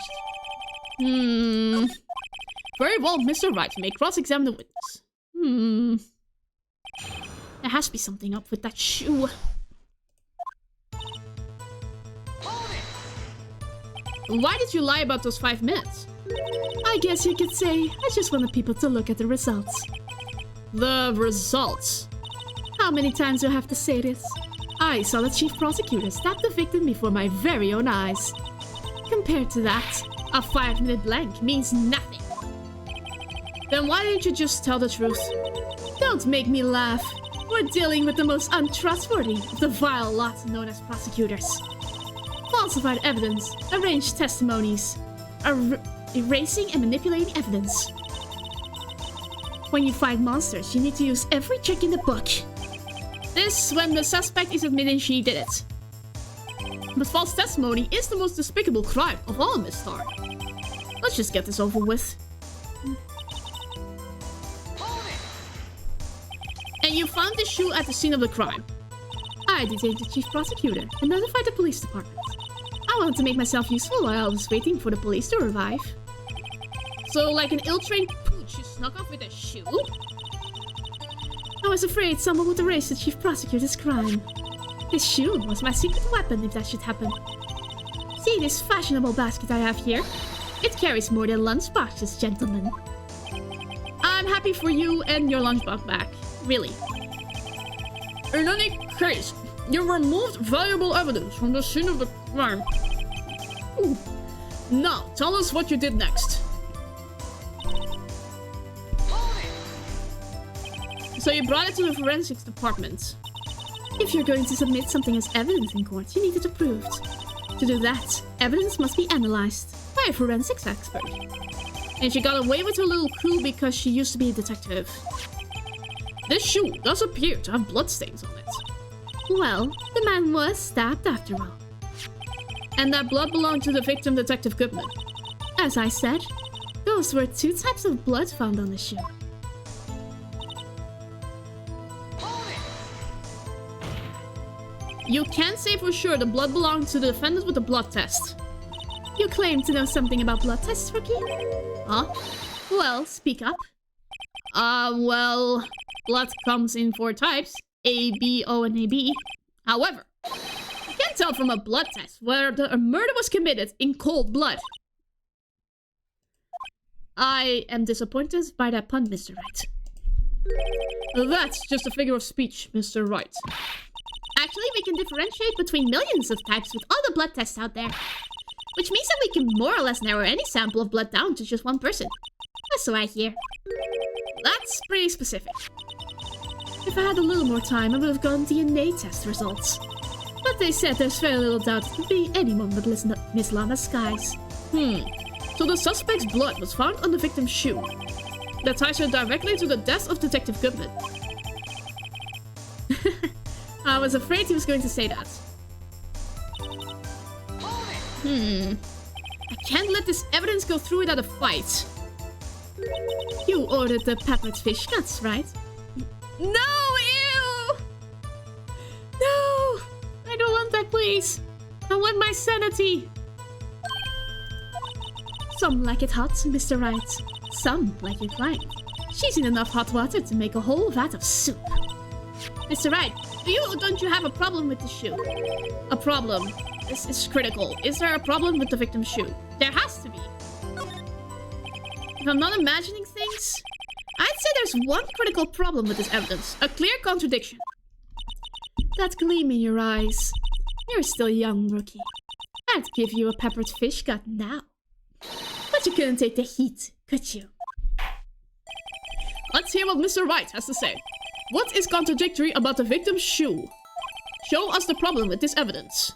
Very well, Mr. Wright, you may cross-examine the witness. There has to be something up with that shoe. Why did you lie about those 5 minutes? I guess you could say I just wanted people to look at the results. The results? How many times do I have to say this? I saw the chief prosecutor stab the victim before my very own eyes. Compared to that, a 5-minute blank means nothing. Then why didn't you just tell the truth? Don't make me laugh. We're dealing with the most untrustworthy of the vile lot known as prosecutors. Falsified evidence, arranged testimonies, erasing and manipulating evidence. When you fight monsters, you need to use every trick in the book. This when the suspect is admitting she did it. But false testimony is the most despicable crime of all, Miss Star. Let's just get this over with. And you found the shoe at the scene of the crime. I detained the chief prosecutor and notified the police department. I wanted to make myself useful while I was waiting for the police to arrive. So, like an ill-trained pooch, you snuck off with a shoe? I was afraid someone would erase the chief prosecutor's crime. This shoe was my secret weapon if that should happen. See this fashionable basket I have here? It carries more than lunchboxes, gentlemen. I'm happy for you and your lunchbox back. Really. In any case, you removed valuable evidence from the scene of the crime. Ooh. Now, tell us what you did next. So you brought it to the forensics department. If you're going to submit something as evidence in court, you need it approved. To do that, evidence must be analyzed by a forensics expert. And she got away with her little coup because she used to be a detective. This shoe does appear to have bloodstains on it. Well, the man was stabbed after all. And that blood belonged to the victim, Detective Goodman. As I said, those were two types of blood found on the shoe. You can't say for sure the blood belonged to the defendant with the blood test. You claim to know something about blood tests, Rookie? Huh? Well, speak up. Well, blood comes in 4 types. A, B, O, and AB. However, you can't tell from a blood test whether a murder was committed in cold blood. I am disappointed by that pun, Mr. Wright. That's just a figure of speech, Mr. Wright. Actually, we can differentiate between millions of types with all the blood tests out there. Which means that we can more or less narrow any sample of blood down to just one person. That's what I hear. That's pretty specific. If I had a little more time, I would have gotten DNA test results. But they said there's very little doubt it could be anyone but Miss Lana Skies. So the suspect's blood was found on the victim's shoe. That ties her directly to the death of Detective Goodman. I was afraid he was going to say that. I can't let this evidence go through without a fight. You ordered the peppered fish guts, right? No, ew! No! I don't want that, please. I want my sanity. Some like it hot, Mr. Wright. Some like your client. She's in enough hot water to make a whole vat of soup. Mr. Wright, don't you have a problem with the shoe? A problem. This is critical. Is there a problem with the victim's shoe? There has to be. If I'm not imagining things, I'd say there's one critical problem with this evidence. A clear contradiction. That gleam in your eyes. You're still young, Rookie. I'd give you a peppered fish gut now. But you couldn't take the heat, could you? Let's hear what Mr. Wright has to say. What is contradictory about the victim's shoe? Show us the problem with this evidence.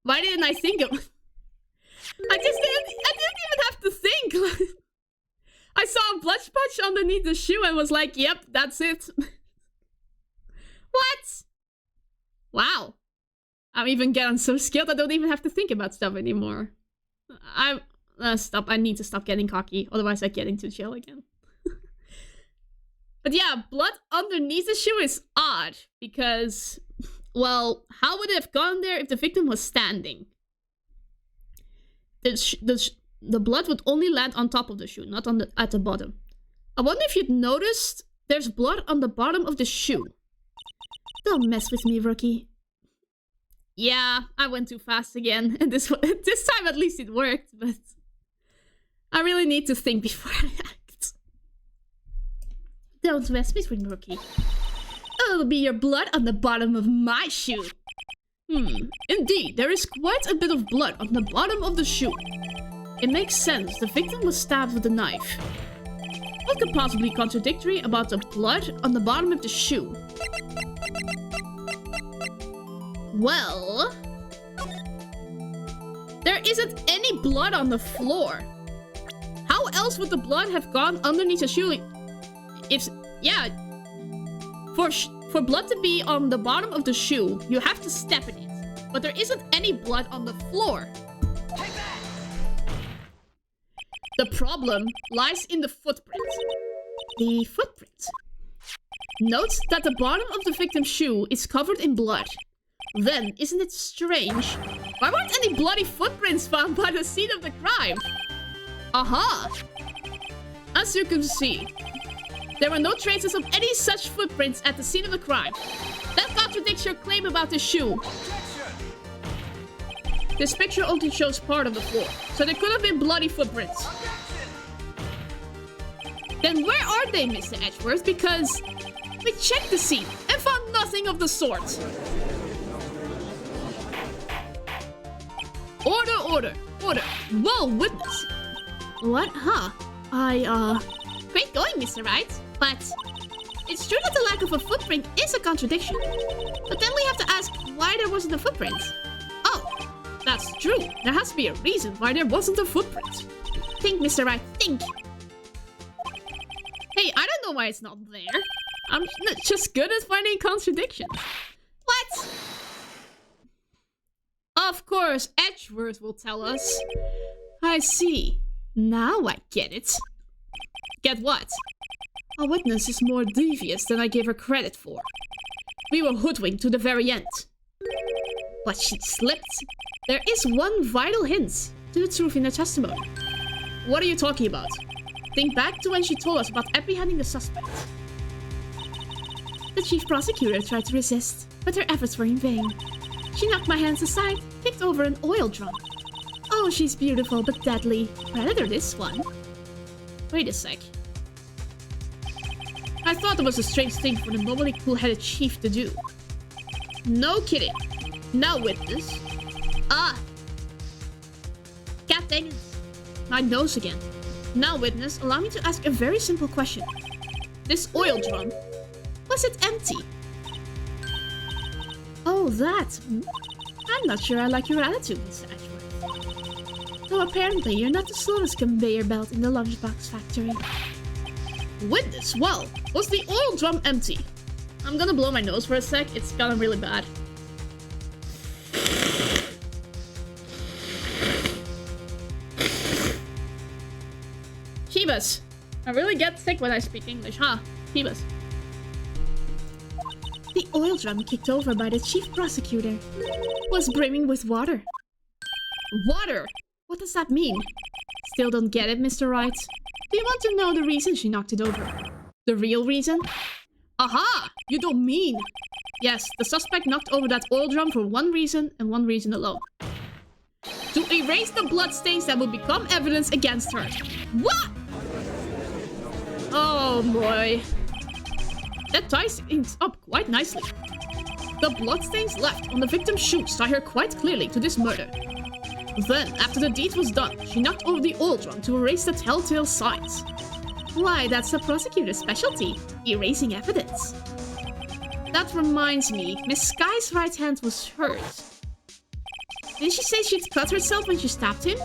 Why didn't I think of... I didn't even have to think. I saw a blood patch underneath the shoe and was like, yep, that's it. What? Wow. I'm even getting so skilled I don't even have to think about stuff anymore. Stop. I need to stop getting cocky. Otherwise I get into jail again. But yeah, blood underneath the shoe is odd. Because, well, how would it have gone there if the victim was standing? The blood would only land on top of the shoe, not at the bottom. I wonder if you'd noticed there's blood on the bottom of the shoe. Don't mess with me, Rookie. Yeah, I went too fast again, and this time at least it worked, but I really need to think before I act. Don't mess with me, Rookie. It'll be your blood on the bottom of my shoe. Indeed, there is quite a bit of blood on the bottom of the shoe. It makes sense. The victim was stabbed with a knife. What could possibly be contradictory about the blood on the bottom of the shoe? Well, there isn't any blood on the floor. How else would the blood have gone underneath the shoe? If, yeah, for blood to be on the bottom of the shoe, you have to step in it. But there isn't any blood on the floor. The problem lies in the footprint. The footprint. Note that the bottom of the victim's shoe is covered in blood. Then, isn't it strange? Why weren't any bloody footprints found by the scene of the crime? Aha! As you can see, there were no traces of any such footprints at the scene of the crime. That contradicts your claim about the shoe. This picture only shows part of the floor, so there could have been bloody footprints. Then where are they, Mr. Edgeworth? Because we checked the scene and found nothing of the sort. Order, order, order. Whoa, witness. What? Huh? Great going, Mr. Wright. But it's true that the lack of a footprint is a contradiction. But then we have to ask why there wasn't a footprint. Oh, that's true. There has to be a reason why there wasn't a footprint. Think, Mr. Wright, think. Hey, I don't know why it's not there. I'm just good at finding contradictions. What? Of course, Edgeworth will tell us. I see. Now I get it. Get what? A witness is more devious than I gave her credit for. We were hoodwinked to the very end. But she slipped. There is one vital hint to the truth in her testimony. What are you talking about? Think back to when she told us about apprehending the suspect. The chief prosecutor tried to resist, but her efforts were in vain. She knocked my hands aside, kicked over an oil drum. Oh, she's beautiful but deadly. Predator, this one. Wait a sec. I thought it was a strange thing for the normally cool-headed chief to do. No kidding. Now witness. Ah! God dang it. My nose again. Now witness, allow me to ask a very simple question. This oil drum, was it empty? Oh, that. I'm not sure I like your attitude, Mr. Edgeworth. Though apparently you're not the slowest conveyor belt in the lunchbox factory. Witness, well, was the oil drum empty? I'm gonna blow my nose for a sec, it's gotten really bad. Shibas. I really get sick when I speak English, huh? Shibas. The oil drum kicked over by the chief prosecutor was brimming with water. Water? What does that mean? Still don't get it, Mr. Wright. Do you want to know the reason she knocked it over? The real reason? Aha! You don't mean... Yes, the suspect knocked over that oil drum for one reason and one reason alone. To erase the bloodstains that would become evidence against her. What? Oh boy. That ties things up quite nicely. The bloodstains left on the victim's shoes tie her quite clearly to this murder. Then, after the deed was done, she knocked over the oil drum to erase the telltale signs. Why, that's the prosecutor's specialty, erasing evidence. That reminds me, Miss Sky's right hand was hurt. Didn't she say she'd cut herself when she stabbed him?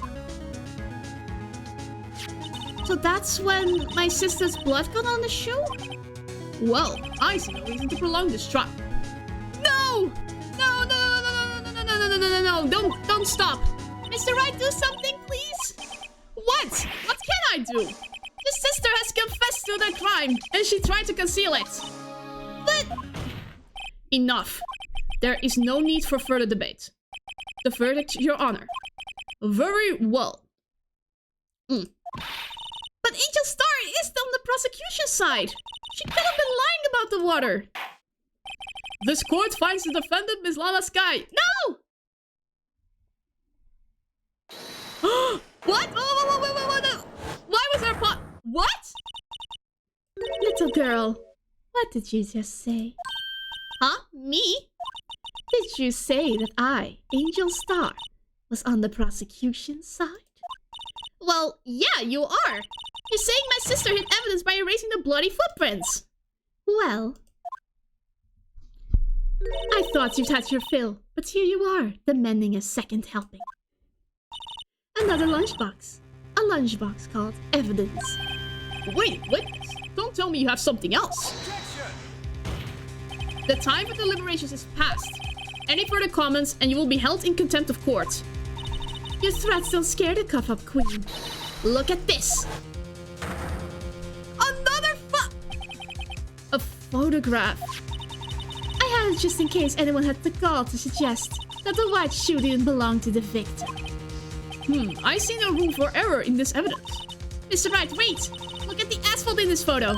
So that's when my sister's blood got on the shoe? Well, I see no reason to prolong this trial. No! No, no, no, no, no, no, no, no, no, no, no, don't stop. Mr. Wright, do something, please. What? What can I do? Your sister has confessed to the crime, and she tried to conceal it. But... Enough. There is no need for further debate. The verdict, Your Honor. Very well. But Angel Star is on the prosecution side. She could have been lying about the water. This court finds the defendant, Miss Lana Sky. No! What? Whoa. Why was there a pot? What? Little girl, what did you just say? Huh? Me? Did you say that I, Angel Star, was on the prosecution side? Well, yeah, you are. You're saying my sister hid evidence by erasing the bloody footprints. Well, I thought you'd had your fill, but here you are, demanding a second helping. Another lunchbox. A lunchbox called evidence. Wait, witness. Don't tell me you have something else. The time for deliberations is past. Any further comments and you will be held in contempt of court. Your threats don't scare the cuff-up queen. Look at this. A photograph. I had it just in case anyone had the gall to suggest that the white shoe didn't belong to the victim. I see no room for error in this evidence. Mr. Wright, wait! Look at the asphalt in this photo.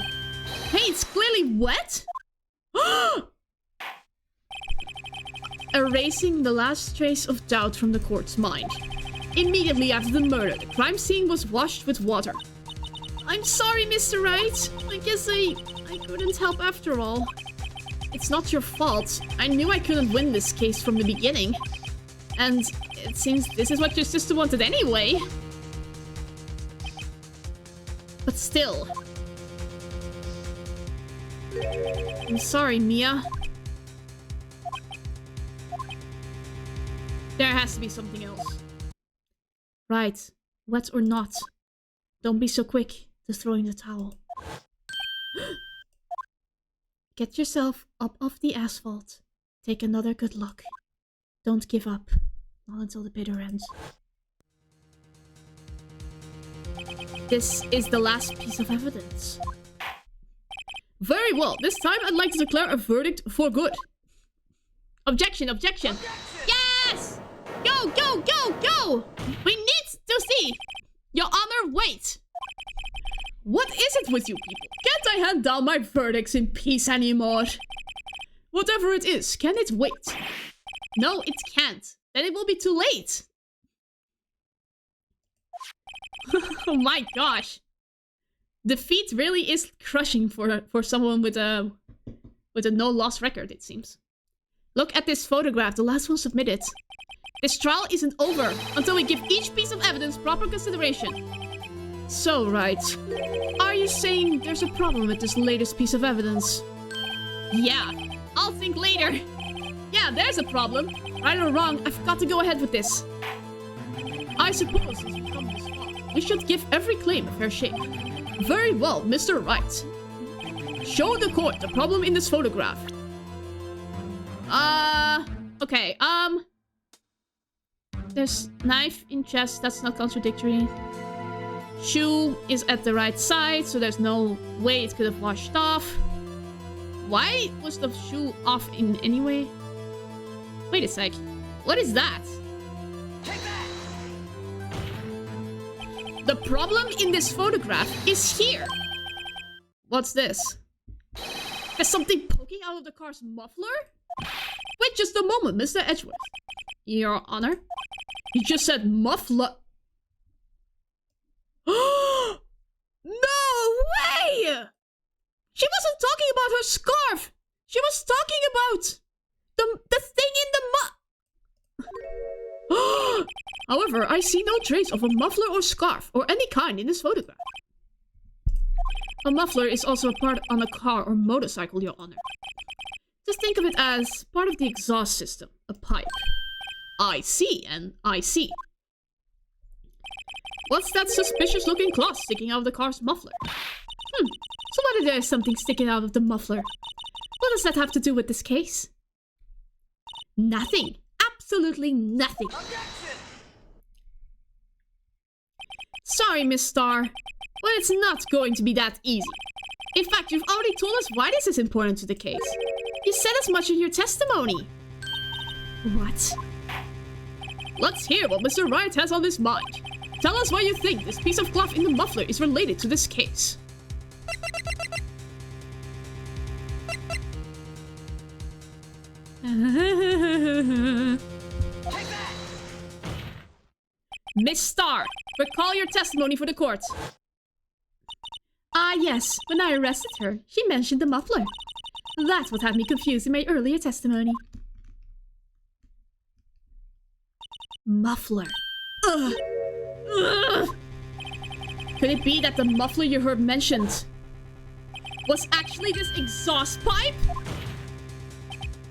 Hey, it's clearly wet. Erasing the last trace of doubt from the court's mind. Immediately after the murder, the crime scene was washed with water. I'm sorry, Mr. Wright. I guess I couldn't help after all. It's not your fault. I knew I couldn't win this case from the beginning. And it seems this is what your sister wanted anyway. But still. I'm sorry, Mia. There has to be something else. Right. Wet or not. Don't be so quick to throw in the towel. Get yourself up off the asphalt. Take another good look. Don't give up. Not until the bitter ends. This is the last piece of evidence. Very well. This time I'd like to declare a verdict for good. Objection, objection. Yes! Go, go, go, go! We need to see. Your Honor, wait. What is it with you people? Can't I hand down my verdicts in peace anymore? Whatever it is, can it wait? No, it can't. Then it will be too late. Oh my gosh. Defeat really is crushing for someone with a no-loss record, it seems. Look at this photograph, the last one submitted. This trial isn't over until we give each piece of evidence proper consideration. So, right. Are you saying there's a problem with this latest piece of evidence? Yeah, I'll think later. Yeah, there's a problem. Right or wrong, I've got to go ahead with this. I suppose since we've come this far, we should give every claim a fair shake. Very well, Mr. Wright. Show the court the problem in this photograph. Okay, there's knife in chest, that's not contradictory. Shoe is at the right side, so there's no way it could have washed off. Why was the shoe off in any way? Wait a sec. What is that? Take that! The problem in this photograph is here. What's this? There's something poking out of the car's muffler? Wait just a moment, Mr. Edgeworth. Your Honor? You just said muffler. No way! She wasn't talking about her scarf. She was talking about the thing in the However, I see no trace of a muffler or scarf or any kind in this photograph. A muffler is also a part on a car or motorcycle, Your Honor. Just think of it as part of the exhaust system, a pipe. I see, and I see. What's that suspicious looking cloth sticking out of the car's muffler? So whether there's something sticking out of the muffler, what does that have to do with this case? Nothing. Absolutely nothing. Sorry, Miss Starr, but it's not going to be that easy. In fact, you've already told us why this is important to the case. You said as much in your testimony. What? Let's hear what Mr. Wright has on his mind. Tell us why you think this piece of cloth in the muffler is related to this case. Miss Starr, recall your testimony for the court. Ah, yes. When I arrested her, she mentioned the muffler. That's what had me confused in my earlier testimony. muffler. Ugh. Ugh. Could it be that the muffler you heard mentioned was actually this exhaust pipe?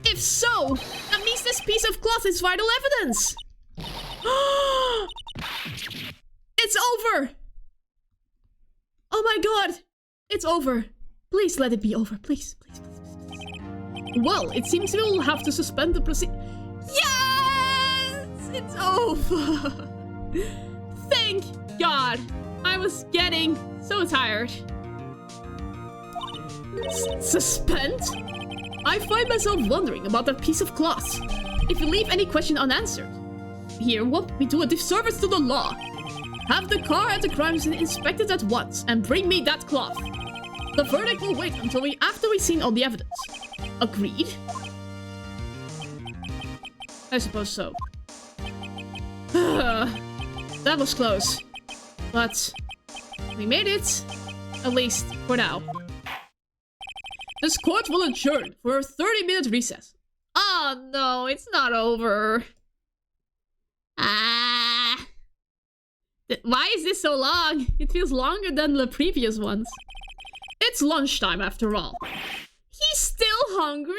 If so, that means this piece of cloth is vital evidence. It's over. Oh my god. It's over. Please let it be over. Please, please, please, please, please. Well, it seems we'll have to suspend the proceed. Yes! It's over. Thank God. I was getting so tired. Suspend? I find myself wondering about that piece of cloth. If you leave any question unanswered, here we do a disservice to the law. Have the car at the crime scene inspected at once and bring me that cloth. The verdict will wait until after we've seen all the evidence. Agreed? I suppose so. That was close. But we made it, at least for now. This court will adjourn for a 30-minute recess. Oh no, it's not over. Why is this so long? It feels longer than the previous ones. It's lunchtime after all. He's still hungry?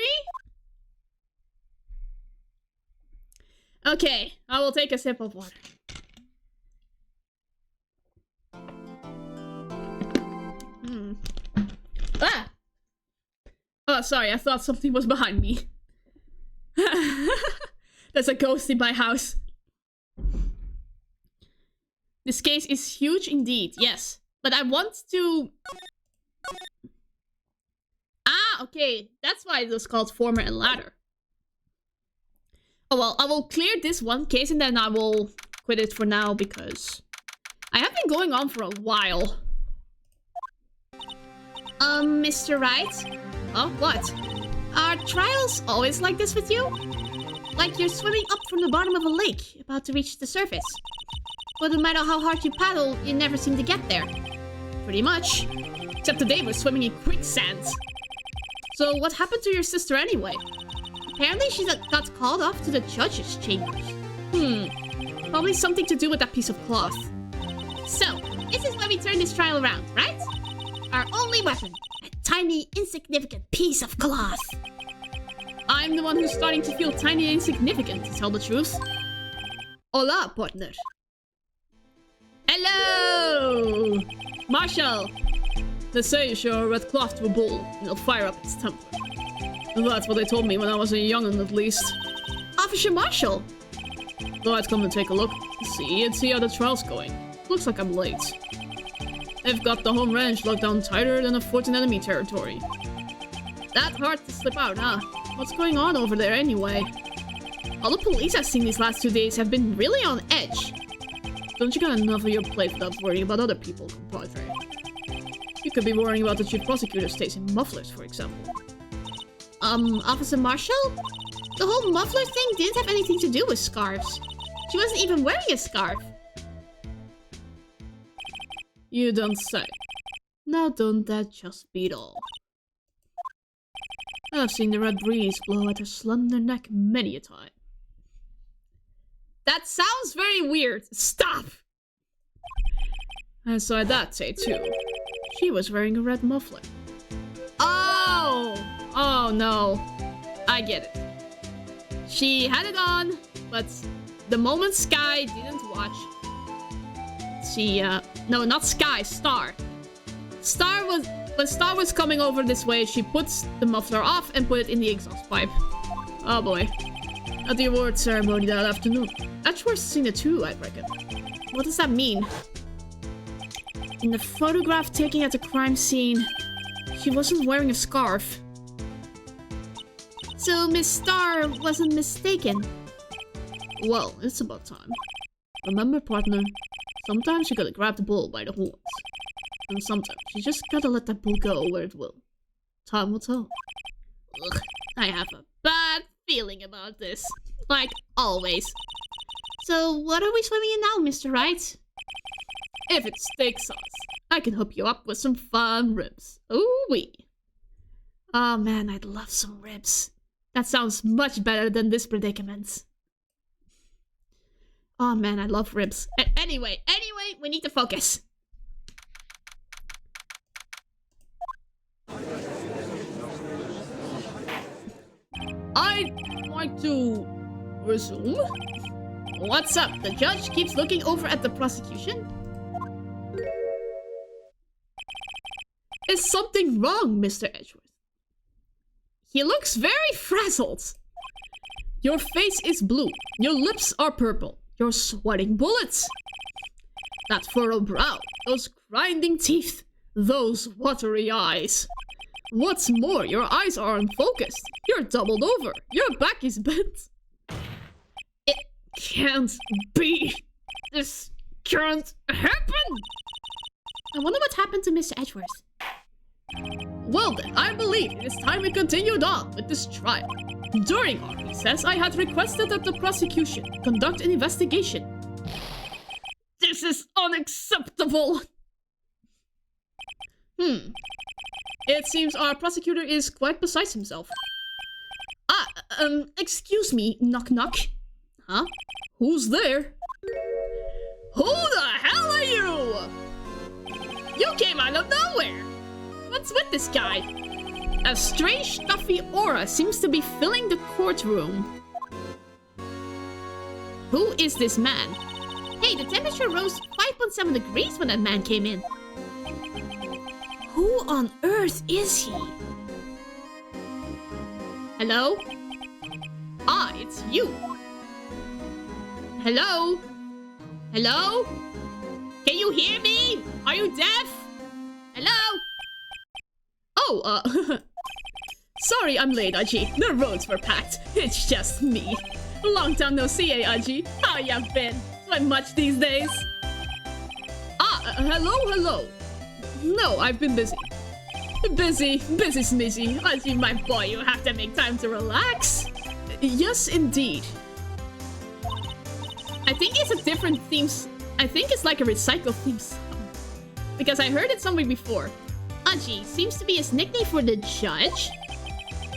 Okay, I will take a sip of water. Ah! Oh, sorry, I thought something was behind me. There's a ghost in my house. This case is huge indeed, yes. But I want to... Ah, okay. That's why it was called Former and Ladder. Oh well, I will clear this one case and then I will quit it for now because I have been going on for a while. Mr. Wright? Oh, what? Are trials always like this with you? Like you're swimming up from the bottom of a lake, about to reach the surface. But no matter how hard you paddle, you never seem to get there. Pretty much. Except today we're swimming in quicksand. So what happened to your sister anyway? Apparently she got called off to the judge's chambers. Probably something to do with that piece of cloth. So, this is why we turn this trial around, right? Our only weapon. A tiny, insignificant piece of cloth. I'm the one who's starting to feel tiny and insignificant, to tell the truth. Hola, partner. Hello! Marshal! They say you show a red cloth to a bull, and it'll fire up its temper. That's what they told me when I was a young'un, at least. Officer Marshal! Thought I'd come and take a look, see how the trial's going. Looks like I'm late. They've got the home range locked down tighter than a fort in enemy territory. That hard to slip out, huh? What's going on over there anyway? All the police I've seen these last 2 days have been really on edge. Don't you got enough of your plate without worrying about other people, compadre? You could be worrying about the chief prosecutor stays in mufflers, for example. Officer Marshal? The whole muffler thing didn't have anything to do with scarves. She wasn't even wearing a scarf. You don't say. Now don't that just beat all? I've seen the red breeze blow at her slender neck many a time. That sounds very weird. Stop! I saw that say too. She was wearing a red muffler. Oh! Oh no. I get it. She had it on, but the moment Sky didn't watch, she, no, not Sky, Star. When Star was coming over this way, she puts the muffler off and put it in the exhaust pipe. Oh boy. At the award ceremony that afternoon. Edgeworth's seen it too, I reckon. What does that mean? In the photograph taken at the crime scene, she wasn't wearing a scarf. So Miss Star wasn't mistaken. Well, it's about time. Remember, partner, sometimes you gotta grab the bull by the horns. And sometimes you just gotta let that bull go where it will. Time will tell. Ugh, I have a bad feeling about this. Like always. So what are we swimming in now, Mr. Wright? If it's steak sauce, I can hook you up with some fun ribs. Ooh-wee. Oh man, I'd love some ribs. That sounds much better than this predicament. Oh man, I love ribs. Anyway, we need to focus. I'd like to resume. What's up? The judge keeps looking over at the prosecution. Is something wrong, Mr. Edgeworth? He looks very frazzled. Your face is blue. Your lips are purple. You're sweating bullets. That furrowed brow. Those grinding teeth. Those watery eyes. What's more, your eyes are unfocused. You're doubled over. Your back is bent. It can't be. This can't happen. I wonder what happened to Mr. Edgeworth. Well then, I believe it is time we continued on with this trial. During our recess, I had requested that the prosecution conduct an investigation. This is unacceptable! It seems our prosecutor is quite beside himself. Excuse me, knock knock. Huh? Who's there? Who the hell are you? You came out of nowhere! What's with this guy? A strange stuffy aura seems to be filling the courtroom. Who is this man? Hey, the temperature rose 5.7 degrees when that man came in. Who on earth is he? Hello? Ah, it's you. Hello? Hello? Can you hear me? Are you deaf? Hello? Oh, sorry I'm late, Aji. The roads were packed. It's just me. Long time no see, eh, Aji? How ya been? Not much these days. Hello? No, I've been busy. Busy smizzy. Aji, my boy, you have to make time to relax. Yes, indeed. I think it's a different theme. I think it's like a recycled theme song. Because I heard it somewhere before. Aji seems to be his nickname for the judge.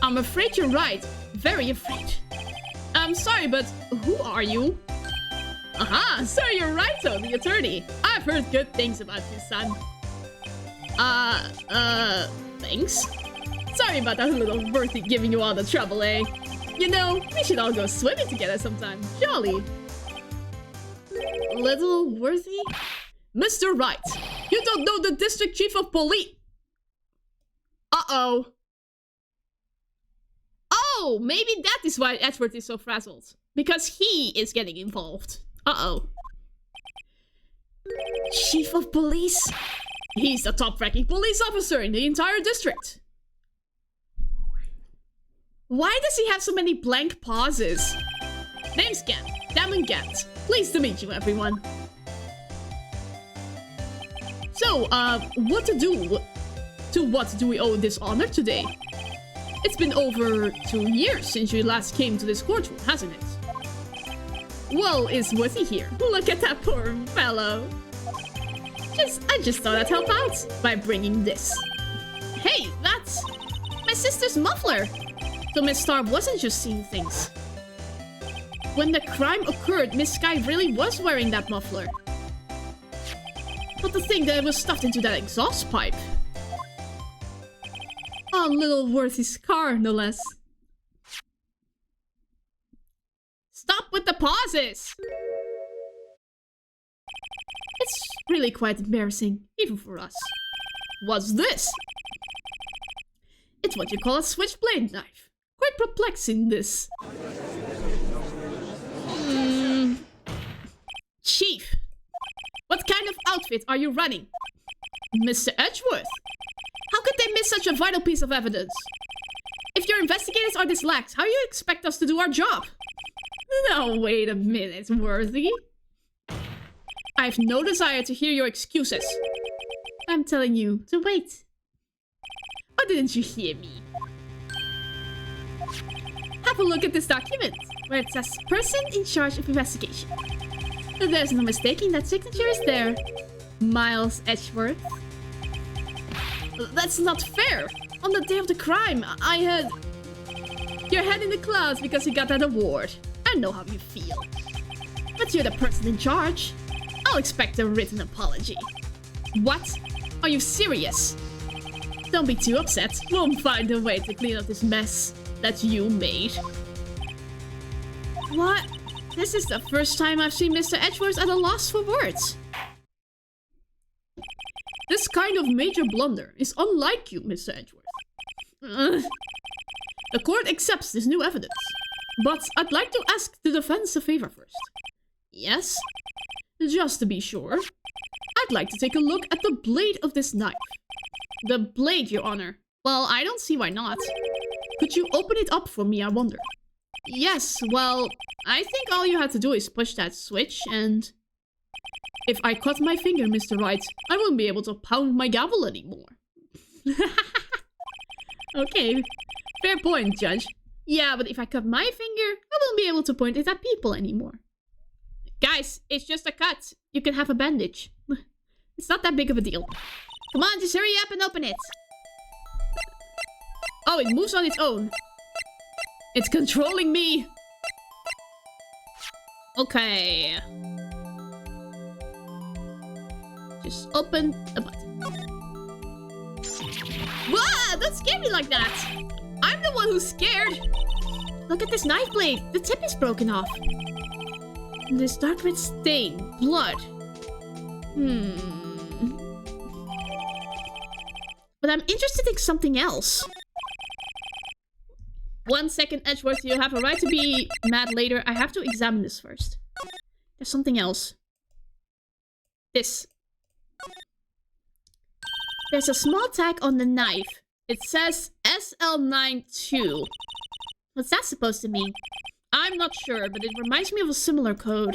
I'm afraid you're right. Very afraid. I'm sorry, but who are you? Aha, so you're Raito, the attorney. I've heard good things about you, son. Thanks. Sorry about that little Worthy giving you all the trouble, eh? You know, we should all go swimming together sometime. Jolly. Little Worthy? Mr. Wright, you don't know the district chief of police. Uh-oh. Oh, maybe that is why Edgeworth is so frazzled. Because he is getting involved. Uh-oh. Chief of police? He's the top-ranking police officer in the entire district. Why does he have so many blank pauses? Name's Gant. Damon Gant. Pleased to meet you, everyone. So, what to do? To what do we owe this honor today? It's been over 2 years since you last came to this courtroom, hasn't it? Well, is Worthy here? Look at that poor fellow. I just thought I'd help out by bringing this. Hey, that's my sister's muffler. So Miss Star wasn't just seeing things. When the crime occurred, Miss Sky really was wearing that muffler. But to think that it was stuffed into that exhaust pipe. Oh, little Worthy's car, no less. Stop with the pauses! It's really quite embarrassing, even for us. What's this? It's what you call a switchblade knife. Quite perplexing, this. Chief, what kind of outfit are you running? Mr. Edgeworth? How could they miss such a vital piece of evidence? If your investigators are this lax, how do you expect us to do our job? No, wait a minute, Worthy. I have no desire to hear your excuses. I'm telling you to wait. Or didn't you hear me? Have a look at this document, where it says person in charge of investigation. There's no mistaking that signature is there. Miles Edgeworth. That's not fair. On the day of the crime, I had your head in the clouds because you got that award. I know how you feel. But you're the person in charge. I'll expect a written apology. What? Are you serious? Don't be too upset. We'll find a way to clean up this mess that you made. What? This is the first time I've seen Mr. Edgeworth at a loss for words. This kind of major blunder is unlike you, Mr. Edgeworth. The court accepts this new evidence. But I'd like to ask the defense a favor first. Yes? Just to be sure, I'd like to take a look at the blade of this knife. The blade, Your Honor. Well, I don't see why not. Could you open it up for me, I wonder? Yes, well, I think all you have to do is push that switch and... If I cut my finger, Mr. Wright, I won't be able to pound my gavel anymore. Okay, fair point, Judge. Yeah, but if I cut my finger, I won't be able to point it at people anymore. Guys, it's just a cut. You can have a bandage. It's not that big of a deal. Come on, just hurry up and open it. Oh, it moves on its own. It's controlling me. Okay. Just open a button. Whoa, don't scare me like that. I'm the one who's scared. Look at this knife blade. The tip is broken off. And this dark red stain. Blood. But I'm interested in something else. 1 second, Edgeworth. You have a right to be mad later. I have to examine this first. There's something else. This. There's a small tag on the knife. It says SL92. What's that supposed to mean? I'm not sure, but it reminds me of a similar code.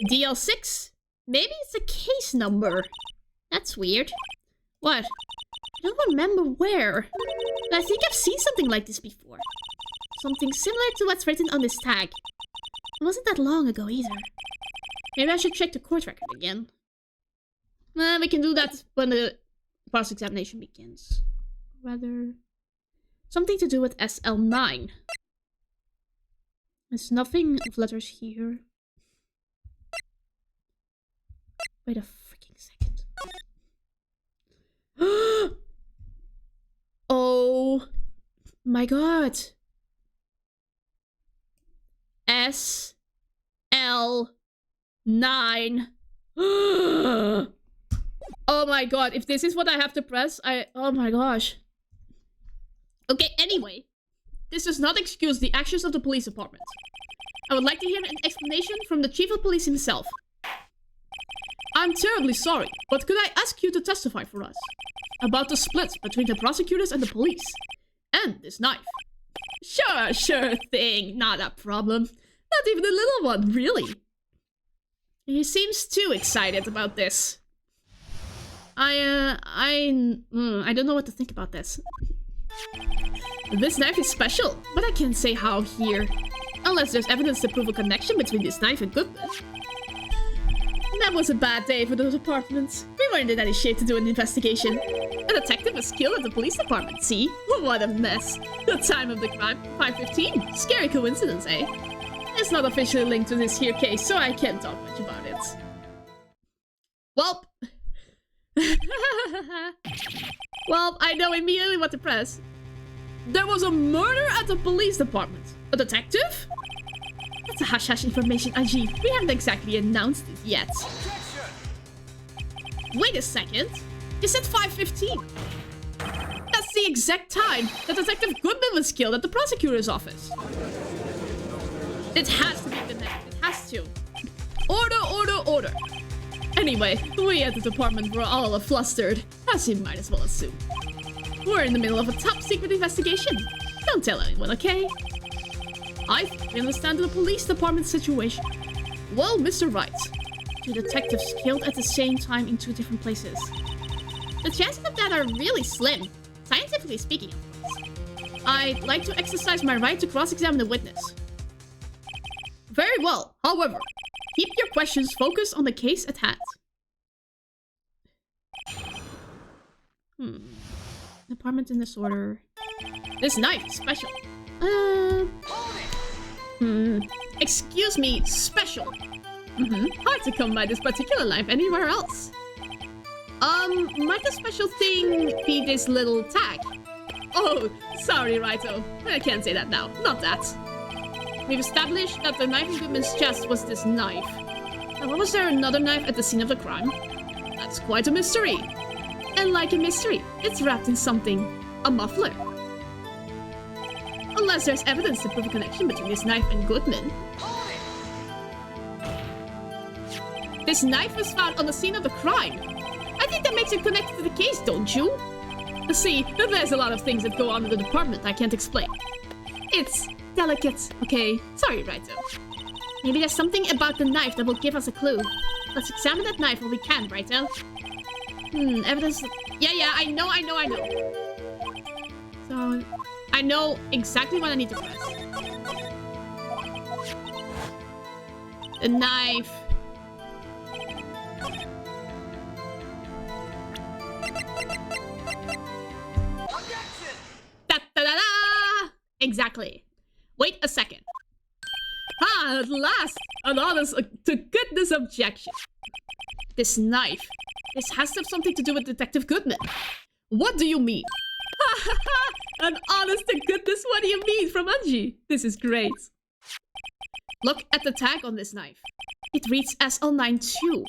DL6? Maybe it's a case number. That's weird. What? I don't remember where. But I think I've seen something like this before. Something similar to what's written on this tag. It wasn't that long ago either. Maybe I should check the court record again. We can do that when the cross-examination begins. Rather, something to do with SL9. There's nothing of letters here. Wait a freaking second. Oh my god. SL9. Oh my god, if this is what I have to press, oh my gosh. Okay, anyway. This does not excuse the actions of the police department. I would like to hear an explanation from the chief of police himself. I'm terribly sorry, but could I ask you to testify for us? About the split between the prosecutors and the police. And this knife. Sure thing. Not a problem. Not even a little one, really. He seems too excited about this. I don't know what to think about this. This knife is special, but I can't say how here. Unless there's evidence to prove a connection between this knife and Goodman. That was a bad day for the department. We weren't in any shape to do an investigation. A detective was killed at the police department, see? What a mess. The time of the crime, 5:15. Scary coincidence, eh? It's not officially linked to this here case, so I can't talk much about it. Welp. Well, I know immediately what to press. There was a murder at the police department. A detective? That's a hush-hush information, IG. We haven't exactly announced it yet. Wait a second. You said 5:15. That's the exact time that Detective Goodman was killed at the prosecutor's office. It has to be the next. It has to. Order. Anyway, we at the department were all flustered, as you might as well assume. We're in the middle of a top-secret investigation. Don't tell anyone, okay? I think we understand the police department situation. Well, Mr. Wright, 2 detectives killed at the same time in 2 different places. The chances of that are really slim, scientifically speaking, of course. I'd like to exercise my right to cross-examine the witness. Very well. However, keep your questions focused on the case at hand. Department in disorder. This knife is special. Excuse me, special. Hard to come by this particular knife anywhere else. Might the special thing be this little tag? Oh, sorry, Raito. I can't say that now. Not that. We've established that the knife in Goodman's chest was this knife. Now, why was there another knife at the scene of the crime? That's quite a mystery. And like a mystery, it's wrapped in something. A muffler. Unless there's evidence to prove a connection between this knife and Goodman. This knife was found on the scene of the crime. I think that makes it connected to the case, don't you? See, there's a lot of things that go on in the department I can't explain. It's delicate, okay? Sorry, Raito. Maybe there's something about the knife that will give us a clue. Let's examine that knife when we can, Raito. Evidence... Yeah, I know. So, I know exactly what I need to press. The knife... Da-da-da-da! Exactly. Wait a second. Ah, at last! An honest to goodness objection. This knife. This has to have something to do with Detective Goodman. What do you mean? An honest to goodness, what do you mean from Anji? This is great. Look at the tag on this knife. It reads SL92.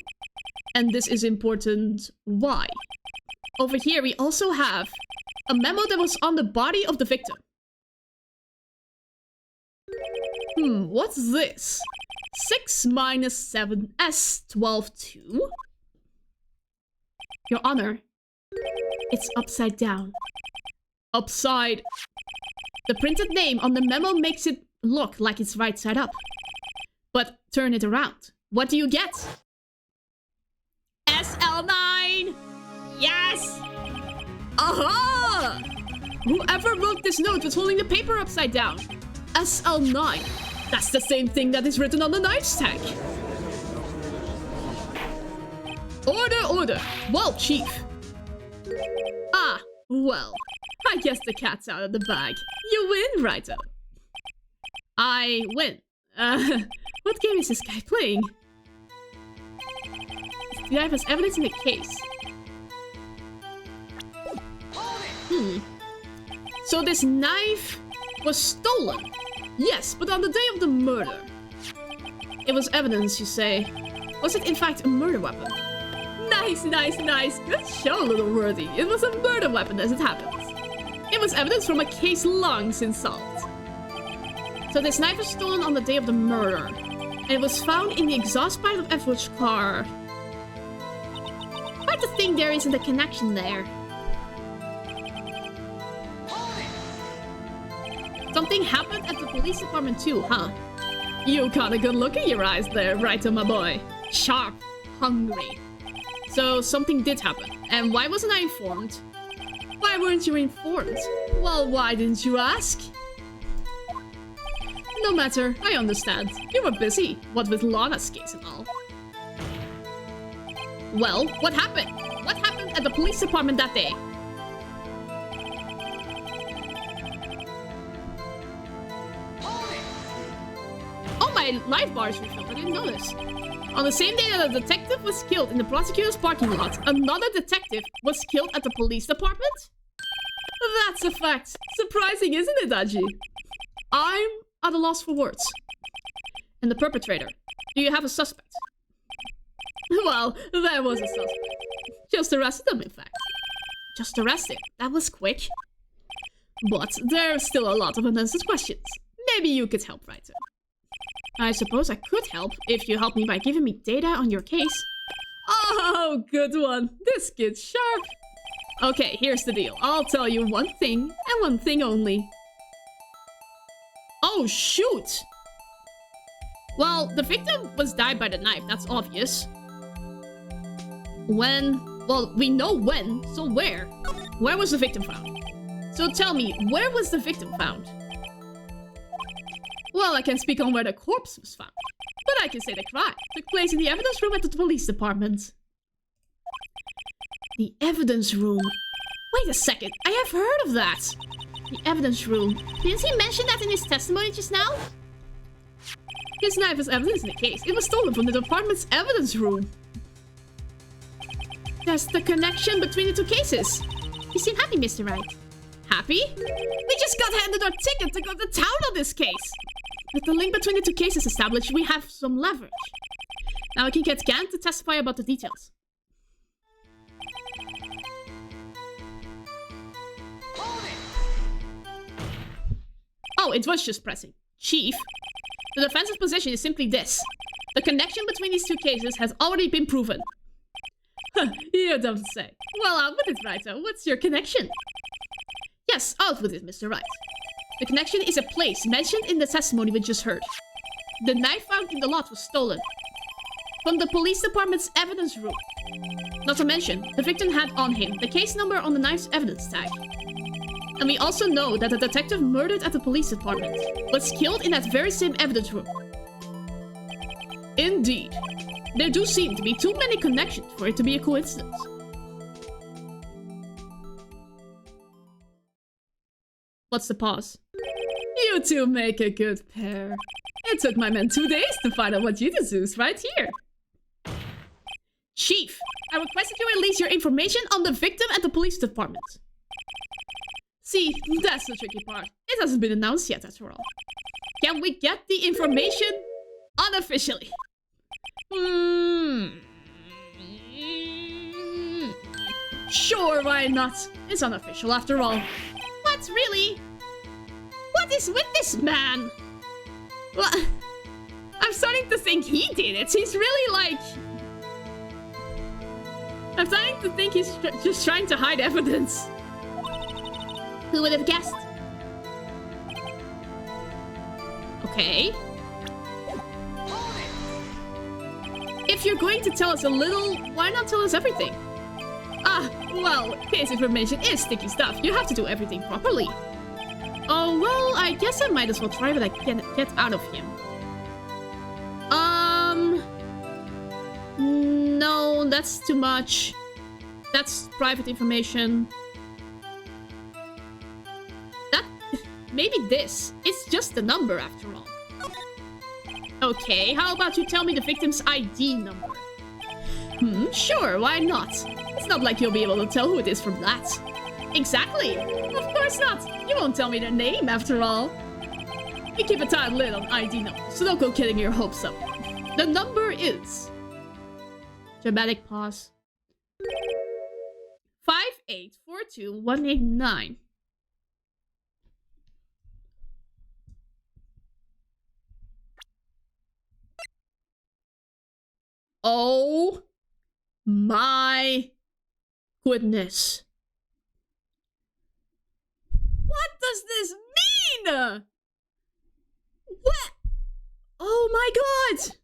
And this is important. Why? Over here we also have a memo that was on the body of the victim. What's this? 6 minus 7 S12-2? Your Honor, it's upside down. Upside. The printed name on the memo makes it look like it's right side up. But turn it around. What do you get? SL9! Yes! Aha! Whoever wrote this note was holding the paper upside down. SL9. That's the same thing that is written on the knife's tag. Order. Well, Chief. Ah, well. I guess the cat's out of the bag. You win, Raito. I win. What game is this guy playing? The knife has evidence in the case. So this knife was stolen. Yes, but on the day of the murder. It was evidence, you say. Was it in fact a murder weapon? Nice. Good show, little worthy. It was a murder weapon as it happens. It was evidence from a case long since solved. So this knife was stolen on the day of the murder. And it was found in the exhaust pipe of Edward's car. Quite a thing there isn't a connection there. Something happened at the police department too, huh? You got a good look in your eyes there, Raito, my boy. Sharp, hungry. So something did happen. And why wasn't I informed? Why weren't you informed? Well, why didn't you ask? No matter, I understand. You were busy, what with Lana's case and all. Well, what happened? What happened at the police department that day? Oh, my life bar is refilled. I didn't know this. On the same day that a detective was killed in the prosecutor's parking lot, another detective was killed at the police department? That's a fact. Surprising, isn't it, Daji? I'm at a loss for words. And the perpetrator. Do you have a suspect? Well, there was a suspect. Just arrested him, in fact. Just arrested? That was quick. But there's still a lot of unanswered questions. Maybe you could help, Raito. I suppose I could help if you help me by giving me data on your case. Oh, good one. This kid's sharp. Okay, here's the deal. I'll tell you one thing and one thing only. Oh, shoot! Well, the victim was died by the knife, that's obvious. When? Well, we know when, so where? Where was the victim found? So tell me, where was the victim found? Well, I can't speak on where the corpse was found, but I can say the crime took place in the evidence room at the police department. The evidence room? Wait a second, I have heard of that! The evidence room. Didn't he mention that in his testimony just now? His knife is evidence in the case. It was stolen from the department's evidence room. There's the connection between the two cases. You seem happy, Mr. Wright. Happy? We just got handed our ticket to go to town on this case. With the link between the two cases established, we have some leverage. Now we can get Gant to testify about the details. Oh, it was just pressing. Chief, the defense's position is simply this. The connection between these two cases has already been proven. Huh, you don't say. Well, out with it, Wrighto. What's your connection? Yes, out with it, Mr. Wright. The connection is a place mentioned in the testimony we just heard. The knife found in the lot was stolen from the police department's evidence room. Not to mention, the victim had on him the case number on the knife's evidence tag. And we also know that the detective murdered at the police department was killed in that very same evidence room. Indeed. There do seem to be too many connections for it to be a coincidence. What's the pause? You two make a good pair. It took my men 2 days to find out what you deduced right here. Chief, I requested you release your information on the victim at the police department. See, that's the tricky part. It hasn't been announced yet, after all. Can we get the information unofficially? Sure, why not? It's unofficial, after all. What, really? What is with this man? Well, I'm starting to think he did it. He's really like... I'm starting to think he's just trying to hide evidence. Who would have guessed? Okay. If you're going to tell us a little, why not tell us everything? Ah, well, case information is sticky stuff. You have to do everything properly. Oh, well, I guess I might as well try what I can get out of him. No, that's too much. That's private information. Maybe this. It's just a number after all. Okay, how about you tell me the victim's ID number? Sure, why not? It's not like you'll be able to tell who it is from that. Exactly. Of course not. You won't tell me their name after all. We keep a tight lid on ID numbers, so don't go getting your hopes up. The number is... Dramatic pause. 5842189. Oh my goodness. What does this mean? What? Oh my god.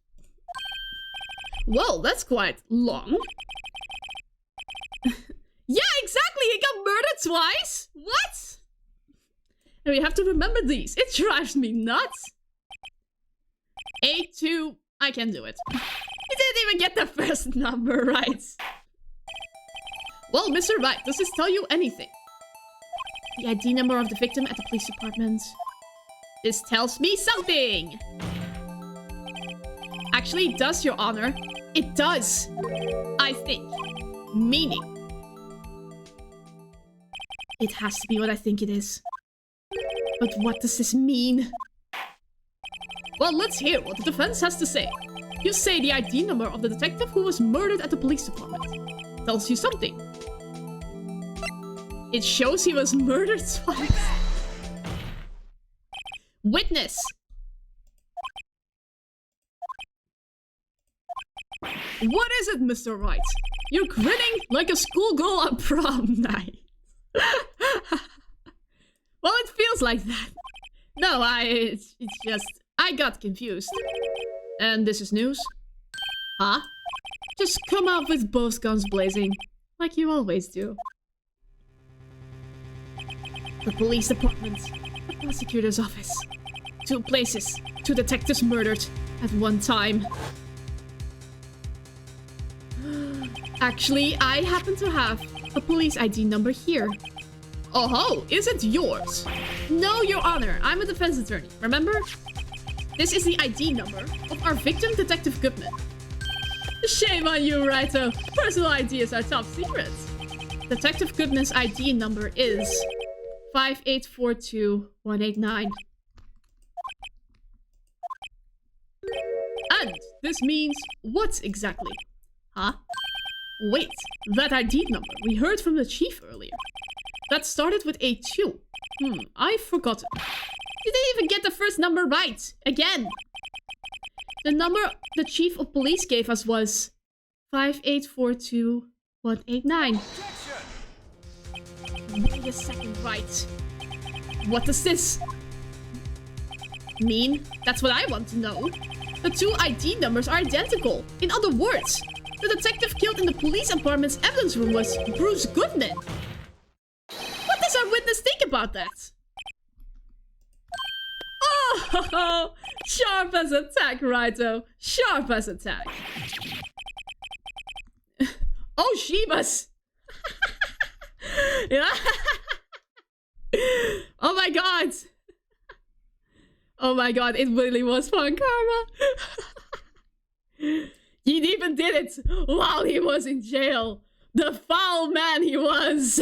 Well, that's quite long. Yeah, exactly. He got murdered twice. What? And we have to remember these. It drives me nuts. 82. I can do it. He didn't even get the first number right. Well, Mr. Wright, does this tell you anything? The ID number of the victim at the police department. This tells me something. Actually, it does, Your Honor. It does. I think. Meaning. It has to be what I think it is. But what does this mean? Well, let's hear what the defense has to say. You say the ID number of the detective who was murdered at the police department. Tells you something. It shows he was murdered twice. Witness! What is it, Mr. Wright? You're grinning like a schoolgirl on prom night. Well, it feels like that. No, it's just... I got confused. And this is news? Huh? Just come out with both guns blazing. Like you always do. The police department. The prosecutor's office. 2 places. 2 detectives murdered at one time. Actually, I happen to have a police ID number here. Oh ho, is it yours? No, Your Honor, I'm a defense attorney, remember? This is the ID number of our victim, Detective Goodman. Shame on you, Raito. Personal ID is our top secret. Detective Goodman's ID number is 5842189. And this means what exactly? Huh? Wait, that ID number we heard from the chief earlier. That started with a 2. I forgot it. You didn't even get the first number right. Again. The number the chief of police gave us was 5842189. Wait a second, right. What does this mean? That's what I want to know. The 2 ID numbers are identical. In other words, the detective killed in the police department's evidence room was Bruce Goodman. What does our witness think about that? Oh, sharp as a tack, Raito. Sharp as a tack. Oh, Shibas. Yeah. Oh my god. Oh my god, it really was fun, Karma. He even did it while he was in jail. The foul man he was.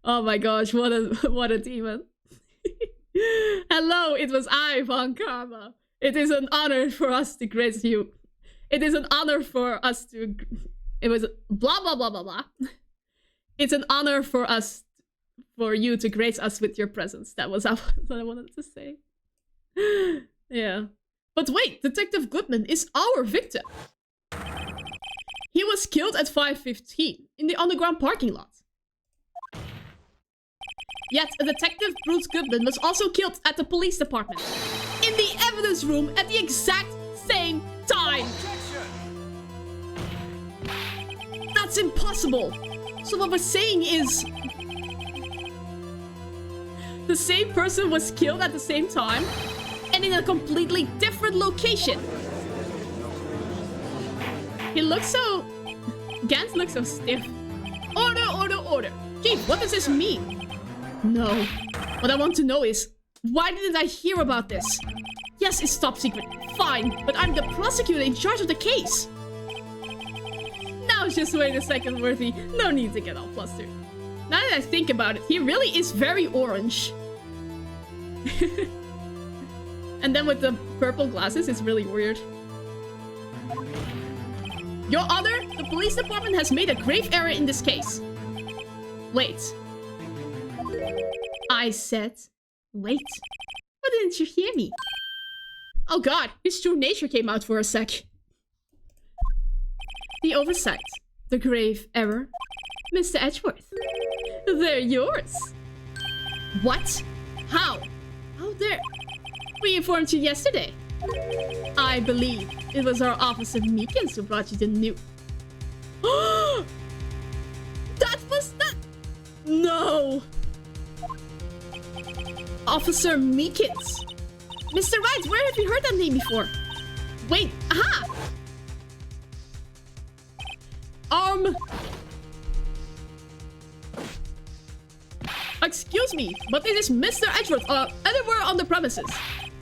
Oh my gosh, what a demon. Hello, it was I, Von Karma. It is an honor for us to grace you. It is an honor for us to... It was blah blah blah blah blah. It's an honor for us, for you to grace us with your presence. That was what I wanted to say. Yeah. But wait, Detective Goodman is our victim. He was killed at 5:15 in the underground parking lot. Yet, a Detective Bruce Goodman was also killed at the police department. In the evidence room at the exact same time. That's impossible. So what we're saying is... the same person was killed at the same time and in a completely different location. He looks so... Gans looks so stiff. Order, order, order. Chief, what does this mean? No. What I want to know is, why didn't I hear about this? Yes, it's top secret. Fine, but I'm the prosecutor in charge of the case. Now just wait a second, Worthy. No need to get all flustered. Now that I think about it, he really is very orange. And then with the purple glasses, it's really weird. Your Honor, the police department has made a grave error in this case. Wait. I said, wait. Why didn't you hear me? Oh god, his true nature came out for a sec. The oversight. The grave error. Mr. Edgeworth. They're yours. What? How? How dare... We informed you yesterday. I believe it was our officer Meekins who brought you the new... That was not... No! Officer Meekins. Mr. Wright, where have you heard that name before? Wait, aha! Excuse me, but it is Mr. Edgeworth, anywhere on the premises.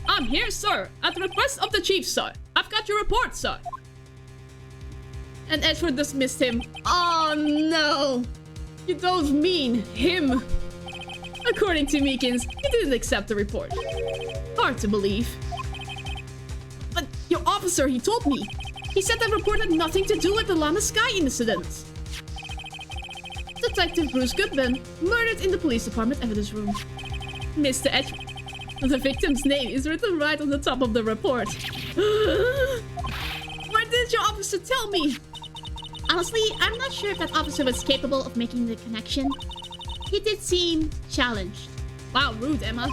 I'm here, sir, at the request of the chief, sir. I've got your report, sir. And Edgeworth dismissed him. Oh, no. You don't mean him. According to Meekins, he didn't accept the report. Hard to believe. But your officer, he told me. He said that report had nothing to do with the Lana Sky incident. Detective Bruce Goodman, murdered in the police department evidence room. Mr. Edgeworth. The victim's name is written right on the top of the report. Why didn't your officer tell me? Honestly, I'm not sure if that officer was capable of making the connection. He did seem challenged. Wow, rude, Emma.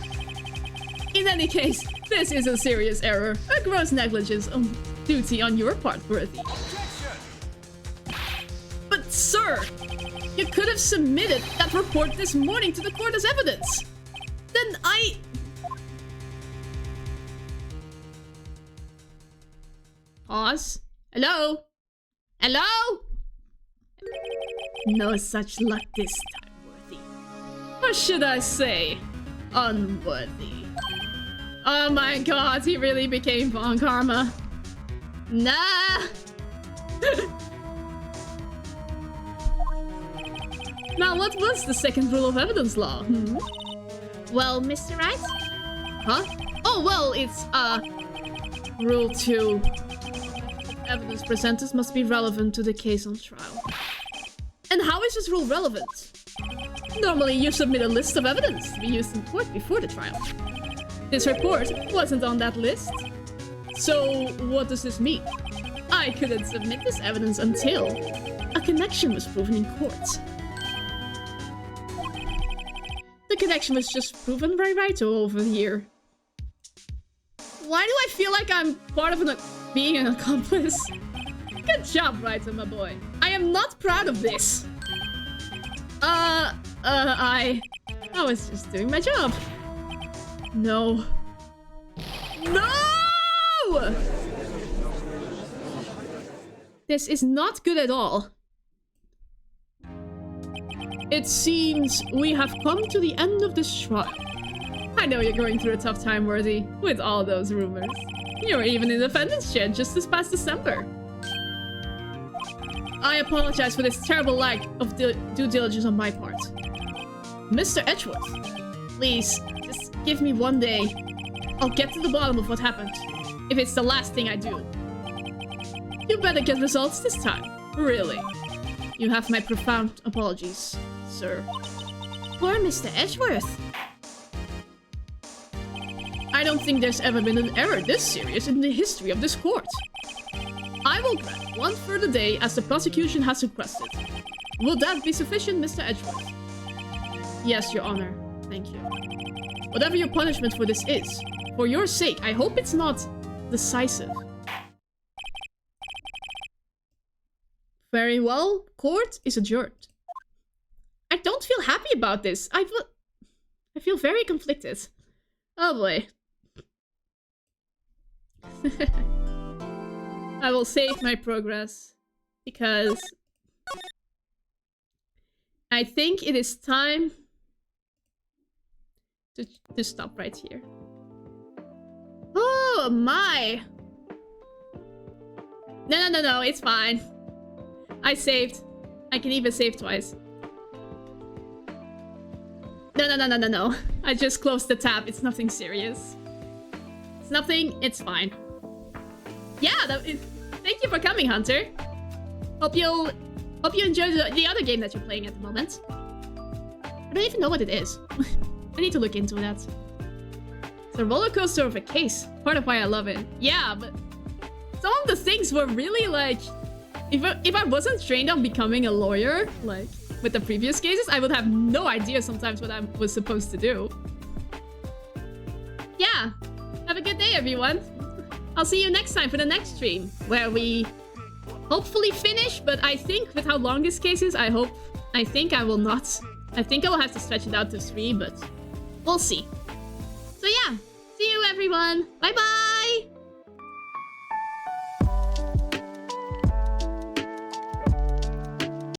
In any case, this is a serious error. A gross negligence on duty on your part, Worthy. But sir, you could have submitted that report this morning to the court as evidence. Then Pause. Hello? Hello? No such luck this time, Worthy. What should I say? unworthy. Oh my god, he really became Von Karma. Nah. Now, what was the second rule of evidence law? Well, Mr. Wright? Huh? Oh, well, it's, Rule 2. Evidence presented must be relevant to the case on trial. And how is this rule relevant? Normally, you submit a list of evidence to be used in court before the trial. This report wasn't on that list. So, what does this mean? I couldn't submit this evidence until a connection was proven in court. The connection was just proven by Raito over here. Why do I feel like I'm part of being an accomplice? Good job, Raito, my boy. I am not proud of this. I was just doing my job. No. No! This is not good at all. It seems we have come to the end of this trial. I know you're going through a tough time, Worthy, with all those rumors. You were even in the defendant's chair just this past December. I apologize for this terrible lack of due diligence on my part. Mr. Edgeworth, please, just give me one day. I'll get to the bottom of what happened, if it's the last thing I do. You better get results this time, really. You have my profound apologies, sir. Poor Mr. Edgeworth. I don't think there's ever been an error this serious in the history of this court. I will grant one further day as the prosecution has requested. Will that be sufficient, Mr. Edgeworth? Yes, Your Honor. Thank you. Whatever your punishment for this is, for your sake, I hope it's not decisive. Very well. Court is adjourned. I don't feel happy about this. I feel very conflicted. Oh boy. I will save my progress because I think it is time to stop right here. Oh my! No, it's fine. I saved. I can even save twice. No. I just closed the tab. It's nothing serious. It's nothing. It's fine. Yeah, thank you for coming, Hunter. Hope you enjoy the other game that you're playing at the moment. I don't even know what it is. I need to look into that. It's a roller coaster of a case. Part of why I love it. Yeah, but some of the things were really like... If I wasn't trained on becoming a lawyer, like with the previous cases, I would have no idea sometimes what I was supposed to do. Yeah, have a good day, everyone. I'll see you next time for the next stream, where we hopefully finish, but I think with how long this case is, I think I will not. I think I will have to stretch it out to 3, but we'll see. So yeah, see you everyone. Bye bye!